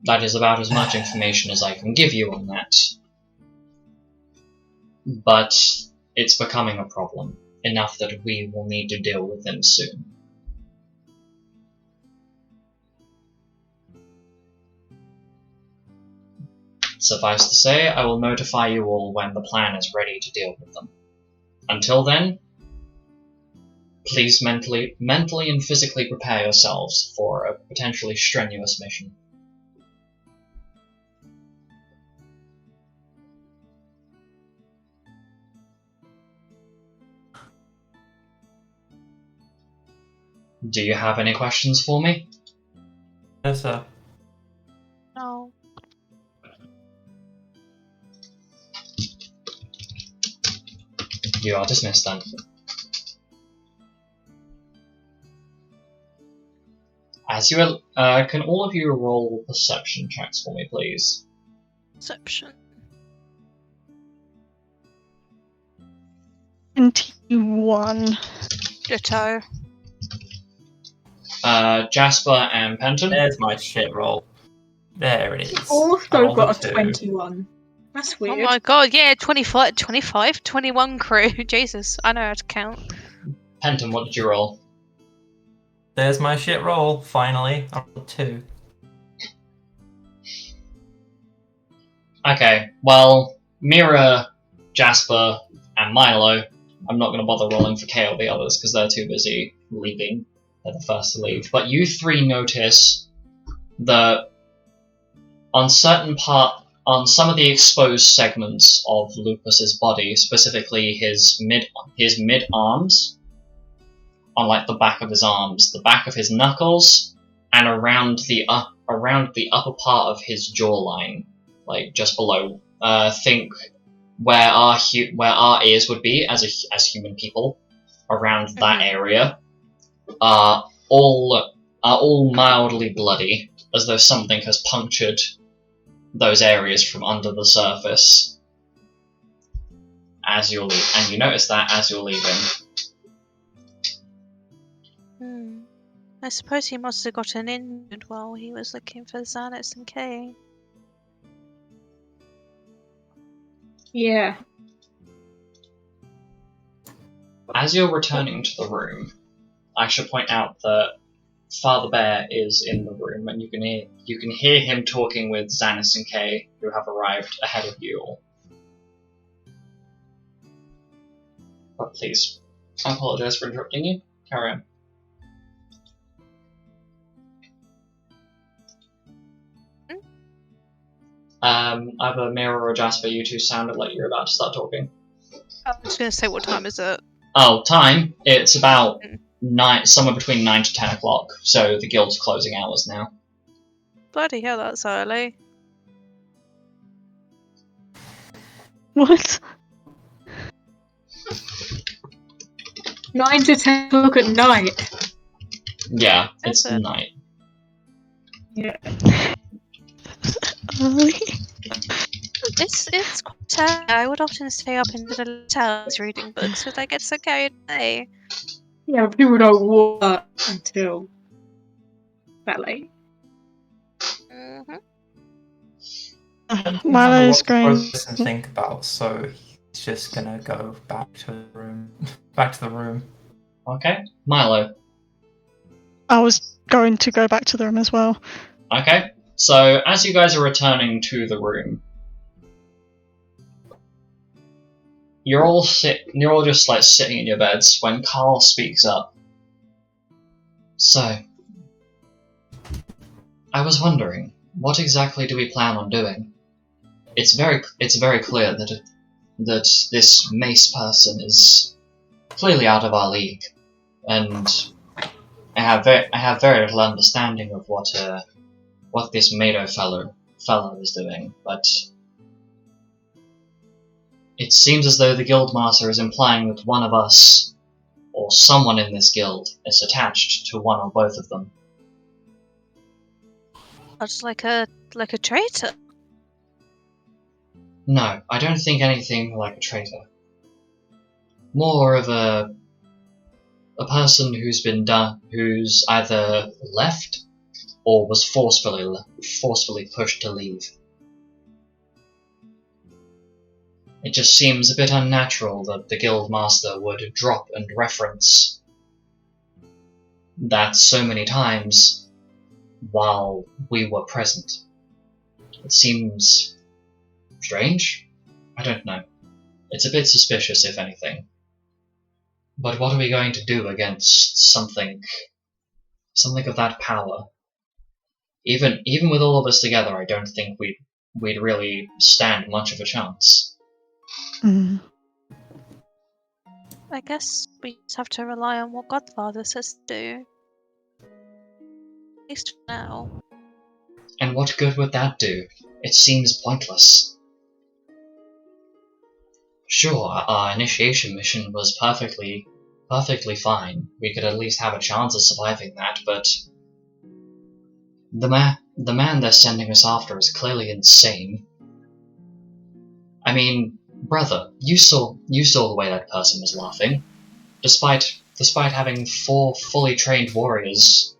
That is about as much information as I can give you on that. But it's becoming a problem, enough that we will need to deal with him soon. Suffice to say, I will notify you all when the plan is ready to deal with them. Until then, please mentally and physically prepare yourselves for a potentially strenuous mission. Do you have any questions for me? Yes, sir. No. You are dismissed then. As you can all of you roll perception checks for me, please? Perception. 21. Ditto. Jasper and Penton? There's my shit roll. There it is. Also got a 2. 21. That's weird. Oh my god, yeah, 25, 21 crew. Jesus, I know how to count. Penton, what did you roll? There's my shit roll, finally. I rolled 2. Okay, well, Mira, Jasper, and Milo, I'm not going to bother rolling for K or the others because they're too busy leaving. They're the first to leave. But you three notice that on some of the exposed segments of Lupus's body, specifically his mid arms, on like the back of his arms, the back of his knuckles, and around the upper part of his jawline, like just below. Think where our ears would be as human people, around that area, are all mildly bloody, as though something has punctured those areas from under the surface. And you notice that as you're leaving. I suppose he must have gotten injured while he was looking for Xanax and Kay. Yeah. As you're returning to the room, I should point out that Father Bear is in the room, and you can hear him talking with Xanax and Kay, who have arrived ahead of you all. But please, I apologize for interrupting you. Carry on. Either Mira or Jasper, you two sounded like you're about to start talking. I was going to say, what time is it? Oh, time? It's about 9, somewhere between 9 to 10 o'clock, so the guild's closing hours now. Bloody hell, that's early. What? 9 to 10 o'clock at night. Yeah, Is it's it? night. Yeah. Early? It's quite early. I would often stay up in the hotels reading books, but I get so carried away. Yeah, but people don't work until that late. Milo's going. And think about, so he's just gonna go back to the room. Back to the room. Okay, Milo. I was going to go back to the room as well. Okay, so as you guys are returning to the room, you're all just like sitting in your beds when Carl speaks up. So, I was wondering, what exactly do we plan on doing? It's very clear that this Mace person is clearly out of our league, and I have very little understanding of what this Mado fellow is doing, but it seems as though the Guildmaster is implying that one of us, or someone in this guild, is attached to one or both of them. That's like a traitor. No, I don't think anything like a traitor. More of a person who's either left or was forcefully pushed to leave. It just seems a bit unnatural that the Guildmaster would drop and reference that so many times while we were present. It seems strange? I don't know. It's a bit suspicious, if anything. But what are we going to do against something of that power? Even with all of us together, I don't think we'd really stand much of a chance. Mm. I guess we just have to rely on what Godfather says to do. At least for now. And what good would that do? It seems pointless. Sure, our initiation mission was perfectly fine. We could at least have a chance of surviving that, but the man they're sending us after is clearly insane. I mean, brother, you saw the way that person was laughing. Despite having 4 fully trained warriors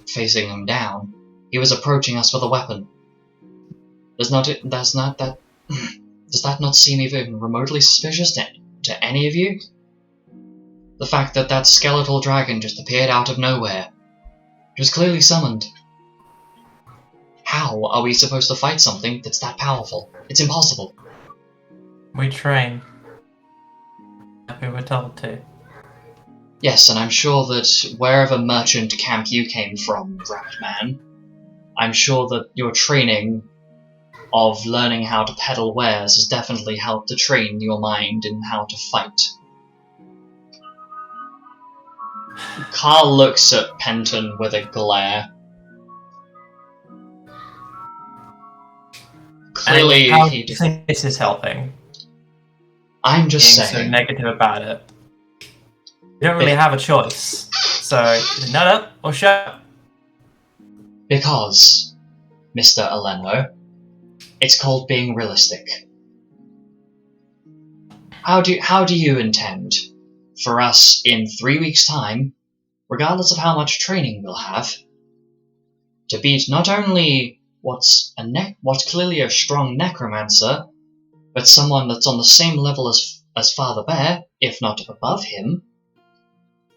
facing him down, he was approaching us with a weapon. Does that not seem even remotely suspicious to any of you? The fact that skeletal dragon just appeared out of nowhere. It was clearly summoned. How are we supposed to fight something that's that powerful? It's impossible. We train. We were told to. Yes, and I'm sure that wherever merchant camp you came from, Rat Man, I'm sure that your training of learning how to peddle wares has definitely helped to train your mind in how to fight. Carl looks at Penton with a glare. Clearly, And how do you think this is helping? I'm just Being saying. so negative about it. You don't really have a choice. So, either nut up or shut up. Because, Mr. Aleno, it's called being realistic. How do you intend for us in 3 weeks' time, regardless of how much training we'll have, to beat not only what's clearly a strong necromancer, but someone that's on the same level as Father Bear, if not above him,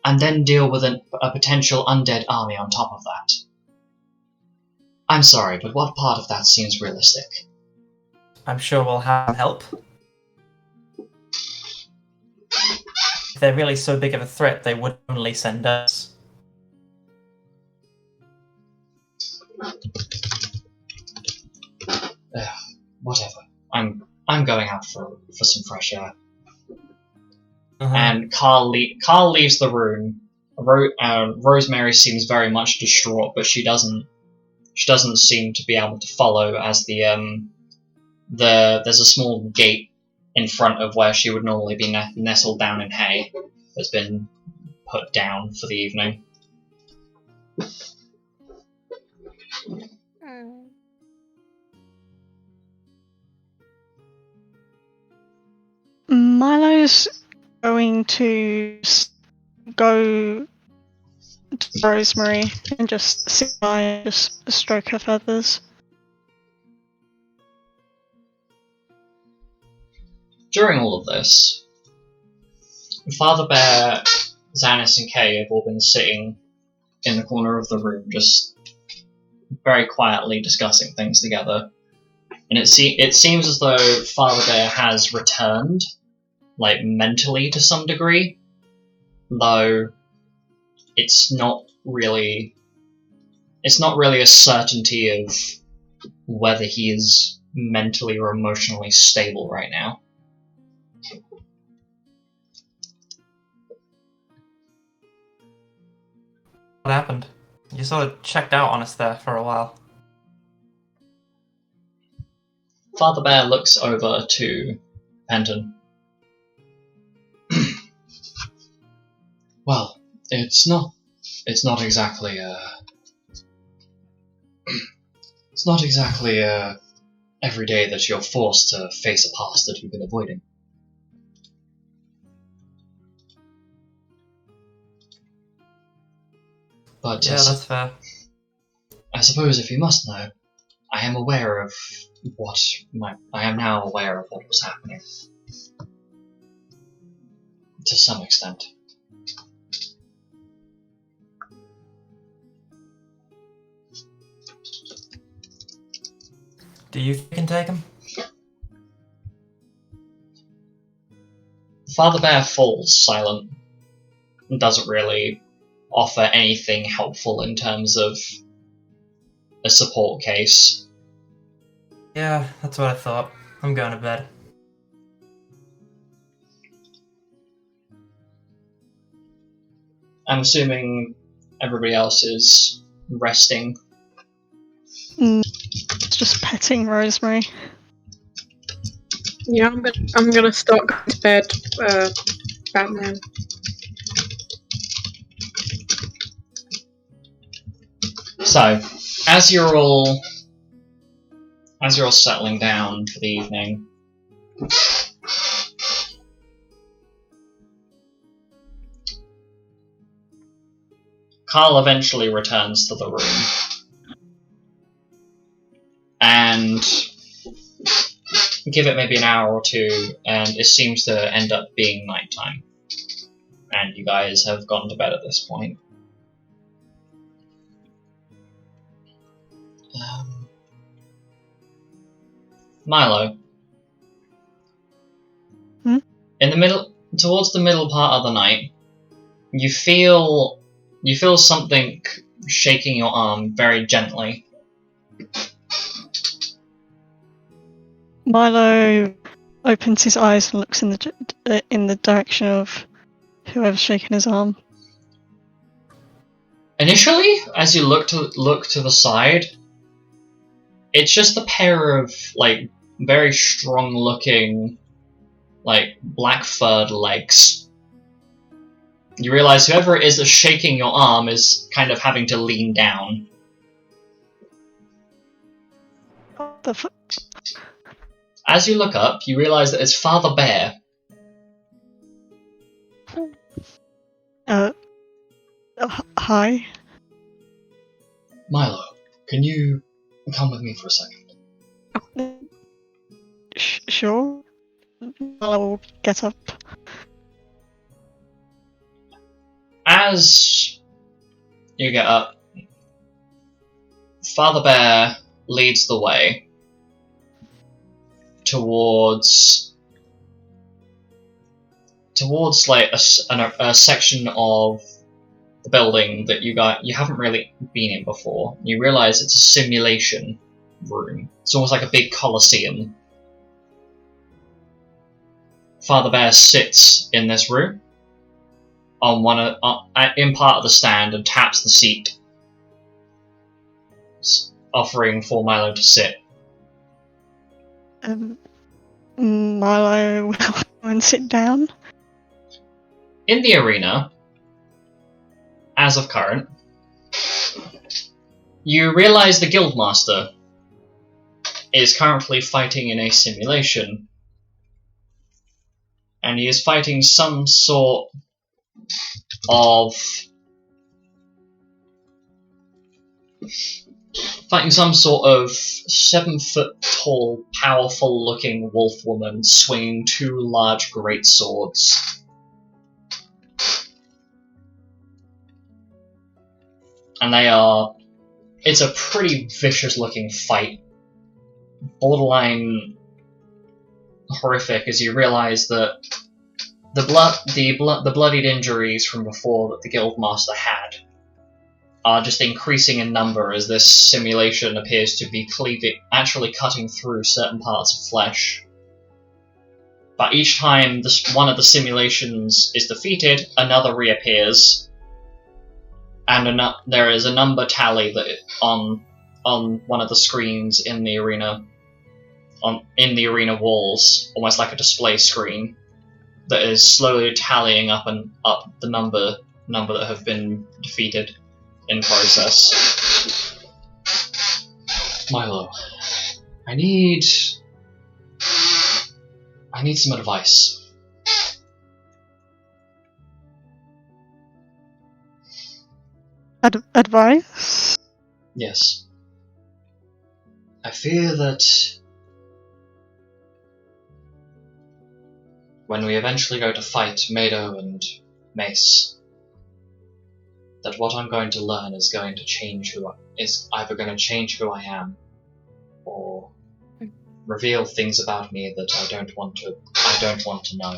and then deal with a potential undead army on top of that? I'm sorry, but what part of that seems realistic? I'm sure we'll have help. If they're really so big of a threat, they would only send us. Whatever. I'm going out for some fresh air. Uh-huh. And Carl leaves the room. Rosemary seems very much distraught, but she doesn't seem to be able to follow, as there's a small gate in front of where she would normally be nestled down in hay that's been put down for the evening. Milo's going to go to Rosemary and just sit by and just stroke her feathers. During all of this, Father Bear, Xanis, and Kay have all been sitting in the corner of the room, just very quietly discussing things together. And it seems as though Father Bear has returned, like, mentally to some degree, though it's not really a certainty of whether he is mentally or emotionally stable right now. What happened? You sort of checked out on us there for a while. Father Bear looks over to Penton. Well, it's not exactly every day that you're forced to face a past that you've been avoiding. But Yeah, that's fair. I suppose if you must know, I am now aware of what was happening. To some extent. Do you think you can take him? Father Bear falls silent and doesn't really offer anything helpful in terms of a support case. Yeah, that's what I thought. I'm going to bed. I'm assuming everybody else is resting. It's just petting Rosemary. Yeah, I'm gonna start going to bed. Batman. So, as you're all settling down for the evening, Carl eventually returns to the room, and give it maybe an hour or two, and it seems to end up being nighttime, and you guys have gone to bed at this point. Milo. Towards the middle part of the night, you feel something shaking your arm very gently. Milo opens his eyes and looks in the direction of whoever's shaking his arm. Initially, as you look to the side, it's just a pair of like very strong-looking, like black furred legs. You realize whoever it is that's shaking your arm is kind of having to lean down. What the fuck? As you look up, you realize that it's Father Bear. Hi. Milo, can you come with me for a second? Sure. I will get up. As you get up, Father Bear leads the way towards like a section of the building that you haven't really been in before. You realize it's a simulation room. It's almost like a big coliseum. Father Bear sits in this room on in part of the stand and taps the seat, offering for Milo to sit. Milo will go and sit down. In the arena, as of current, you realize the Guildmaster is currently fighting in a simulation, and he is fighting some sort of 7-foot tall, powerful looking wolf woman swinging 2 large great swords. And it's a pretty vicious looking fight. Borderline horrific as you realize that the bloodied injuries from before that the Guildmaster had are just increasing in number as this simulation appears to be actually cutting through certain parts of flesh. But each time one of the simulations is defeated, another reappears, and there is a number tally that on one of the screens in the arena, in the arena walls, almost like a display screen, that is slowly tallying up the number that have been defeated in process. Milo, I need some advice. Advice? Yes. I fear that when we eventually go to fight Mado and Mace, that what I'm going to learn is going to change is either going to change who I am, or reveal things about me that I don't want to know.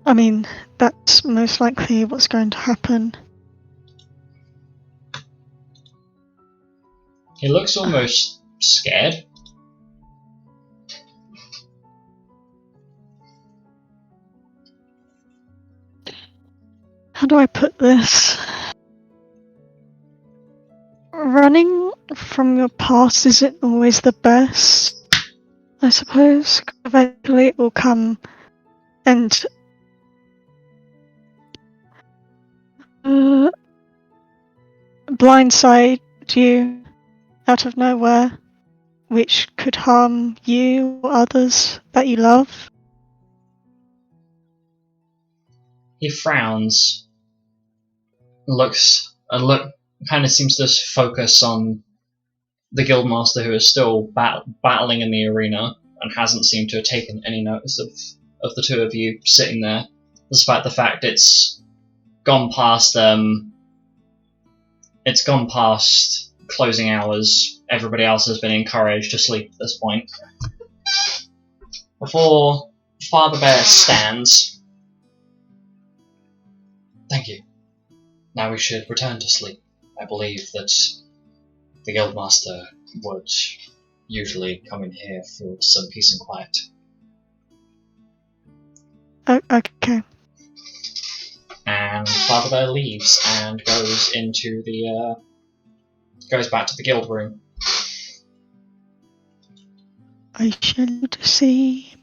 I mean, that's most likely what's going to happen. He looks almost scared. How do I put this? Running from your past isn't always the best, I suppose. Eventually it will come and blindside you out of nowhere, which could harm you or others that you love. He frowns, kind of seems to focus on the Guildmaster, who is still battling in the arena and hasn't seemed to have taken any notice of the two of you sitting there, despite the fact it's gone past closing hours. Everybody else has been encouraged to sleep at this point. Before Father Bear stands. Thank you. Now we should return to sleep. I believe that the Guildmaster would usually come in here for some peace and quiet. Okay. And Father Bear leaves and goes into the goes back to the guild room. I shall see.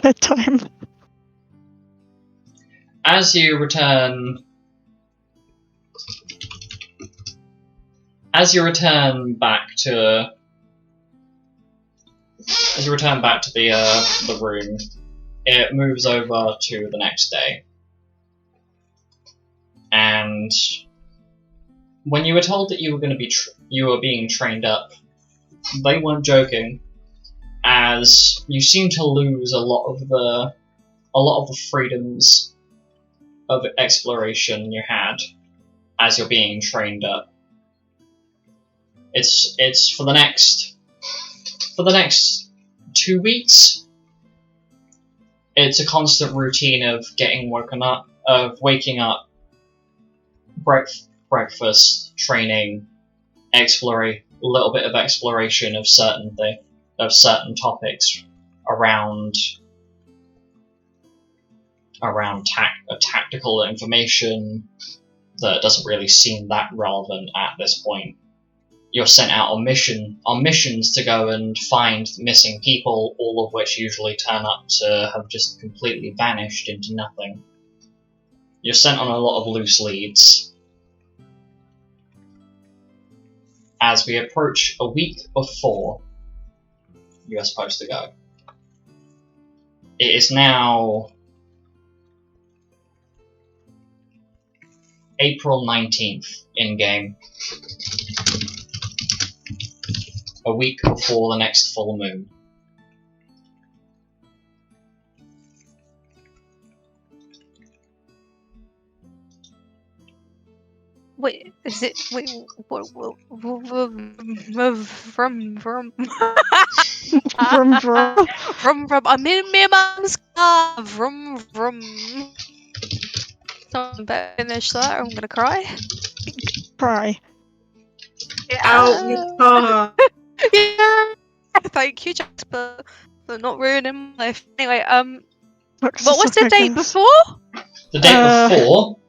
Bedtime. As you return back to the room, it moves over to the next day. And when you were told that you were going to be you were being trained up, they weren't joking, as you seem to lose a lot of the freedoms of exploration you had as you're being trained up. It's for the next 2 weeks. It's a constant routine of waking up, breakfast, training, a little bit of exploration of certain topics around tactical information that doesn't really seem that relevant at this point. You're sent out on missions to go and find missing people, all of which usually turn up to have just completely vanished into nothing. You're sent on a lot of loose leads. As we approach a week before you are supposed to go. It is now April 19th in-game. A week before the next full moon. Wait, is it? Wait, what? Vroom. Vroom vroom. Vroom. I'm in my mum's car. Vroom. Someone better finish that or I'm gonna cry. Cry. Get out your car. Yeah. Thank you, Jasper, for not ruining my life. Anyway, what was the date before? The date before.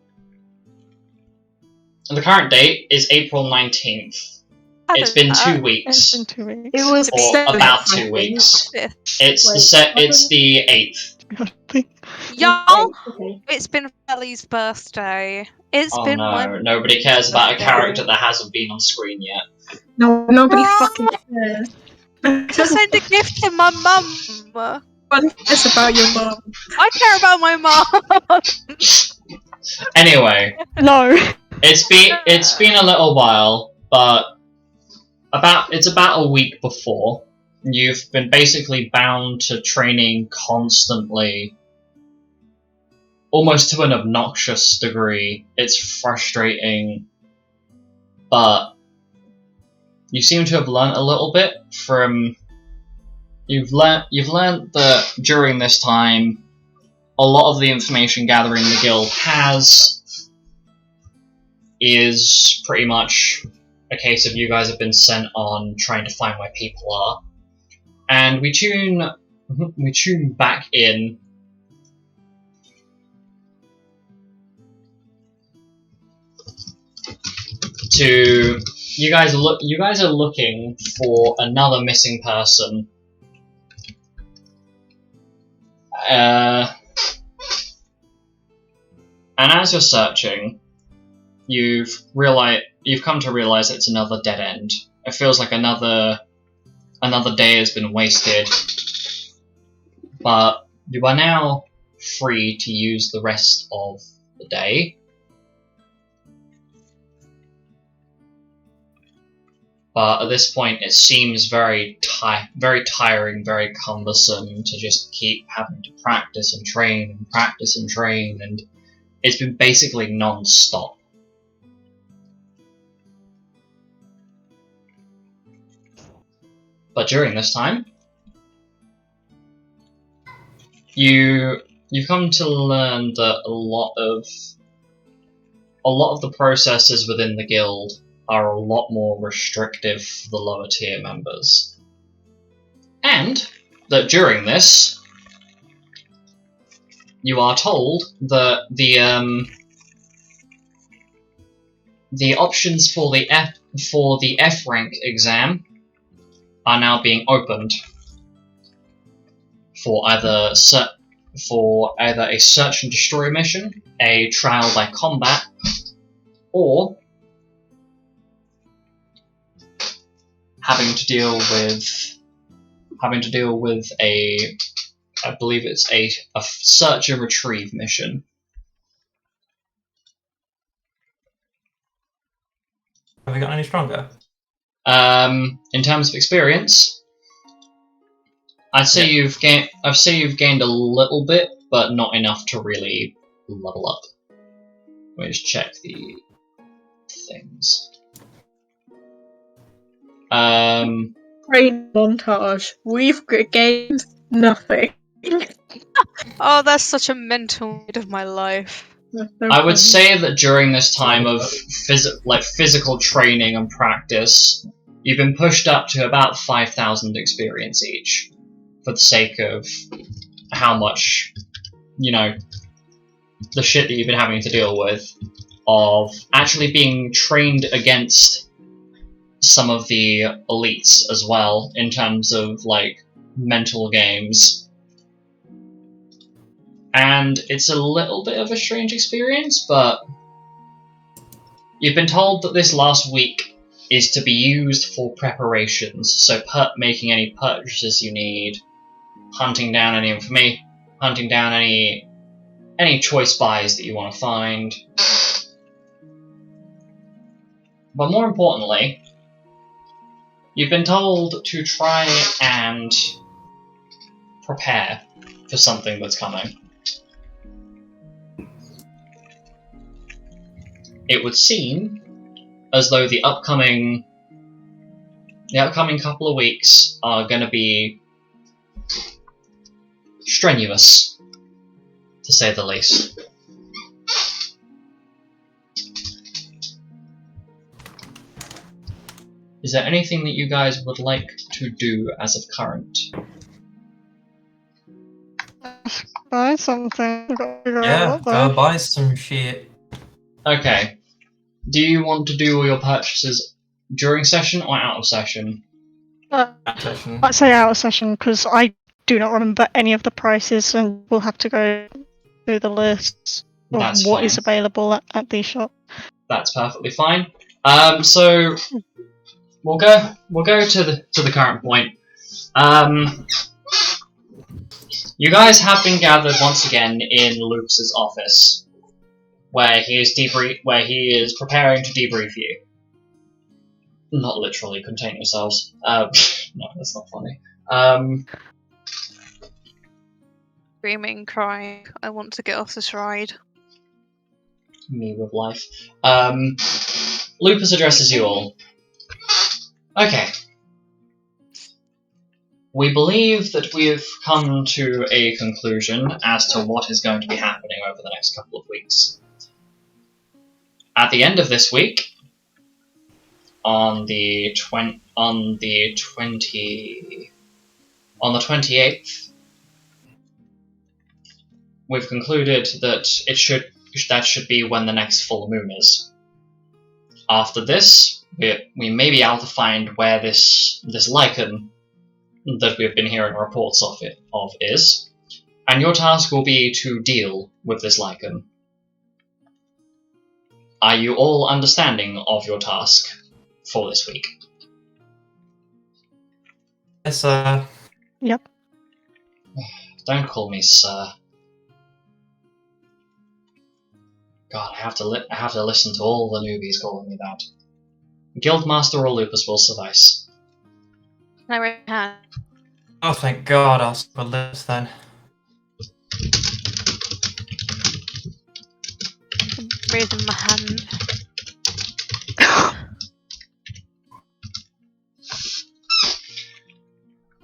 The current date is April 19th. It's been 2 weeks. It's been 2 weeks. It was Or about 2 weeks. It's the 8th. Y'all, Okay. it's been Feli's birthday. It's Oh been no, my nobody cares about a birthday. character that hasn't been on screen yet. No, nobody fucking cares. To send a gift to my mum. One cares about your mum. I care about my mum. Anyway, No. it's been a little while, but it's about a week before. You've been basically bound to training constantly, almost to an obnoxious degree. It's frustrating, but you seem to have learnt a little bit from. You've learnt that during this time, a lot of the information gathering the guild is pretty much a case of you guys have been sent on trying to find where people are, and we tune back in to you guys are looking for another missing person. And as you're searching, you've come to realize it's another dead end. It feels like another day has been wasted. But you are now free to use the rest of the day. But at this point, it seems very tiring, very cumbersome to just keep having to practice and train, and it's been basically non-stop. But during this time, you've come to learn that a lot of the processes within the guild are a lot more restrictive for the lower tier members. And that during this, you are told that the options for the F rank exam are now being opened for either a search and destroy mission, a trial by combat, or having to deal with I believe it's a search and retrieve mission. Have we gotten any stronger? In terms of experience, I'd say you've gained a little bit, but not enough to really level up. Let me just check the things. Brain montage. We've gained nothing. Oh, that's such a mental need of my life. No I would problem. say that during this time of physical training and practice, you've been pushed up to about 5,000 experience each, for the sake of how much, the shit that you've been having to deal with, of actually being trained against some of the elites as well, in terms of, mental games. And it's a little bit of a strange experience, but you've been told that this last week is to be used for preparations, so making any purchases you need, hunting down any information, hunting down any choice buys that you want to find. But more importantly, you've been told to try and prepare for something that's coming. It would seem as though the upcoming couple of weeks are going to be strenuous, to say the least. Is there anything that you guys would like to do as of current? Buy something. I've got to figure Yeah, out what go though. buy some shit. Okay. Do you want to do all your purchases during session or out of session? Session. I'd say out of session because I do not remember any of the prices, and we'll have to go through the lists of That's what fine. is available at the shop. That's perfectly fine. So we'll go to the current point. You guys have been gathered once again in Lucas's office, where he is preparing to debrief you. Not literally, contain yourselves. No, that's not funny. Screaming, crying. I want to get off this ride. Me with life. Lupus addresses you all. Okay. We believe that we have come to a conclusion as to what is going to be happening over the next couple of weeks. At the end of this week, on the 28th, we've concluded that that should be when the next full moon is. After this, we may be able to find where this lichen that we've been hearing reports of is, and your task will be to deal with this lichen. Are you all understanding of your task for this week? Yes, Yep. Don't call me sir. God, I have to listen to all the newbies calling me that. Guildmaster or Lupus will suffice. Can I raise my hand? oh thank God, I'll skip a list then. Raising my hand.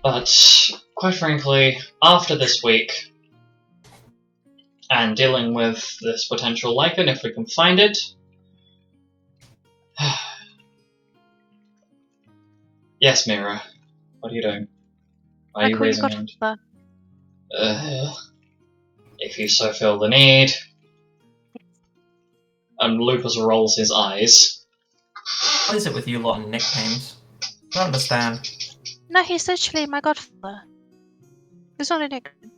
But, quite frankly, after this week, and dealing with this potential lichen, if we can find it, yes, Mira, what are you doing? Are you call you raising hand? Godfather. If you so feel the need. And Lupus rolls his eyes. What is it with you lot and nicknames? I don't understand. No, he's literally my godfather. It's not a nickname.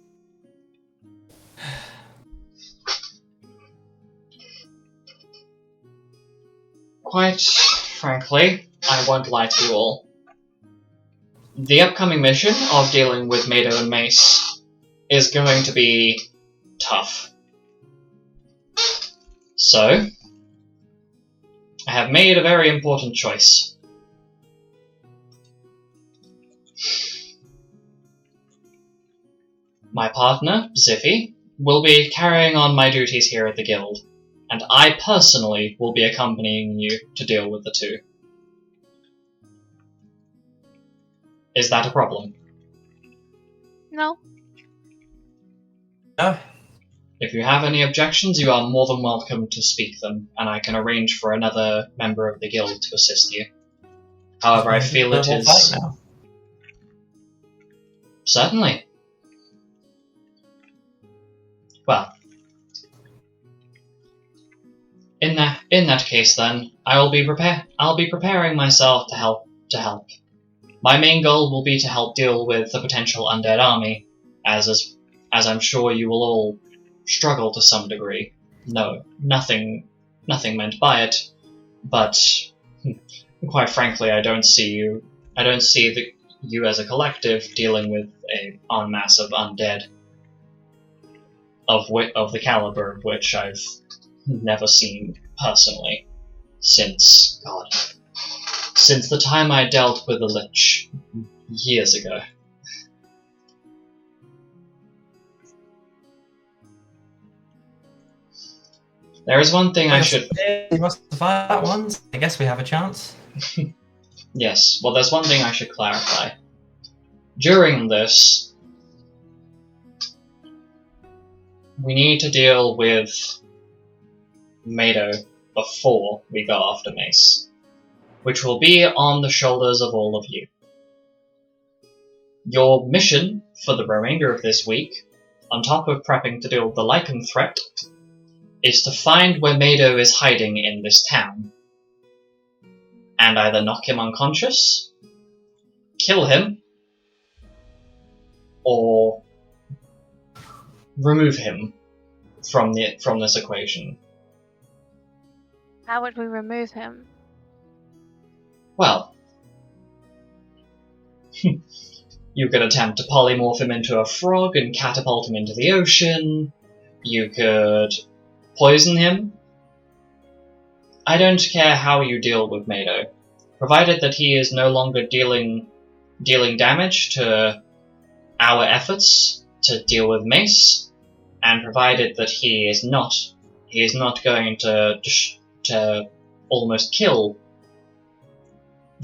Quite frankly, I won't lie to you all. The upcoming mission of dealing with Mado and Mace is going to be tough. So, I have made a very important choice. My partner, Ziffy, will be carrying on my duties here at the guild, and I personally will be accompanying you to deal with the two. Is that a problem? No. No? If you have any objections, you are more than welcome to speak them, and I can arrange for another member of the guild to assist you. However, I feel it We'll is... fight now. Certainly. Well, in that case, then, I'll be preparing myself to help. My main goal will be to help deal with the potential undead army, as I'm sure you will all struggle to some degree. No, nothing meant by it, but quite frankly, I don't see you as a collective dealing with an en masse of undead of the caliber of which I've never seen personally since the time I dealt with a lich years ago. There is one thing I should... You must survive that one. I guess we have a chance. Yes, well, there's one thing I should clarify. During this, we need to deal with Mado before we go after Mace, which will be on the shoulders of all of you. Your mission for the remainder of this week, on top of prepping to deal with the Lycan threat, is to find where Mado is hiding in this town, and either knock him unconscious, kill him, or remove him from this equation. How would we remove him? Well, you could attempt to polymorph him into a frog and catapult him into the ocean. You could poison him. I don't care how you deal with Mado, provided that he is no longer dealing damage to our efforts to deal with Mace, and provided that he is not going to almost kill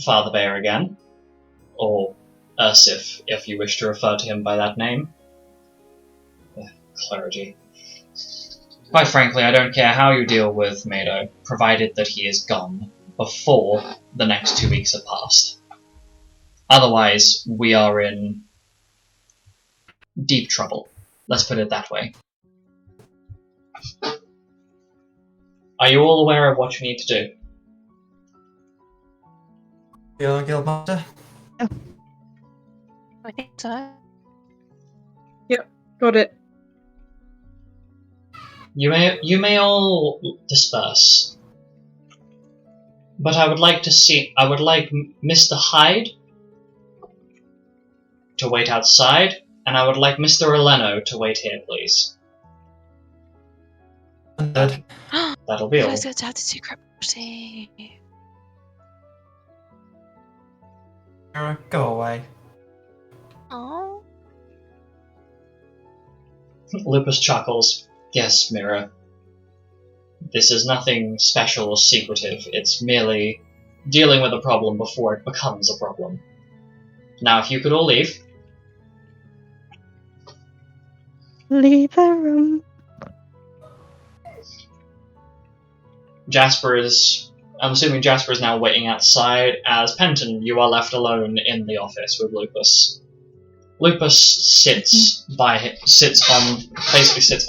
Father Bear again, or Ursif, if you wish to refer to him by that name. Clergy. Quite frankly, I don't care how you deal with Mado, provided that he is gone before the next 2 weeks have passed. Otherwise, we are in deep trouble. Let's put it that way. Are you all aware of what you need to do? You're Guildmaster? I think so. Got it. You may all disperse, but I would like Mr. Hyde to wait outside, and I would like Mr. Eleno to wait here, please. Undead. That'll be all. Let's go to have the secret party. Go away. Oh. Lupus chuckles. Yes, Mira. This is nothing special or secretive. It's merely dealing with a problem before it becomes a problem. Now, if you could all leave. Leave the room. I'm assuming Jasper is now waiting outside. As Penton, you are left alone in the office with Lupus. Lupus sits basically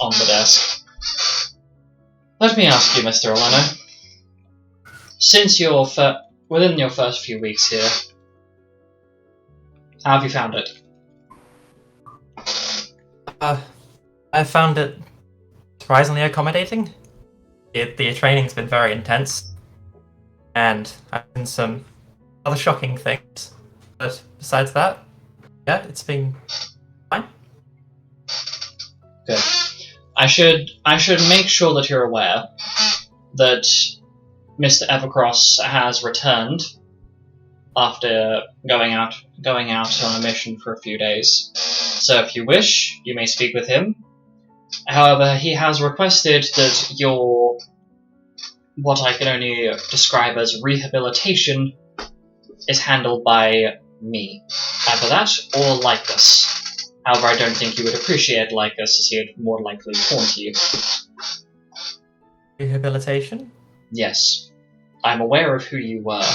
on the desk. Let me ask you, Mr. Orlando. Since you're within your first few weeks here, how have you found it? I found it surprisingly accommodating. The training's been very intense, and I've seen some other shocking things. But besides that, yeah, it's been fine. Good. I should make sure that you're aware that Mr. Evercross has returned after going out on a mission for a few days. So if you wish, you may speak with him. However, he has requested that your what I can only describe as rehabilitation is handled by me. Either that or Lycus. However, I don't think you would appreciate Lycus, as he would more likely taunt you. Rehabilitation? Yes. I'm aware of who you were.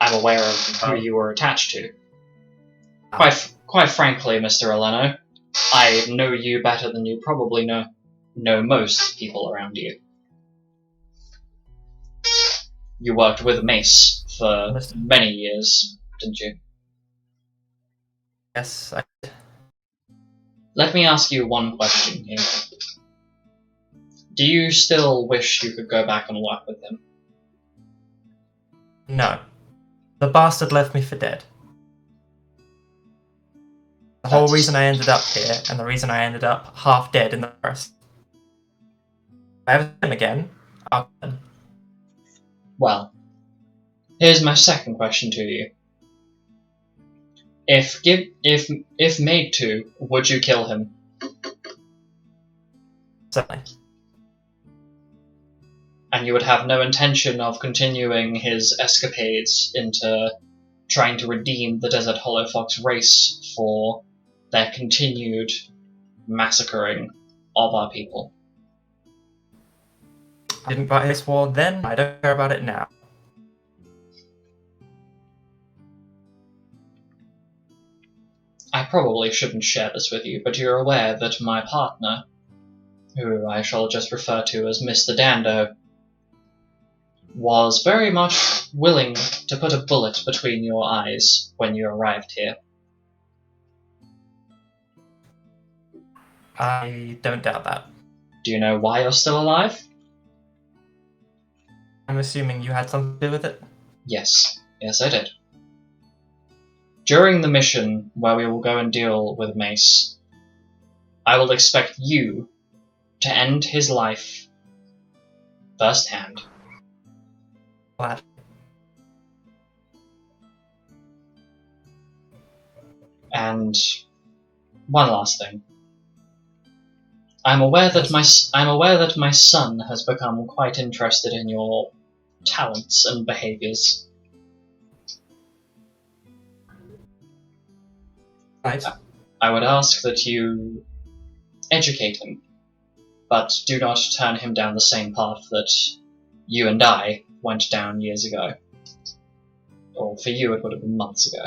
I'm aware of who you were attached to. Quite frankly, Mr. Eleno, I know you better than you probably know most people around you. You worked with Mace for many years, didn't you? Yes, I did. Let me ask you one question here. Do you still wish you could go back and work with him? No. The bastard left me for dead. The whole reason I ended up here, and the reason I ended up half dead in the forest. If I ever see him again, I'll kill him. Well, here's my second question to you. If made to, would you kill him? Certainly. And you would have no intention of continuing his escapades into trying to redeem the Desert Hollow Fox race for their continued massacring of our people. I didn't fight this war then, I don't care about it now. I probably shouldn't share this with you, but you're aware that my partner, who I shall just refer to as Mr. Dando, was very much willing to put a bullet between your eyes when you arrived here. I don't doubt that. Do you know why you're still alive? I'm assuming you had something to do with it? Yes. Yes, I did. During the mission where we will go and deal with Mace, I will expect you to end his life firsthand. Glad. And one last thing. I'm aware that my son has become quite interested in your talents and behaviors. Right. I would ask that you educate him, but do not turn him down the same path that you and I went down years ago. Or for you, it would have been months ago.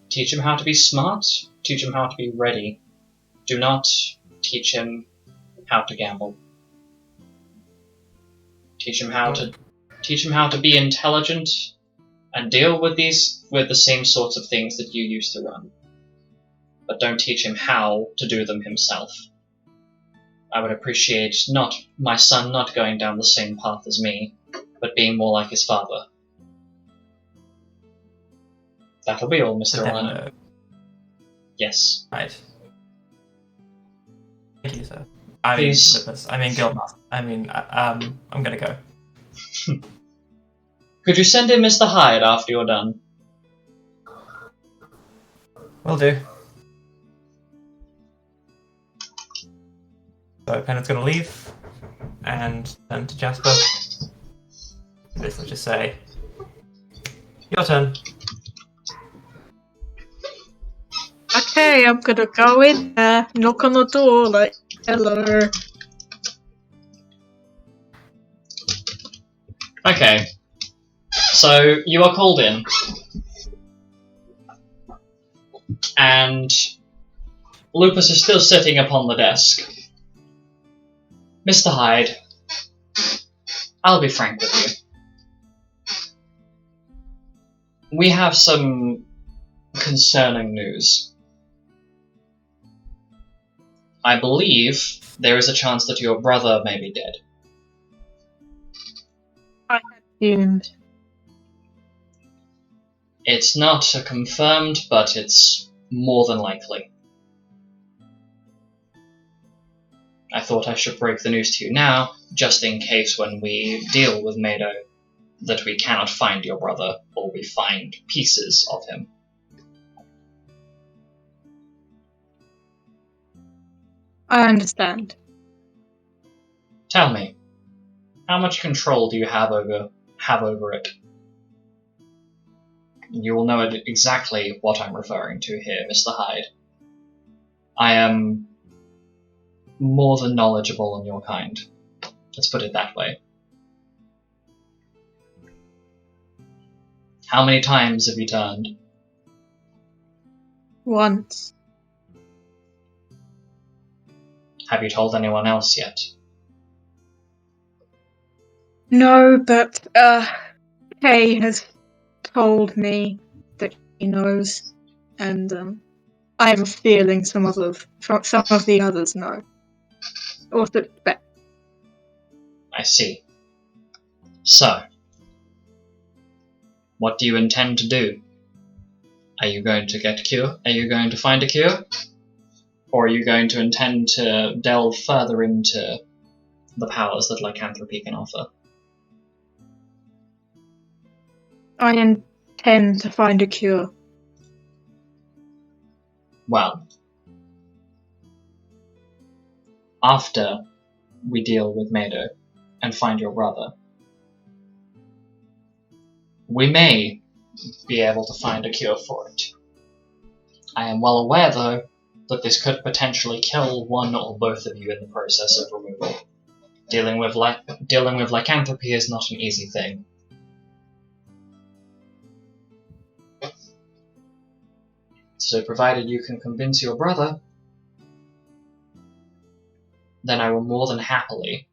Teach him how to be smart, teach him how to be ready. Do not teach him how to gamble. Teach him how to be intelligent and deal with the same sorts of things that you used to run. But don't teach him how to do them himself. I would appreciate my son not going down the same path as me, but being more like his father. That'll be all, Mr. Orlando. Yes. Right. Thank you, sir. Please. Guildmaster. I'm gonna go. Could you send in Mr. Hyde after you're done? Will do. So Pennant's gonna leave, and turn to Jasper. Let's just say, your turn. Okay, I'm gonna go in there, knock on the door like, hello. Okay. So you are called in, and Lupus is still sitting upon the desk. Mr. Hyde, I'll be frank with you. We have some concerning news. I believe there is a chance that your brother may be dead. I assumed. It's not confirmed, but it's more than likely. I thought I should break the news to you now, just in case when we deal with Mado that we cannot find your brother, or we find pieces of him. I understand. Tell me, how much control do you have over it? You will know exactly what I'm referring to here, Mr. Hyde. I am more than knowledgeable on your kind. Let's put it that way. How many times have you turned? Once. Have you told anyone else yet? No, but Kay has told me that he knows, and I have a feeling some of the others know. Or suspect. I see. So, what do you intend to do? Are you going to get a cure? Are you going to find a cure? Or are you going to intend to delve further into the powers that lycanthropy can offer? I intend to find a cure. Well, after we deal with Mado and find your brother, we may be able to find a cure for it. I am well aware, though, that this could potentially kill one or both of you in the process of removal. Dealing with lycanthropy is not an easy thing. So provided you can convince your brother, then I will more than happily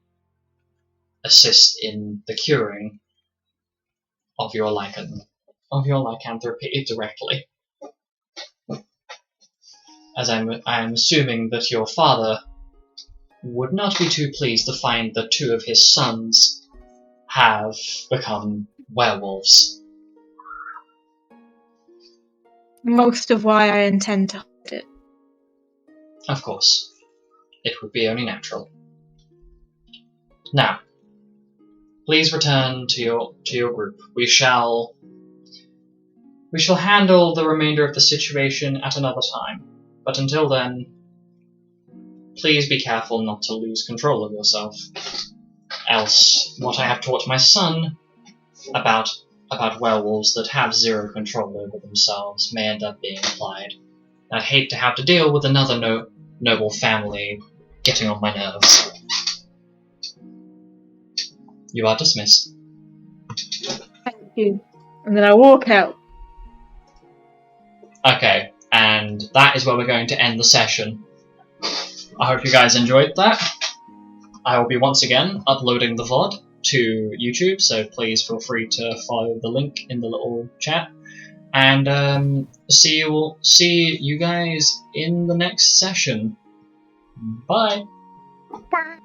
assist in the curing of your lycanthropy directly. As I am assuming that your father would not be too pleased to find that two of his sons have become werewolves. Most of why I intend to hide it. Of course. It would be only natural. Now, please return to your group. We shall handle the remainder of the situation at another time. But until then, please be careful not to lose control of yourself. Else, what I have taught my son about werewolves that have zero control over themselves may end up being applied. I'd hate to have to deal with another noble family getting on my nerves. You are dismissed. Thank you. And then I walk out. Okay, and that is where we're going to end the session. I hope you guys enjoyed that. I will be once again uploading the VOD to YouTube, so please feel free to follow the link in the little chat. And see you guys in the next session. Bye. Bye.